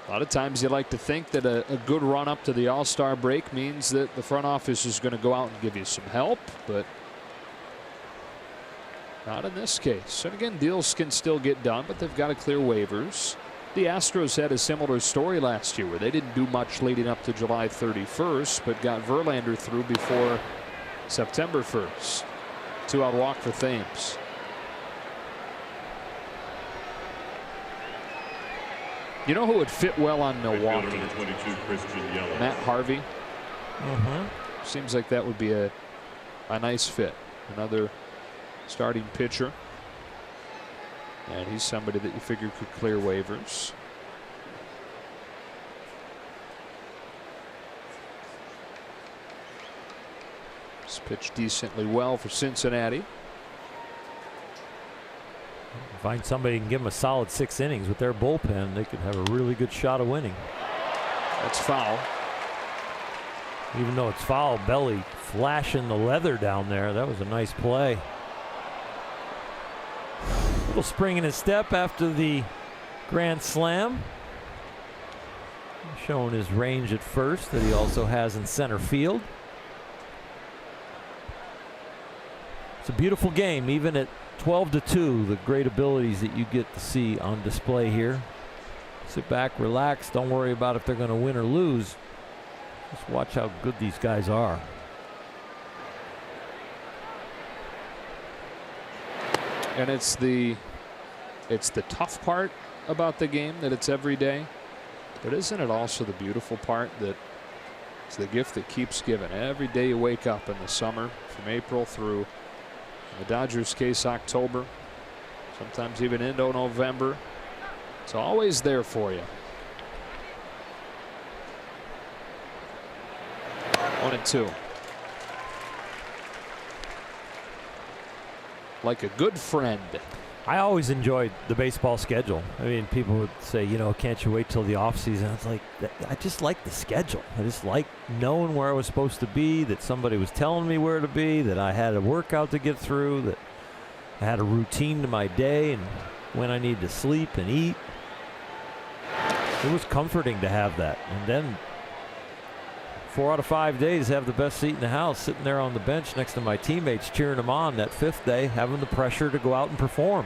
a lot of times you like to think that a good run up to the All-Star break means that the front office is going to go out and give you some help, but not in this case. And again, deals can still get done, but they've got to clear waivers. The Astros had a similar story last year where they didn't do much leading up to July 31st, but got Verlander through before September 1st. 2-out walk for Thames. You know who would fit well on Milwaukee? Matt Harvey. Seems like that would be a nice fit. Another starting pitcher. And he's somebody that you figure could clear waivers. He's pitched decently well for Cincinnati. Find somebody who can give them a solid 6 innings with their bullpen, they could have a really good shot of winning. That's foul. Even though it's foul, Belly flashing the leather down there. That was a nice play. A little spring in his step after the grand slam. Showing his range at first that he also has in center field. It's a beautiful game, even at 12-2, the great abilities that you get to see on display here. Sit back, relax, don't worry about if they're going to win or lose. Just watch how good these guys are. And it's the tough part about the game that it's every day. But isn't it also the beautiful part that it's the gift that keeps giving? Every day you wake up in the summer, from April through, in the Dodgers case, October, sometimes even into November. It's always there for you. 1-2. Like a good friend. I always enjoyed the baseball schedule. I mean, people would say, you know, can't you wait till the offseason? It's like, I just like the schedule. I just like knowing where I was supposed to be, that somebody was telling me where to be, that I had a workout to get through, that I had a routine to my day and when I needed to sleep and eat. it was comforting to have that. And then 4 out of 5 days have the best seat in the house, sitting there on the bench next to my teammates, cheering them on. That 5th day, having the pressure to go out and perform.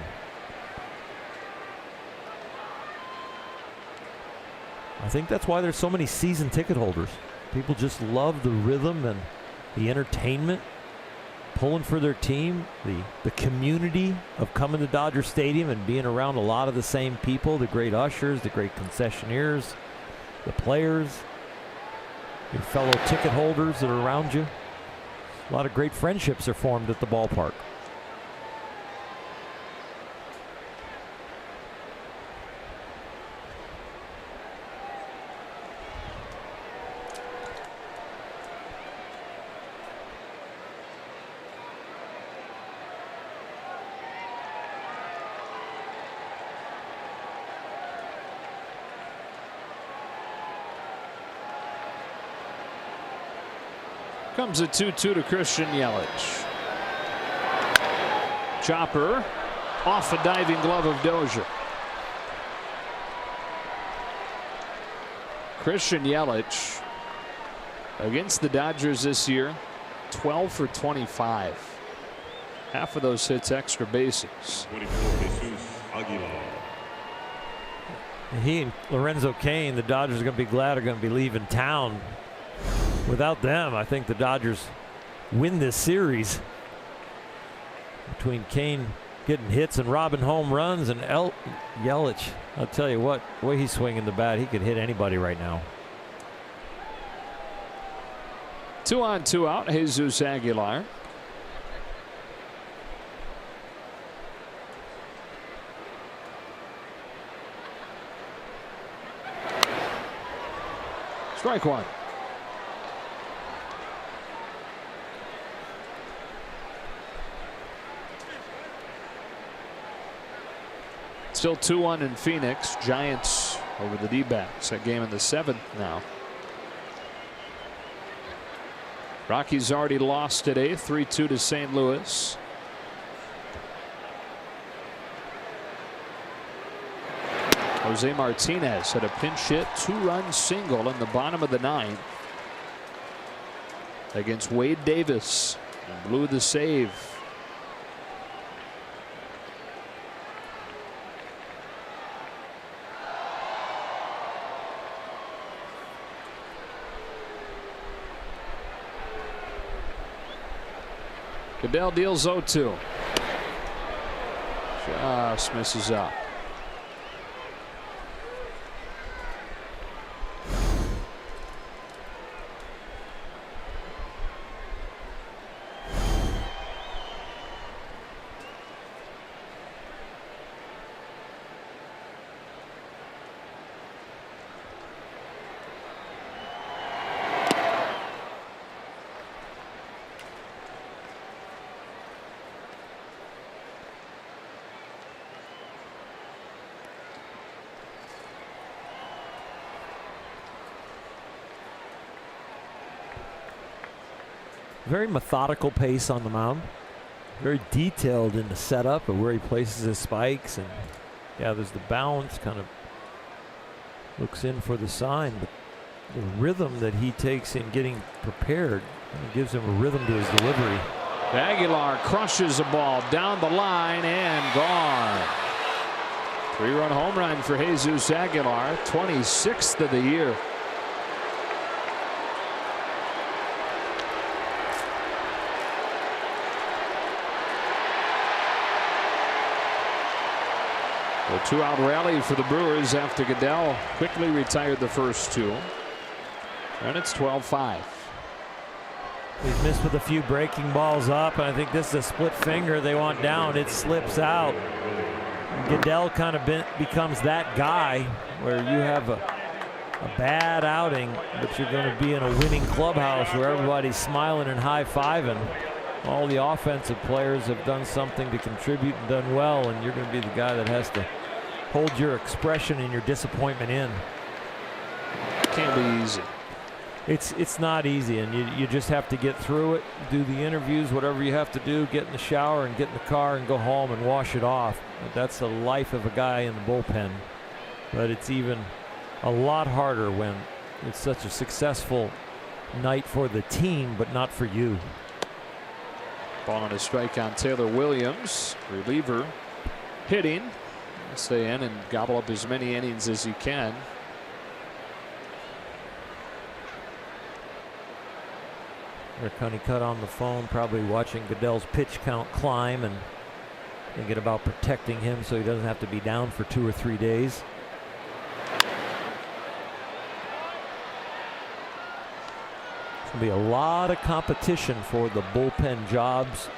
I think that's why there's so many season ticket holders. People just love the rhythm and the entertainment, pulling for their team, the community of coming to Dodger Stadium and being around a lot of the same people, the great ushers, the great concessionaires, the players, your fellow ticket holders that are around you. A lot of great friendships are formed at the ballpark. Comes a 2-2 to Christian Yelich. Chopper off a diving glove of Dozier. Christian Yelich against the Dodgers this year, 12 for 25. Half of those hits extra bases. 24, Jesus Aguilar. He and Lorenzo Cain, the Dodgers are going to be glad, are going to be leaving town. Without them, I think the Dodgers win this series. Between Cain getting hits and robbing home runs and Yelich, I'll tell you what, the way he's swinging the bat, he could hit anybody right now. 2 on 2 out, Jesus Aguilar. Strike one. Still 2-1 in Phoenix. Giants over the D-backs. That game in the 7th now. Rockies already lost today, 3-2 to St. Louis. Jose Martinez had a pinch hit 2-run single in the bottom of the 9th against Wade Davis and blew the save. Goodell deals 0-2. Just misses out. Very methodical pace on the mound. Very detailed in the setup of where he places his spikes. And yeah, there's the bounce, kind of looks in for the sign. But the rhythm that he takes in getting prepared gives him a rhythm to his delivery. Aguilar crushes a ball down the line and gone. 3-run home run for Jesus Aguilar, 26th of the year. A 2-out rally for the Brewers after Goodell quickly retired the first 2. And it's 12-5. He's missed with a few breaking balls up, and I think this is a split finger they want down. It slips out. Goodell kind of becomes that guy where you have a bad outing, but you're going to be in a winning clubhouse where everybody's smiling and high-fiving. All the offensive players have done something to contribute and done well, and you're going to be the guy that has to hold your expression and your disappointment in. Can't be easy. It's not easy, and you just have to get through it, do the interviews, whatever you have to do, get in the shower and get in the car and go home and wash it off. That's the life of a guy in the bullpen. But it's even a lot harder when it's such a successful night for the team, but not for you. Ball on a strike on Taylor Williams, reliever, hitting. Stay in and gobble up as many innings as you can. Rick Honeycutt on the phone, probably watching Goodell's pitch count climb and thinking about protecting him so he doesn't have to be down for 2 or 3 days. There's going to be a lot of competition for the bullpen jobs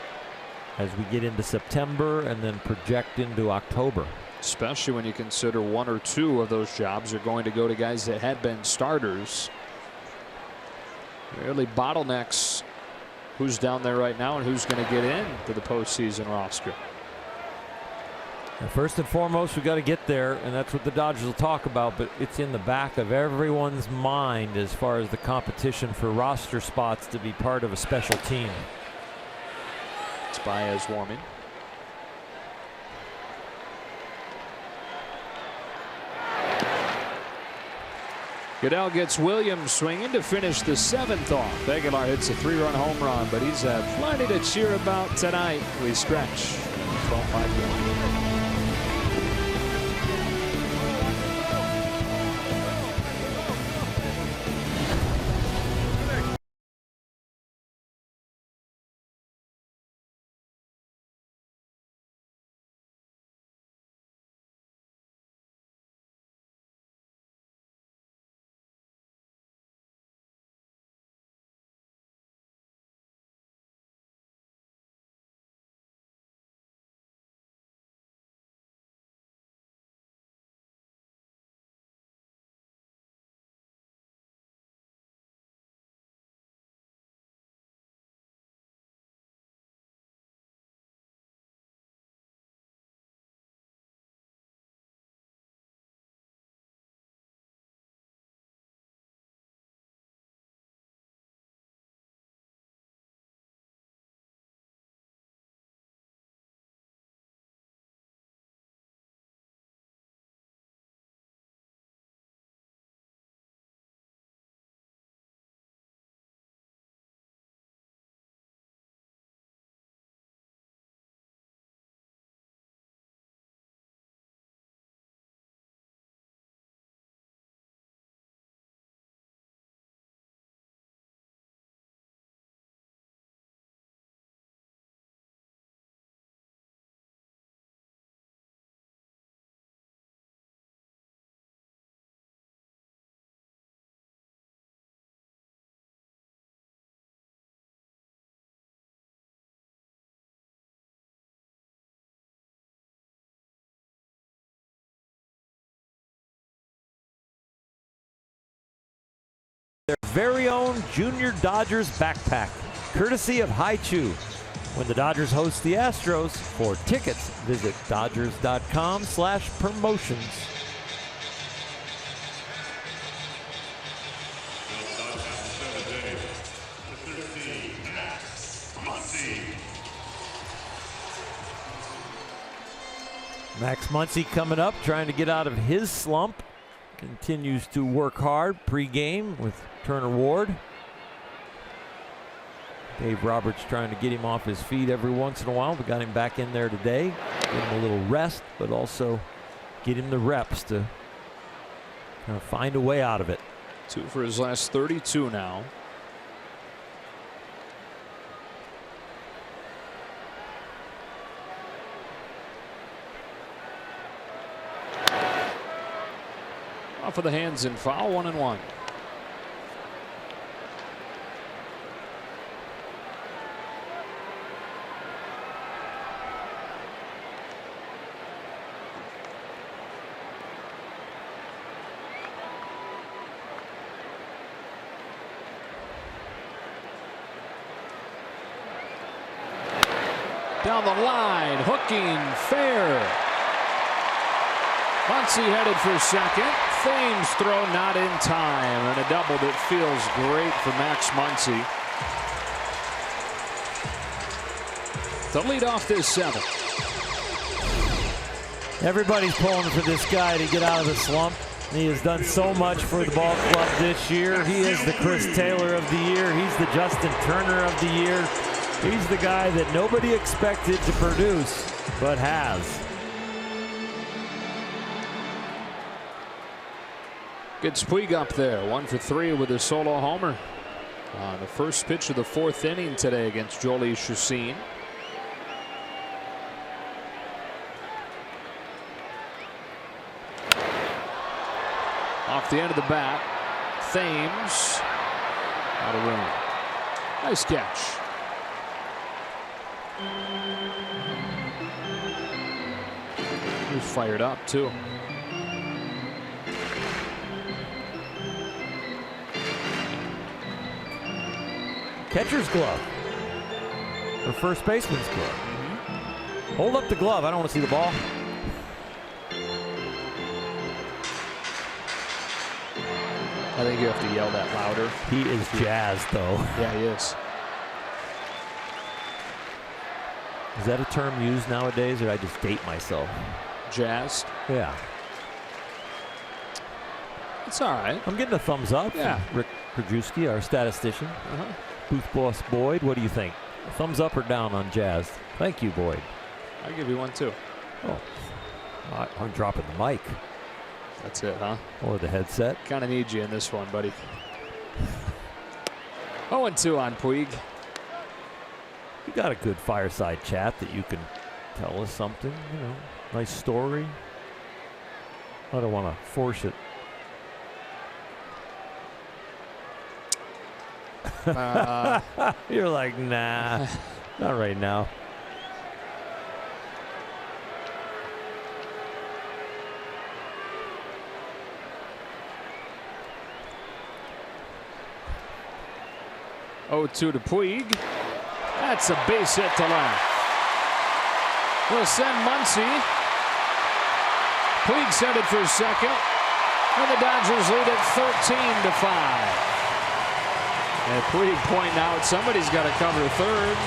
as we get into September and then project into October. Especially when you consider 1 or 2 of those jobs are going to go to guys that had been starters. Really bottlenecks who's down there right now and who's going to get into the postseason roster. And first and foremost, we got to get there, and that's what the Dodgers will talk about, but it's in the back of everyone's mind as far as the competition for roster spots to be part of a special team. It's Baez warming. Goodell gets Williams swinging to finish the 7th off. Aguilar hits a 3-run home run, but he's had plenty to cheer about tonight. We stretch. 12-5. Their very own Junior Dodgers backpack, courtesy of Haichu. When the Dodgers host the Astros, for tickets, visit Dodgers.com/promotions. Max Muncy coming up, trying to get out of his slump. Continues to work hard pregame with Turner Ward. Dave Roberts trying to get him off his feet every once in a while. We got him back in there today. Get him a little rest, but also get him the reps to kind of find a way out of it. 2 for his last 32 now. Off of the hands and foul, 1-1. Down the line, hooking, fair. Muncy headed for second. Thames throw not in time, and a double that feels great for Max Muncy to lead off this 7th. Everybody's pulling for this guy to get out of the slump. He has done so much for the ball club this year. He is the Chris Taylor of the year. He's the Justin Turner of the year. He's the guy that nobody expected to produce, but has. Gets Puig up there, 1 for 3 with a solo homer on the first pitch of the 4th inning today against Jolie Chassin. Off the end of the bat, Thames out of room. Nice catch. He's fired up too. Catcher's glove. Or first baseman's glove. Hold up the glove. I don't want to see the ball. I think you have to yell that louder. He is jazzed, though. Yeah, he is. Is that a term used nowadays, or I just date myself? Jazzed? Yeah. It's all right. I'm getting a thumbs up. Yeah. From Rick Krajewski, our statistician. Booth boss Boyd, what do you think? Thumbs up or down on jazzed? Thank you, Boyd. I'll give you one too. Oh, I'm dropping the mic. That's it, huh? Or the headset. Kind of need you in this one, buddy. 0-2 on Puig. You got a good fireside chat that you can tell us something, you know, nice story. I don't want to force it. You're like, nah, not right now. To Puig. That's a base hit to left. We'll send Muncy. Puig sent it for second. And the Dodgers lead it 13-5. And Puig pointing out somebody's got to cover third.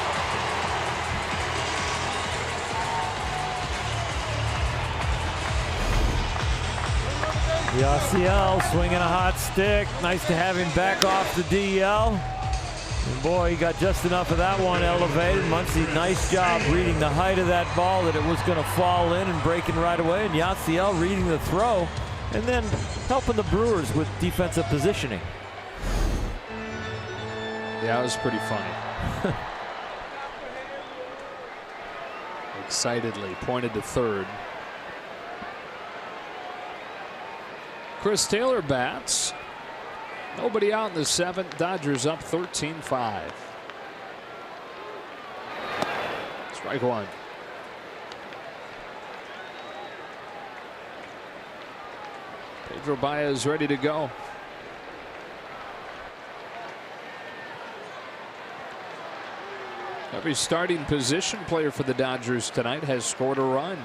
Yasiel swinging a hot stick. Nice to have him back off the DL. And boy, he got just enough of that one elevated. Muncy, nice job reading the height of that ball, that it was going to fall in and breaking right away. And Yasiel reading the throw and then helping the Brewers with defensive positioning. Yeah, it was pretty funny. Excitedly pointed to third. Chris Taylor bats. Nobody out in the 7th. Dodgers up 13-5. Strike one. Pedro Baez ready to go. Every starting position player for the Dodgers tonight has scored a run.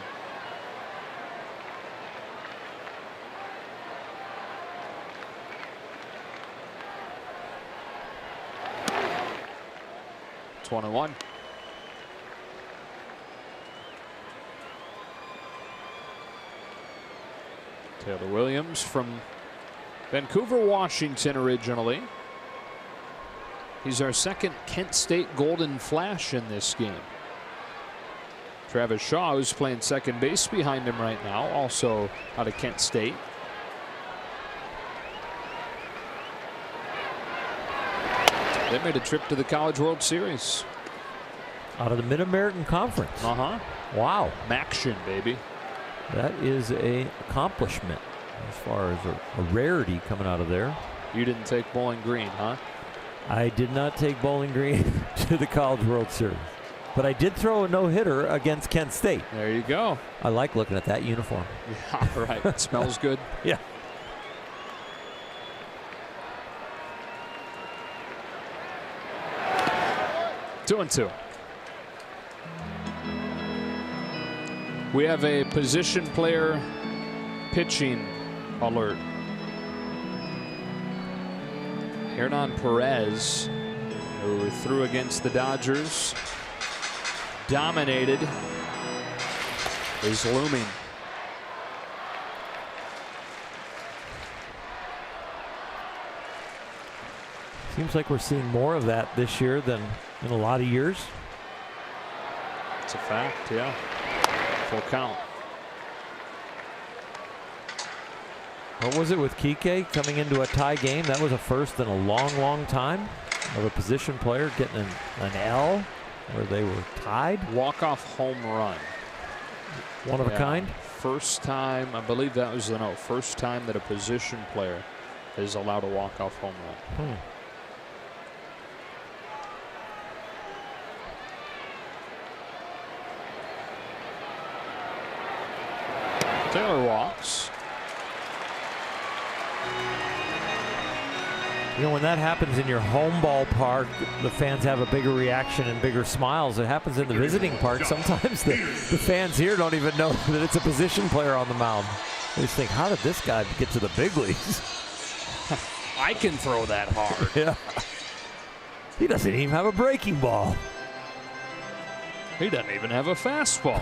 It's 1-1. Taylor Williams from Vancouver, Washington originally. He's our second Kent State Golden Flash in this game. Travis Shaw, who's playing second base behind him right now, also out of Kent State. They made a trip to the College World Series. Out of the Mid-American Conference. Wow. Maction, baby. That is a accomplishment as far as a rarity coming out of there. You didn't take Bowling Green, huh? I did not take Bowling Green to the College World Series, but I did throw a no-hitter against Kent State. There you go. I like looking at that uniform. Yeah, right. It smells good. Yeah. Two and two. We have a position player pitching alert. Hernan Perez, who threw against the Dodgers, dominated, is looming. Seems like we're seeing more of that this year than in a lot of years. It's a fact, yeah. Full count. What was it with Kike coming into a tie game? That was a first in a long, long time of a position player getting an L where they were tied. Walk-off home run. One of a kind? First time, I believe that was the note. First time that a position player is allowed a walk-off home run. Taylor walks. You know, when that happens in your home ballpark, the fans have a bigger reaction and bigger smiles. It happens in the visiting park. Sometimes the fans here don't even know that it's a position player on the mound. They just think, how did this guy get to the big leagues? I can throw that hard. Yeah. He doesn't even have a breaking ball. He doesn't even have a fastball.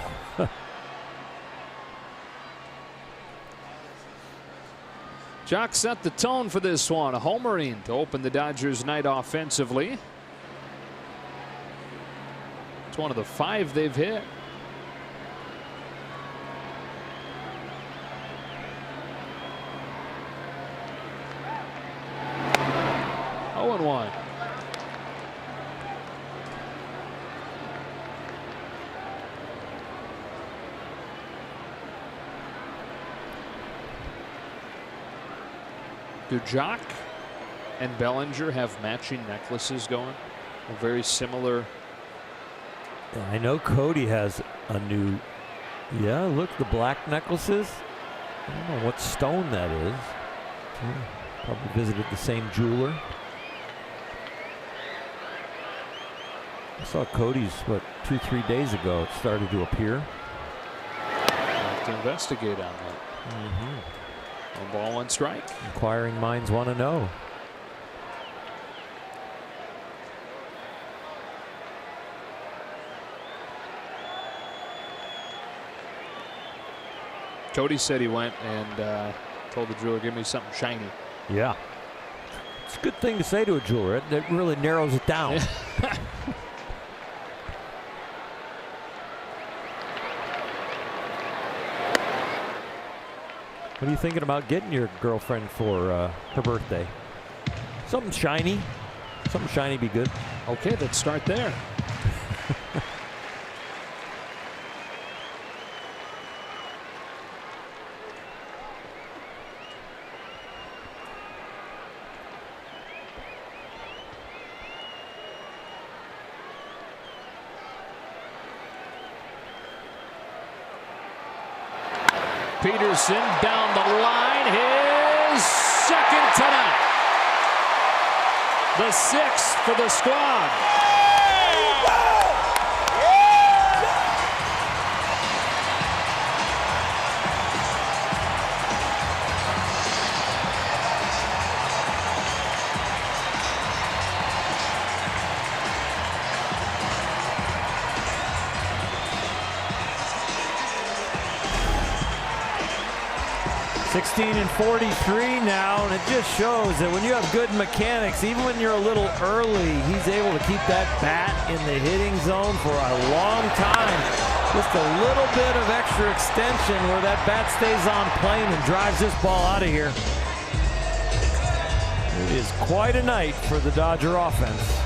Jock set the tone for this one. A homering to open the Dodgers' night offensively. It's one of the 5 they've hit. Oh, and 1. Do Jock and Bellinger have matching necklaces going? A very similar. Yeah, I know Cody has a new. Yeah, look, the black necklaces. I don't know what stone that is. Probably visited the same jeweler. I saw Cody's, what, 2-3 days ago. It started to appear. I'll have to investigate on that. Mm-hmm. 1 ball, 1 strike. Inquiring minds want to know. Cody said he went and told the jeweler, give me something shiny. Yeah. It's a good thing to say to a jeweler. It really narrows it down. What are you thinking about getting your girlfriend for her birthday? Something shiny. Something shiny be good. Okay, let's start there. Peterson down the line, his second tonight. The 6th for the squad. And 43 now, and it just shows that when you have good mechanics, even when you're a little early, he's able to keep that bat in the hitting zone for a long time. Just a little bit of extra extension where that bat stays on plane and drives this ball out of here. It is quite a night for the Dodger offense.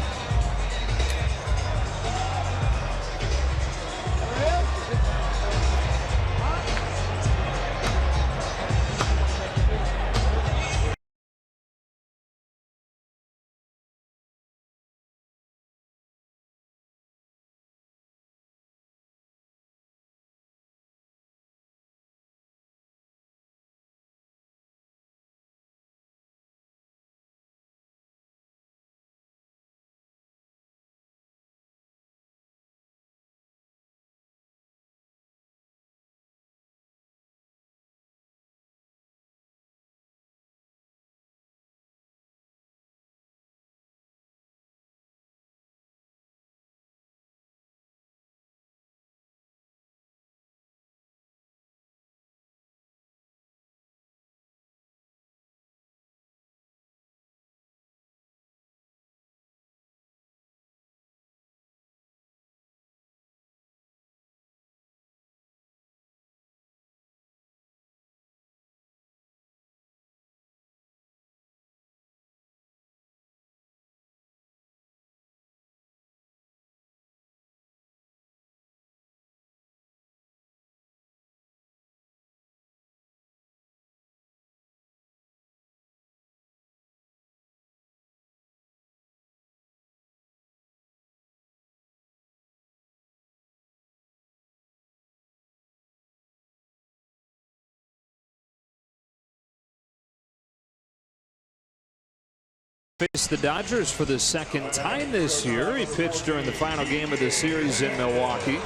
faced the Dodgers for the second time this year. He pitched during the final game of the series in Milwaukee.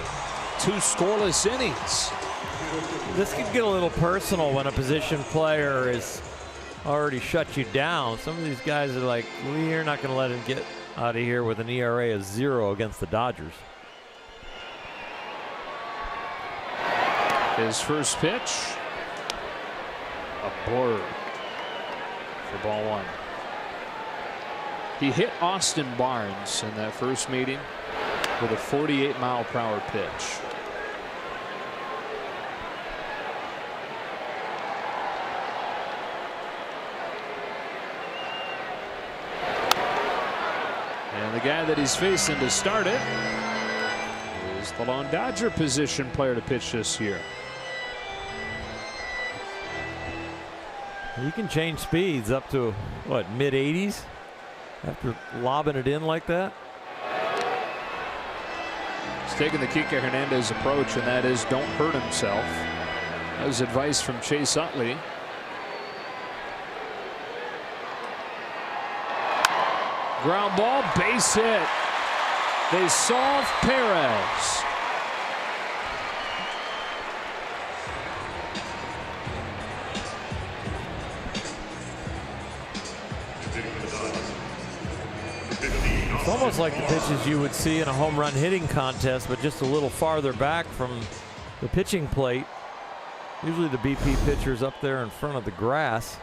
2 scoreless innings. This could get a little personal when a position player is already shut you down. Some of these guys are like, we're not going to let him get out of here with an ERA of 0 against the Dodgers. His first pitch, a blur for ball 1. He hit Austin Barnes in that first meeting with a 48-mile-per-hour pitch. And the guy that he's facing to start it is the lone Dodger position player to pitch this year. You can change speeds up to, what, mid-80s after lobbing it in like that? He's taking the Kike Hernandez approach, and that is don't hurt himself. That was advice from Chase Utley. Ground ball, base hit. They solve Perez. It's almost like the pitches you would see in a home run hitting contest, but just a little farther back from the pitching plate. Usually the BP pitcher's up there in front of the grass.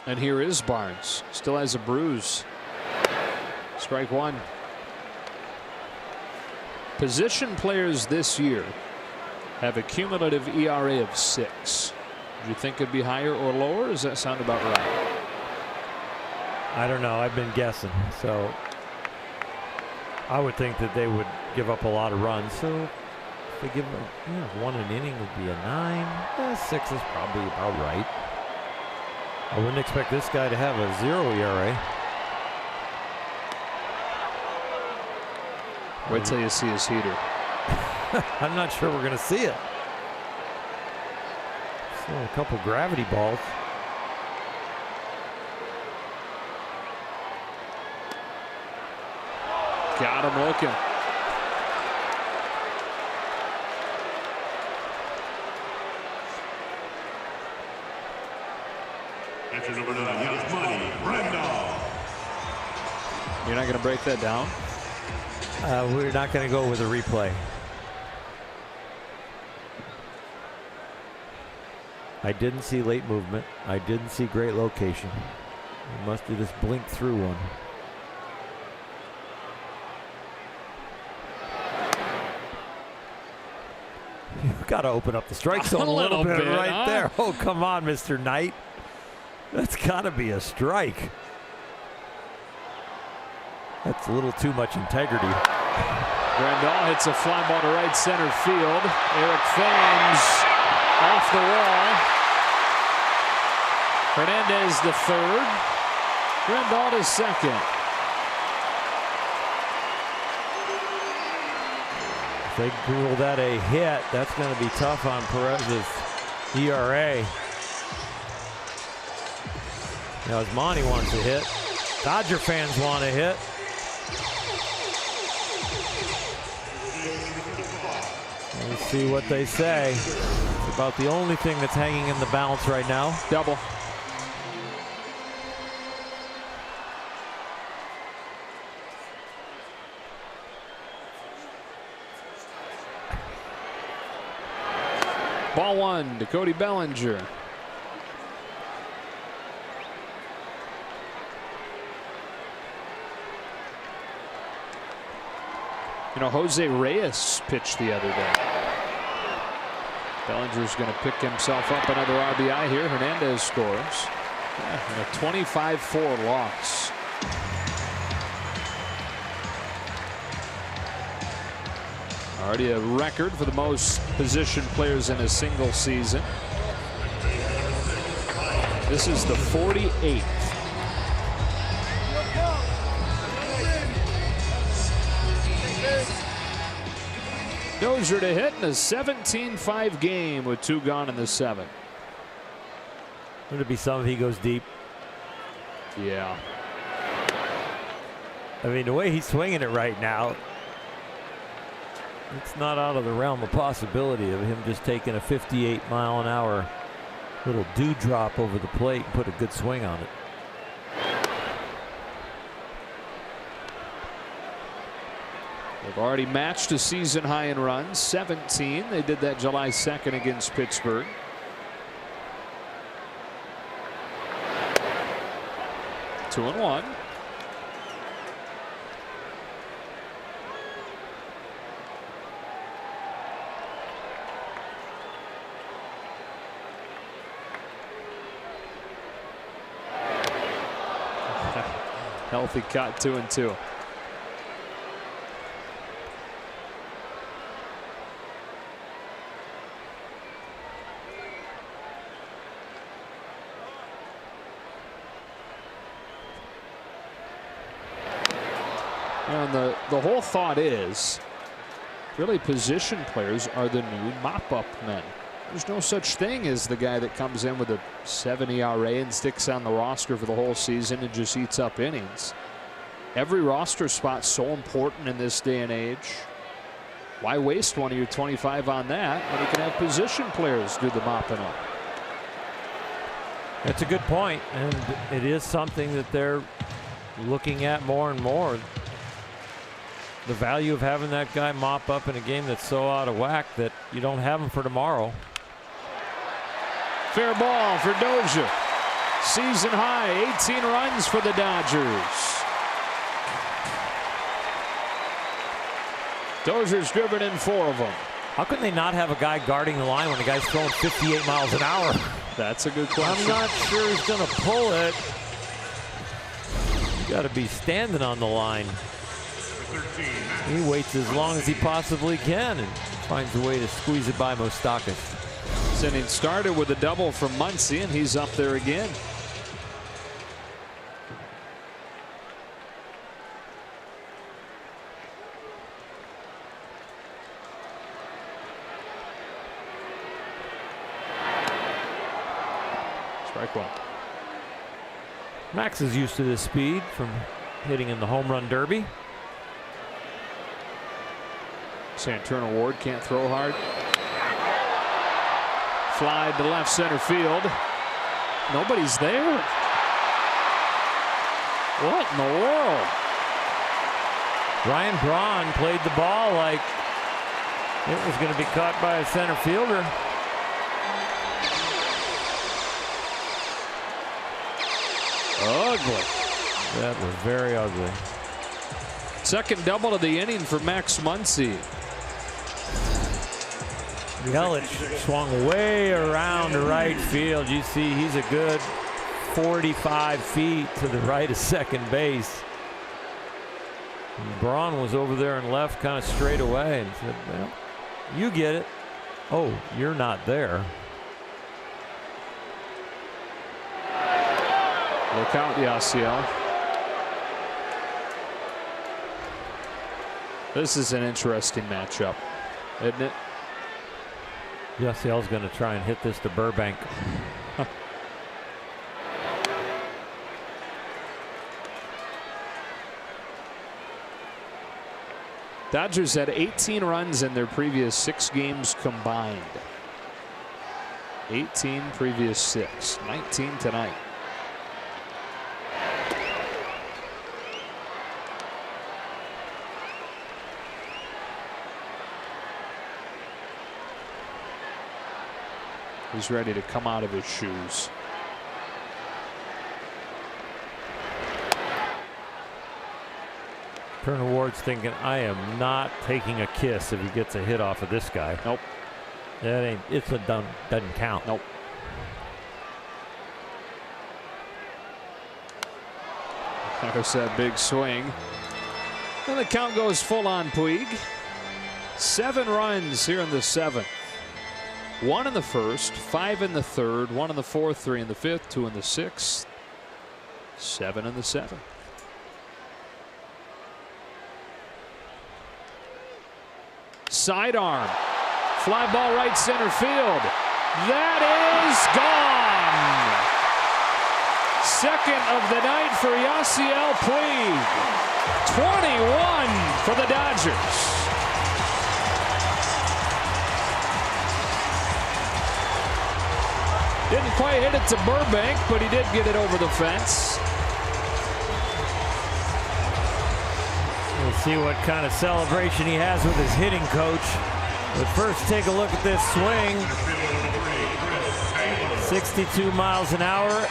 And here is Barnes. Still has a bruise. Strike 1. Position players this year have a cumulative ERA of 6. Do you think it'd be higher or lower? Does that sound about right? I don't know. I've been guessing. So I would think that they would give up a lot of runs. So if they give them, 1 an inning would be a 9. 6 is probably about right. I wouldn't expect this guy to have a 0 ERA. Wait till you see his heater. I'm not sure we're going to see it. So a couple gravity balls. Got him looking. Catcher number 9, Yasmani Randolph. You're not going to break that down? We're not going to go with a replay. I didn't see late movement. I didn't see great location. You must have just blinked through one. You've got to open up the strike zone a little bit right there. Oh, come on, Mr. Knight. That's got to be a strike. That's a little too much integrity. Grandal hits a fly ball to right center field. Eric Thames off the wall. Hernandez the third. Grandal to second. If they rule that a hit, that's going to be tough on Perez's ERA. Now, Asmani wants a hit. Dodger fans want a hit. Let's see what they say. It's about the only thing that's hanging in the balance right now. Double. Ball 1 to Cody Bellinger. You know, Jose Reyes pitched the other day. Bellinger's going to pick himself up another RBI here. Hernandez scores. Yeah, a 25-4 loss. Already a record for the most position players in a single season. This is the 48th. Dozier to hit in a 17-5 game with 2 gone in the 7th. Would it be some if he goes deep? Yeah. I mean, the way he's swinging it right now, it's not out of the realm of possibility of him just taking a 58-mile-an-hour little dewdrop over the plate and put a good swing on it. They've already matched a season high in runs, 17. They did that July 2nd against Pittsburgh. Two and one. Healthy cut, 2-2. And the whole thought is really position players are the new mop-up men. There's no such thing as the guy that comes in with a 7 ERA and sticks on the roster for the whole season and just eats up innings. Every roster spot's so important in this day and age. Why waste one of your 25 on that when you can have position players do the mopping up? That's a good point, and it is something that they're looking at more and more. The value of having that guy mop up in a game that's so out of whack that you don't have him for tomorrow. Fair ball for Dozier. Season high, 18 runs for the Dodgers. Dozier's driven in 4 of them. How can they not have a guy guarding the line when the guy's throwing 58 miles an hour? That's a good question. I'm not sure he's going to pull it. You got to be standing on the line. He waits as long as he possibly can and finds a way to squeeze it by Moustakas. This inning started with a double from Muncy, and he's up there again. Strike one. Max is used to this speed from hitting in the home run derby. Santurno Ward can't throw hard. Fly to left center field. Nobody's there. What in the world? Ryan Braun played the ball like it was going to be caught by a center fielder. Ugly. That was very ugly. Second double of the inning for Max Muncy. Yelich swung way around to right field. You see he's a good 45 feet to the right of second base. And Braun was over there and left kind of straight away and said, well, you get it. Oh, you're not there. Look out, Yasiel. This is an interesting matchup, isn't it? Yasiel's going to try and hit this to Burbank. Dodgers had 18 runs in their previous 6 games combined. 18 previous 6, 19 tonight. He's ready to come out of his shoes. Turner Ward's thinking, I am not taking a kiss if he gets a hit off of this guy. Nope. That ain't, it's a done, doesn't count. Nope. There's that big swing. And the count goes full on Puig. 7 runs here in the 7th. 1 in the 1st, 5 in the 3rd, 1 in the 4th, 3 in the 5th, 2 in the 6th, 7 in the 7th. Sidearm. Fly ball right center field. That is gone. second of the night for Yasiel Puig. 21 for the Dodgers. Didn't quite hit it to Burbank, but he did get it over the fence. We'll see what kind of celebration he has with his hitting coach. But first, take a look at this swing. 62 miles an hour.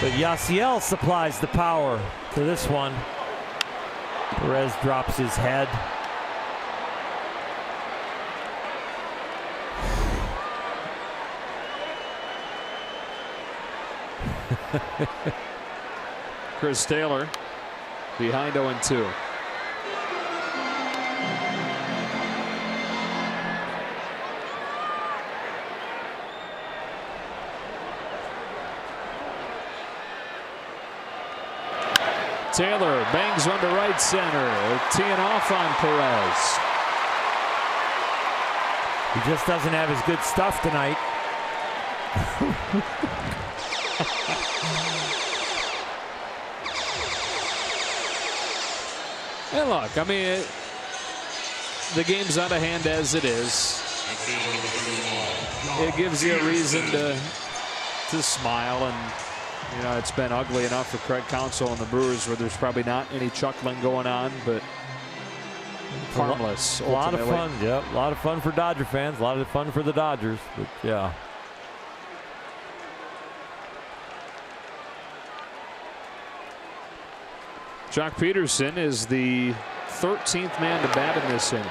But Yasiel supplies the power to this one. Perez drops his head. Chris Taylor behind 0-2. Taylor bangs one to right center, teeing off on Perez. He just doesn't have his good stuff tonight. And look, I mean, the game's out of hand as it is. It gives you a reason to smile, and you know it's been ugly enough for Craig Counsell and the Brewers where there's probably not any chuckling going on, but harmless. A lot of fun, yep. A lot of fun for Dodger fans. A lot of fun for the Dodgers, but yeah. Jock Peterson is the 13th man to bat in this inning.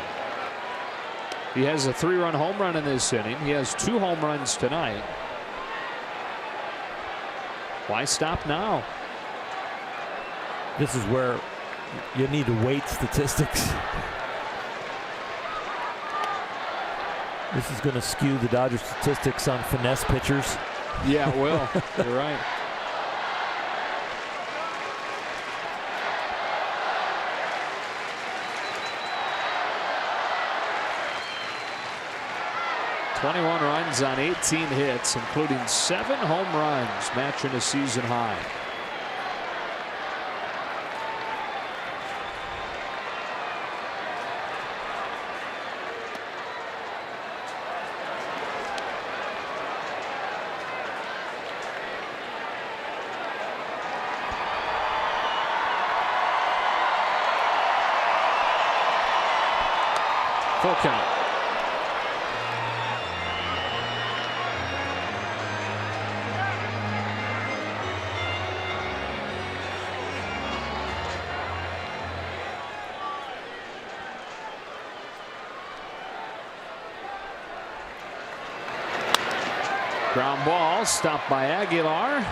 He has a 3-run home run in this inning. He has 2 home runs tonight. Why stop now? This is where you need to weight statistics. This is going to skew the Dodger statistics on finesse pitchers. Yeah, it will. You're right. ...21 runs on 18 hits, including 7 home runs, matching a season high. Full count. Ground ball stopped by Aguilar.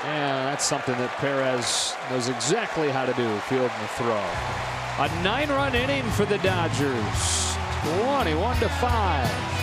And that's something that Perez knows exactly how to do, field and throw. A 9-run inning for the Dodgers, 21-5.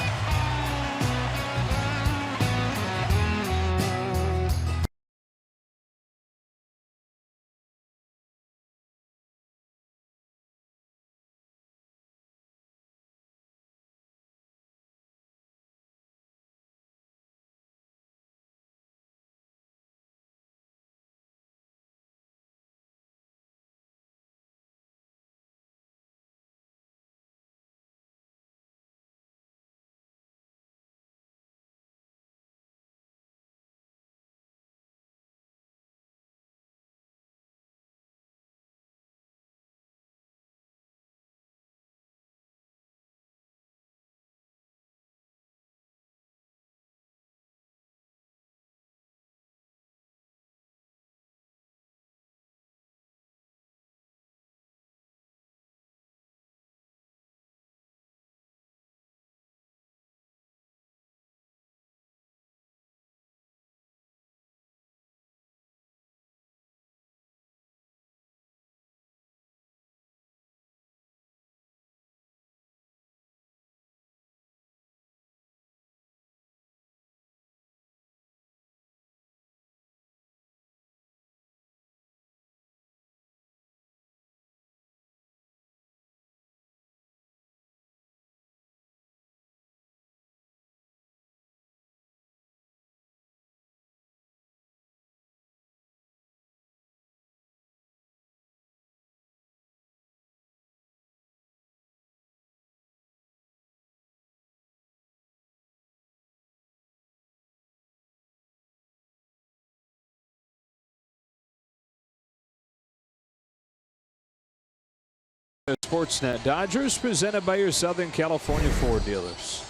Sportsnet. Dodgers presented by your Southern California Ford dealers.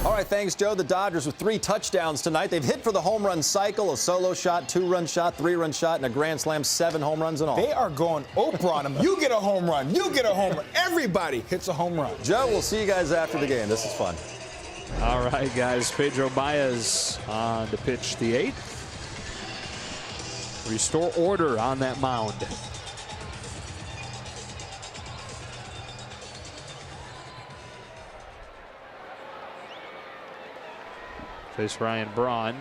All right, thanks, Joe. The Dodgers with 3 touchdowns tonight. They've hit for the home run cycle, a solo shot, 2-run shot, 3-run shot, and a grand slam, 7 home runs in all. They are going Oprah on them. You get a home run. You get a home run. Everybody hits a home run. Joe, we'll see you guys after the game. This is fun. All right, guys. Pedro Baez on to pitch the 8th. Restore order on that mound. Face Ryan Braun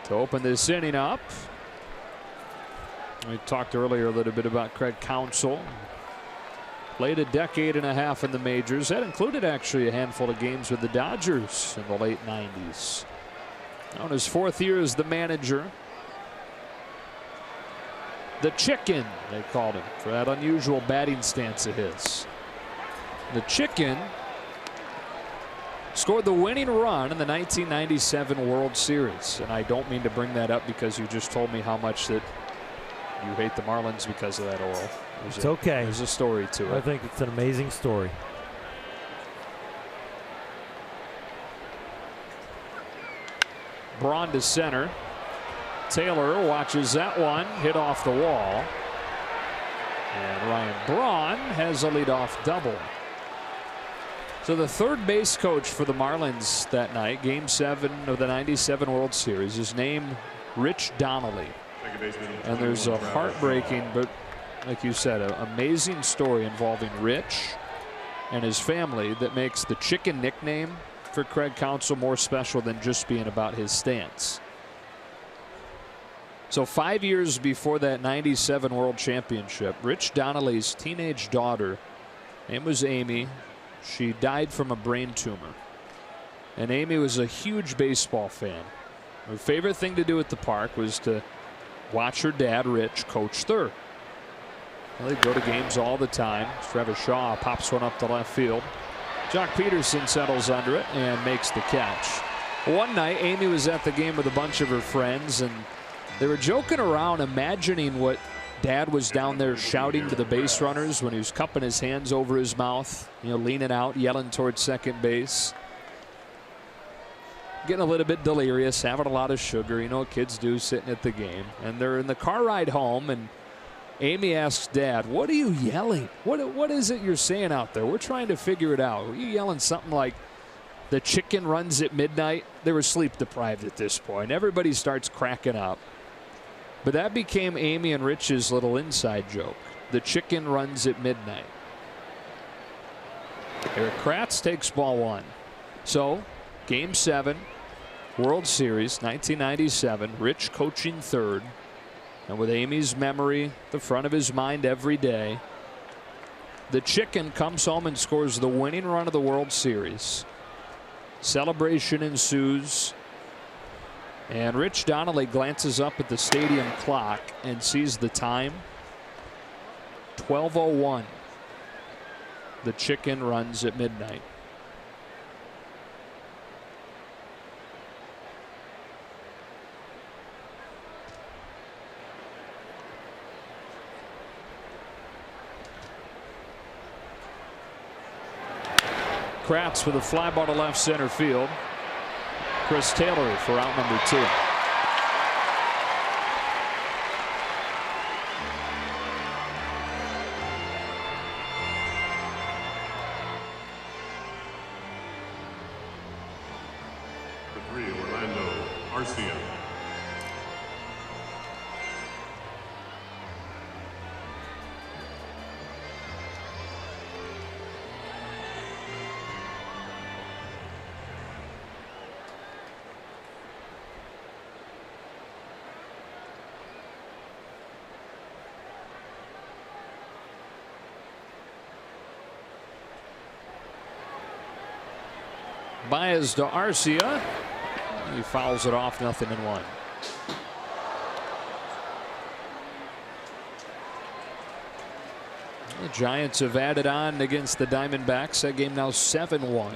to open this inning up. We talked earlier a little bit about Craig Counsell. Played a decade and a half in the majors. That included actually a handful of games with the Dodgers in the late 90s. Now in his 4th year as the manager. The Chicken, they called him, for that unusual batting stance of his. The Chicken scored the winning run in the 1997 World Series. And I don't mean to bring that up because you just told me how much that you hate the Marlins because of that, Oral. It's okay. There's a story to it. I think it's an amazing story. Braun to center. Taylor watches that one hit off the wall. And Ryan Braun has a leadoff double. So the third base coach for the Marlins that night, Game 7 of the 97 World Series, is named Rich Donnelly. And there's a heartbreaking, but like you said, an amazing story involving Rich and his family that makes the Chicken nickname for Craig Counsell more special than just being about his stance. So 5 years before that 97 World Championship, Rich Donnelly's teenage daughter, name was Amy. She died from a brain tumor. And Amy was a huge baseball fan. Her favorite thing to do at the park was to watch her dad, Rich, coach third. Well, they'd go to games all the time. Trevor Shaw pops one up to left field. Jock Peterson settles under it and makes the catch. One night, Amy was at the game with a bunch of her friends, and they were joking around, imagining what Dad was down there shouting to the base runners when he was cupping his hands over his mouth, you know, leaning out, yelling towards second base. Getting a little bit delirious, having a lot of sugar, you know what kids do sitting at the game. And they're in the car ride home, and Amy asks Dad, "What are you yelling? What is it you're saying out there? We're trying to figure it out." Were you yelling something like, "The chicken runs at midnight"? They were sleep deprived at this point. Everybody starts cracking up. But that became Amy and Rich's little inside joke. The chicken runs at midnight. Eric Kratz takes ball 1. So, Game 7, World Series, 1997. Rich coaching third. And with Amy's memory the front of his mind every day, the Chicken comes home and scores the winning run of the World Series. Celebration ensues. And Rich Donnelly glances up at the stadium clock and sees the time. 12:01. The Chicken runs at midnight. Kratz with a fly ball to left center field. Chris Taylor for out number 2. For 3, Orlando Arcia. Baez to Arcia. He fouls it off, 0-1. The Giants have added on against the Diamondbacks. That game now 7-1.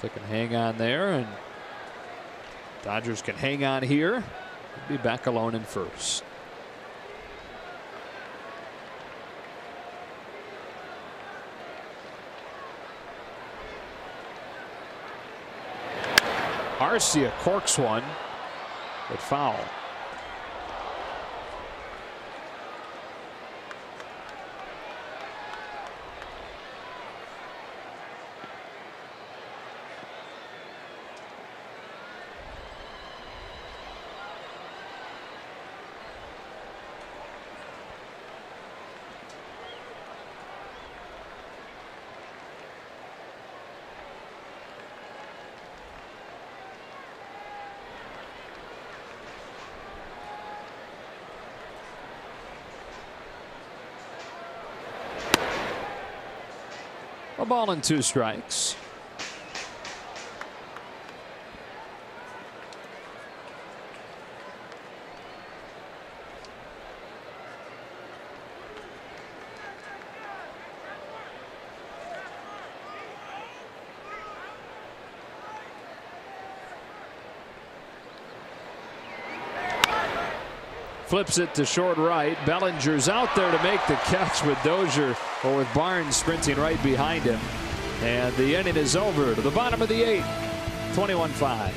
They can hang on there, and Dodgers can hang on here. Be back alone in first. Arcia corks one, but foul. A ball and 2 strikes. Flips it to short right. Bellinger's out there to make the catch with Dozier, or with Barnes sprinting right behind him. And the inning is over to the bottom of the 8th. 21-5.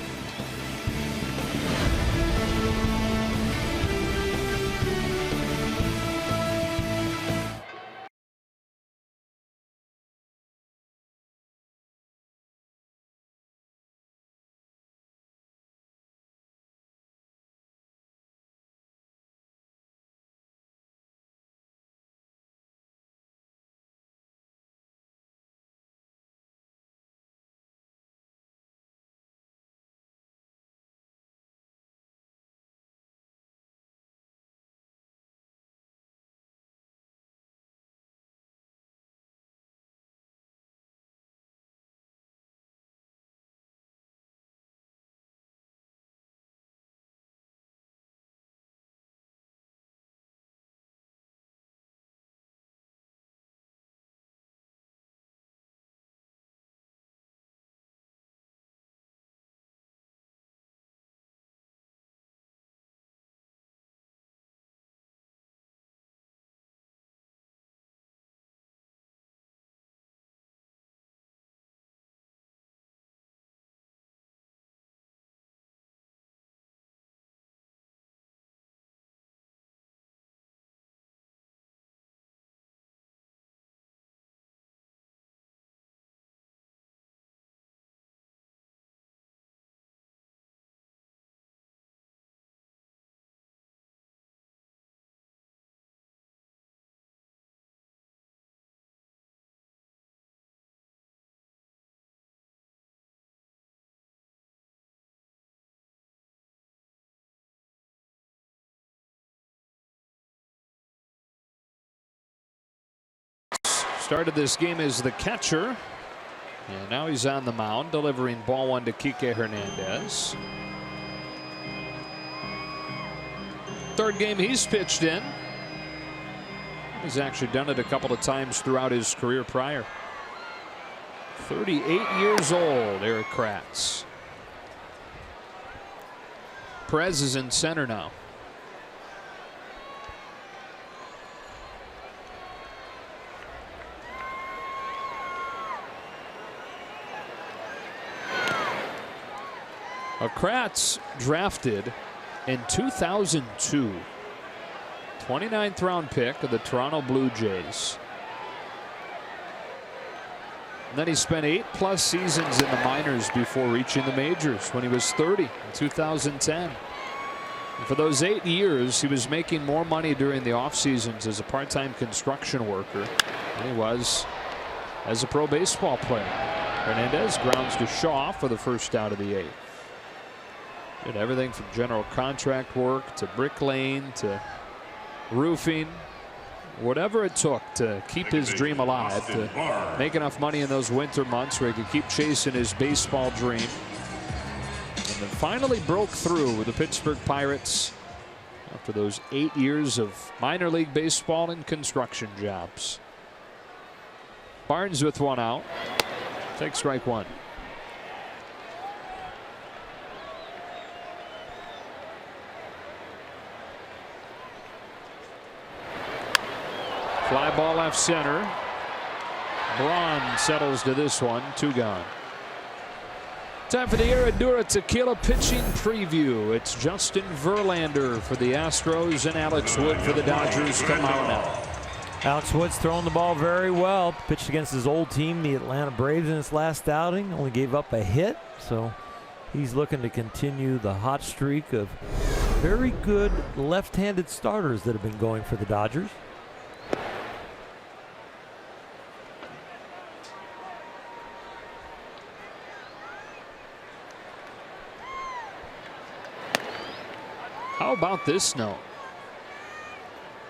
Started this game as the catcher, and now he's on the mound delivering ball 1 to Kike Hernandez. Third game he's pitched in. He's actually done it a couple of times throughout his career prior. 38 years old, Eric Kratz. Perez is in center now. Kratz drafted in 2002. 29th round pick of the Toronto Blue Jays. And then he spent 8+ seasons in the minors before reaching the majors when he was 30 in 2010. And for those 8 years, he was making more money during the off seasons as a part-time construction worker than he was as a pro baseball player. Hernandez grounds to Shaw for the first out of the 8th. Did everything from general contract work to bricklaying to roofing, whatever it took to keep his dream alive, to make enough money in those winter months where he could keep chasing his baseball dream. And then finally broke through with the Pittsburgh Pirates after those 8 years of minor league baseball and construction jobs. Barnes with 1 out. Takes strike 1. Fly ball left center. Braun settles to this one. 2 gone. Time for the Herradura Tequila pitching preview. It's Justin Verlander for the Astros and Alex Wood for the Dodgers tomorrow night. Alex Wood's throwing the ball very well. Pitched against his old team, the Atlanta Braves, in his last outing. Only gave up a hit, so he's looking to continue the hot streak of very good left-handed starters that have been going for the Dodgers. How about this note?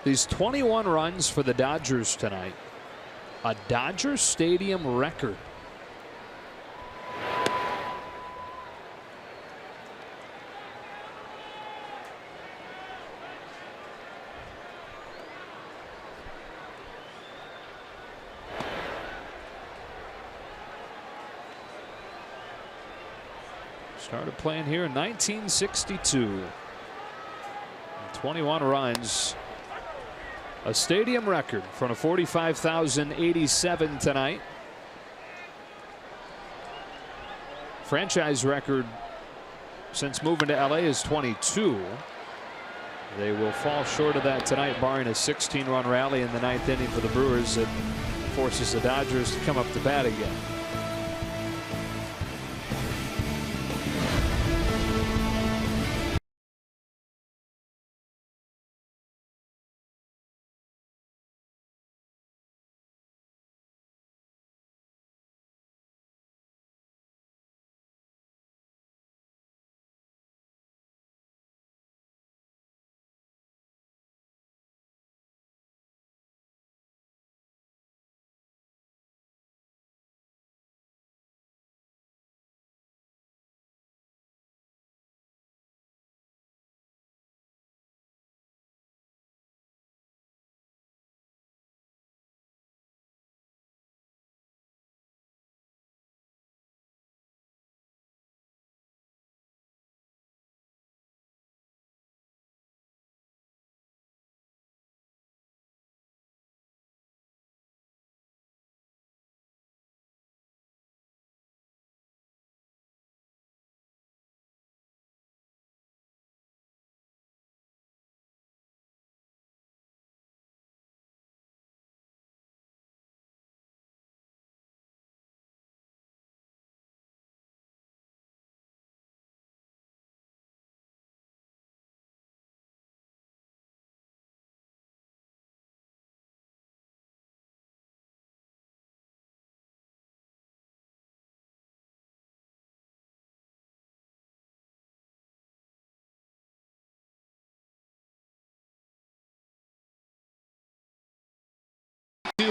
These 21 runs for the Dodgers tonight. A Dodger Stadium record. Started playing here in 1962. 21 runs. A stadium record in front of 45,087 tonight. Franchise record since moving to LA is 22. They will fall short of that tonight, barring a 16-run rally in the ninth inning for the Brewers that forces the Dodgers to come up to bat again.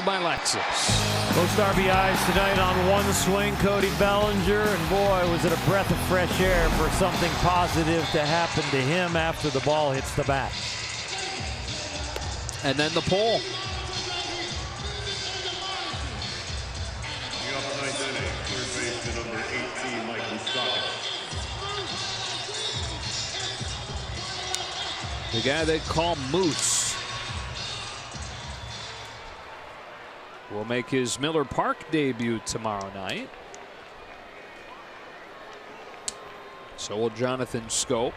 By Lexus. Most RBIs tonight on one swing, Cody Bellinger, and boy, was it a breath of fresh air for something positive to happen to him after the ball hits the bat. And then the pull. Coming up ninth inning, third baseman number 18, Michael Stockton. The guy they call Moose will make his Miller Park debut tomorrow night. So will Jonathan Scope.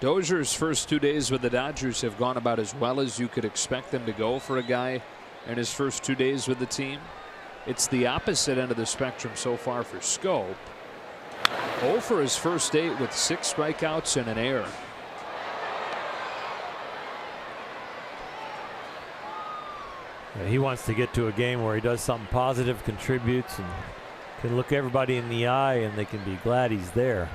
Dozier's first 2 days with the Dodgers have gone about as well as you could expect them to go for a guy in his first 2 days with the team. It's the opposite end of the spectrum so far for Scope. 0 for his first 8 with 6 strikeouts and an error. He wants to get to a game where he does something positive, contributes, and can look everybody in the eye, and they can be glad he's there.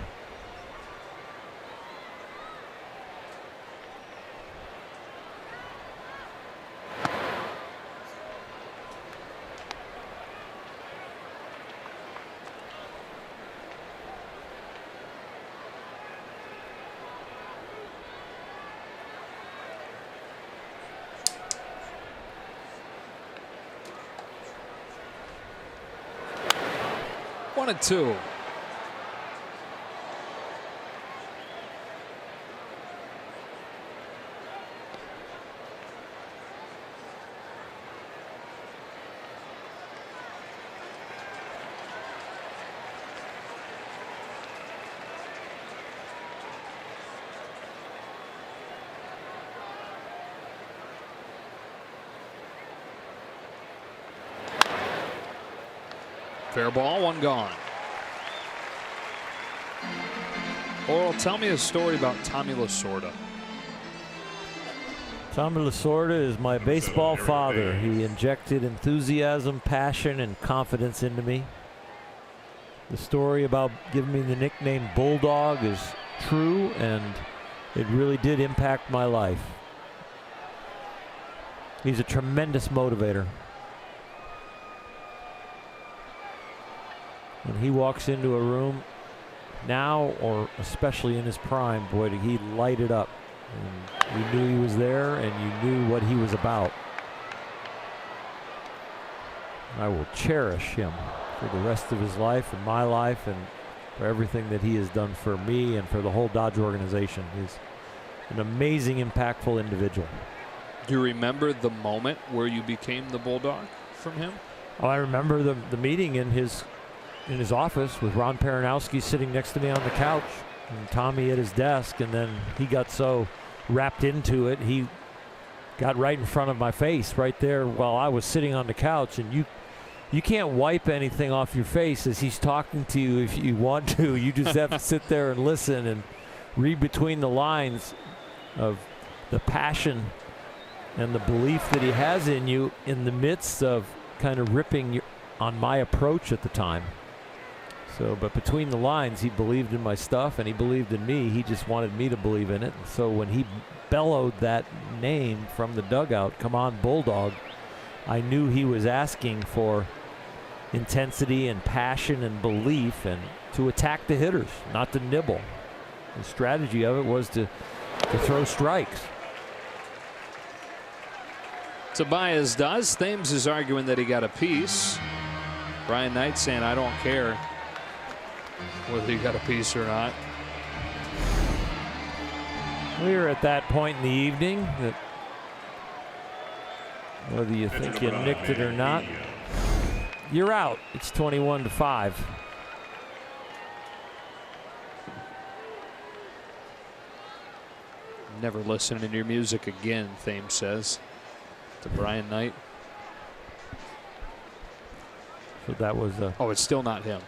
One and two. Fair ball, one gone. Oral, tell me a story about Tommy Lasorda. Tommy Lasorda is my baseball father. He injected enthusiasm, passion, and confidence into me. The story about giving me the nickname Bulldog is true, and it really did impact my life. He's a tremendous motivator. When he walks into a room now, or especially in his prime, boy, he lighted up. And you knew he was there, and you knew what he was about. I will cherish him for the rest of his life and my life, and for everything that he has done for me and for the whole Dodger organization. He's an amazing, impactful individual. Do you remember the moment where you became the Bulldog from him? Oh, I remember the meeting in his office with Ron Peronowski sitting next to me on the couch, and Tommy at his desk, and then he got so wrapped into it, he got right in front of my face right there while I was sitting on the couch. And you can't wipe anything off your face as he's talking to you if you want to. You just have to sit there and listen and read between the lines of the passion and the belief that he has in you in the midst of kind of ripping on my approach at the time. So, but between the lines, he believed in my stuff and he believed in me. He just wanted me to believe in it. And so when he bellowed that name from the dugout, "Come on, Bulldog," I knew he was asking for intensity and passion and belief, and to attack the hitters, not to nibble. The strategy of it was to throw strikes. Tobias does. Thames is arguing that he got a piece. Brian Knight saying, I don't care whether he got a piece or not. We are at that point in the evening that whether you think you nicked it or not, you're out. It's 21-5. Never listening to your music again, Thames says to Brian Knight. So that was a... Oh, it's still not him.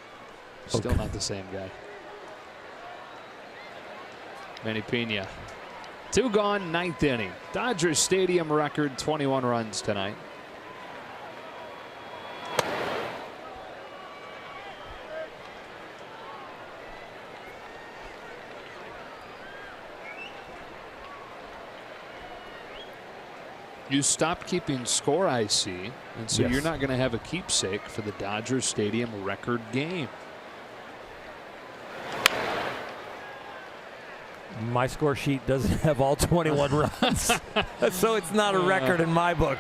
Still Okay. not the same guy. Manny Pena. 2 gone, 9th inning. Dodgers Stadium record 21 runs tonight. You stopped keeping score, I see, and so Yes. you're not going to have a keepsake for the Dodgers Stadium record game. My score sheet doesn't have all 21 runs, so it's not a record in my book.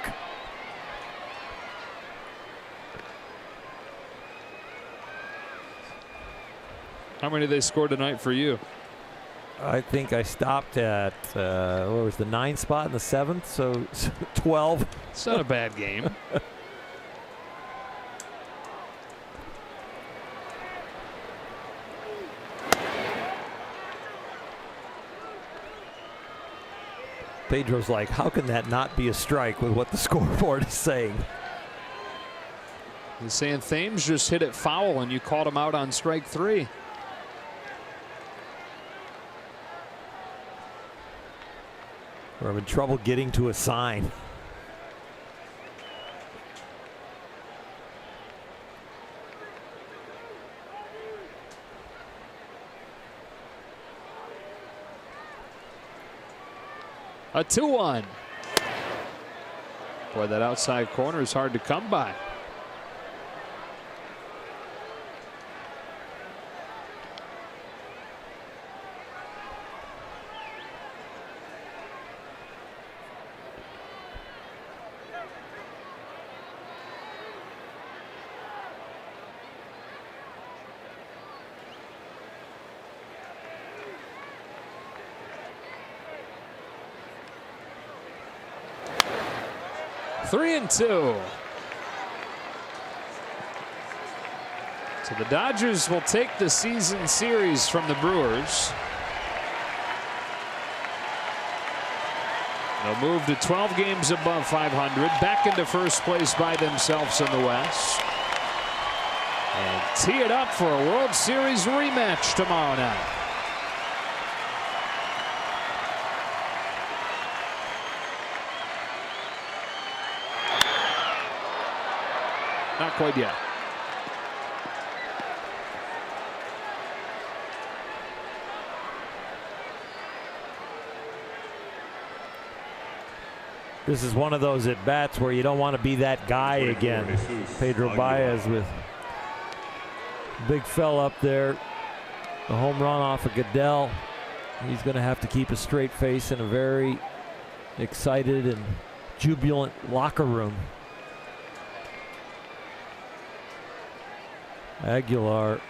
How many did they score tonight for you? I think I stopped at, what was the 9th spot in the 7th, so 12. It's not a bad game. Pedro's like, how can that not be a strike with what the scoreboard is saying? He's saying Thames just hit it foul and you called him out on strike 3. We're having trouble getting to a sign. A 2-1. Boy, that outside corner is hard to come by. Three and 2. So the Dodgers will take the season series from the Brewers. They'll move to 12 games above 500, back into first place by themselves in the West. and tee it up for a World Series rematch tomorrow night. Not quite yet. This is one of those at-bats where you don't want to be that guy again. Pedro Baez with big fella up there. A home run off of Goodell. He's going to have to keep a straight face in a very excited and jubilant locker room. Aguilar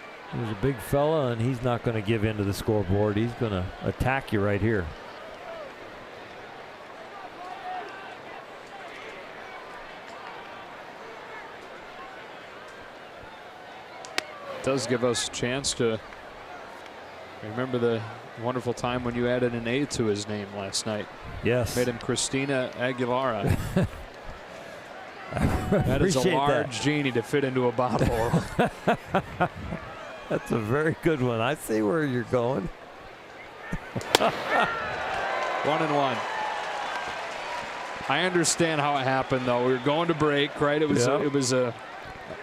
is a big fella, and he's not going to give in to the scoreboard. He's going to attack you right here. Does give us a chance to remember the wonderful time when you added an A to his name last night. Yes. Made him Christina Aguilera. That is a large genie to fit into a bottle. That's a very good one. I see where you're going. 1-1. I understand how it happened, though. We were going to break, right? It was a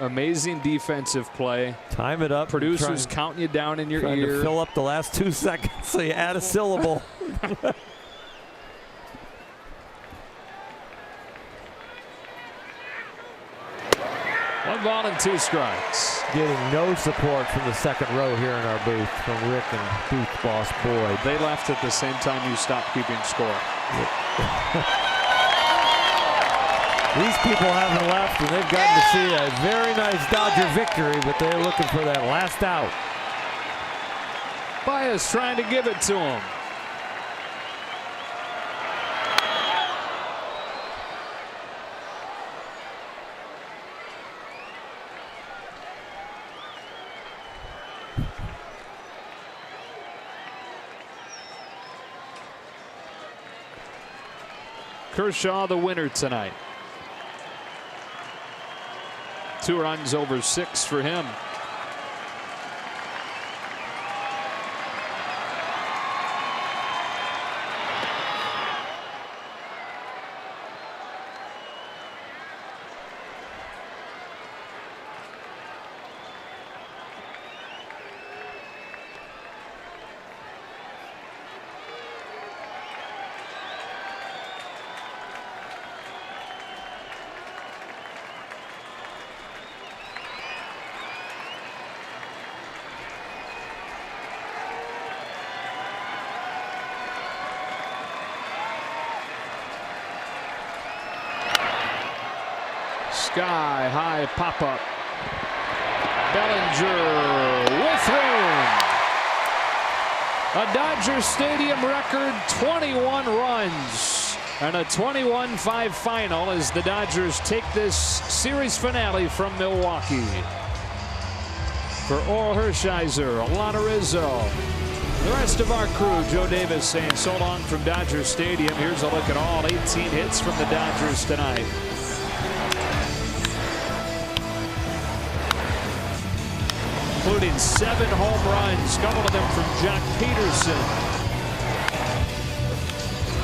amazing defensive play. Time it up. Producers counting you down in your trying ear. To fill up the last 2 seconds so you add a syllable. 1 ball and 2 strikes. Getting no support from the second row here in our booth from Rick and booth boss Boyd. They left at the same time you stopped keeping score. These people haven't left, and they've gotten to see a very nice Dodger victory, but they're looking for that last out. Baez trying to give it to him. Kershaw the winner tonight. 2 runs over 6 for him. Sky high pop up. Bellinger with room. A Dodger Stadium record 21 runs and a 21-5 final as the Dodgers take this series finale from Milwaukee. For Oral Hershiser, Alana Rizzo, the rest of our crew, Joe Davis saying so long from Dodger Stadium. Here's a look at all 18 hits from the Dodgers tonight. Including 7 home runs, a couple of them from Jack Peterson.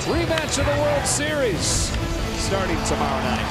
Rematch of the World Series starting tomorrow night.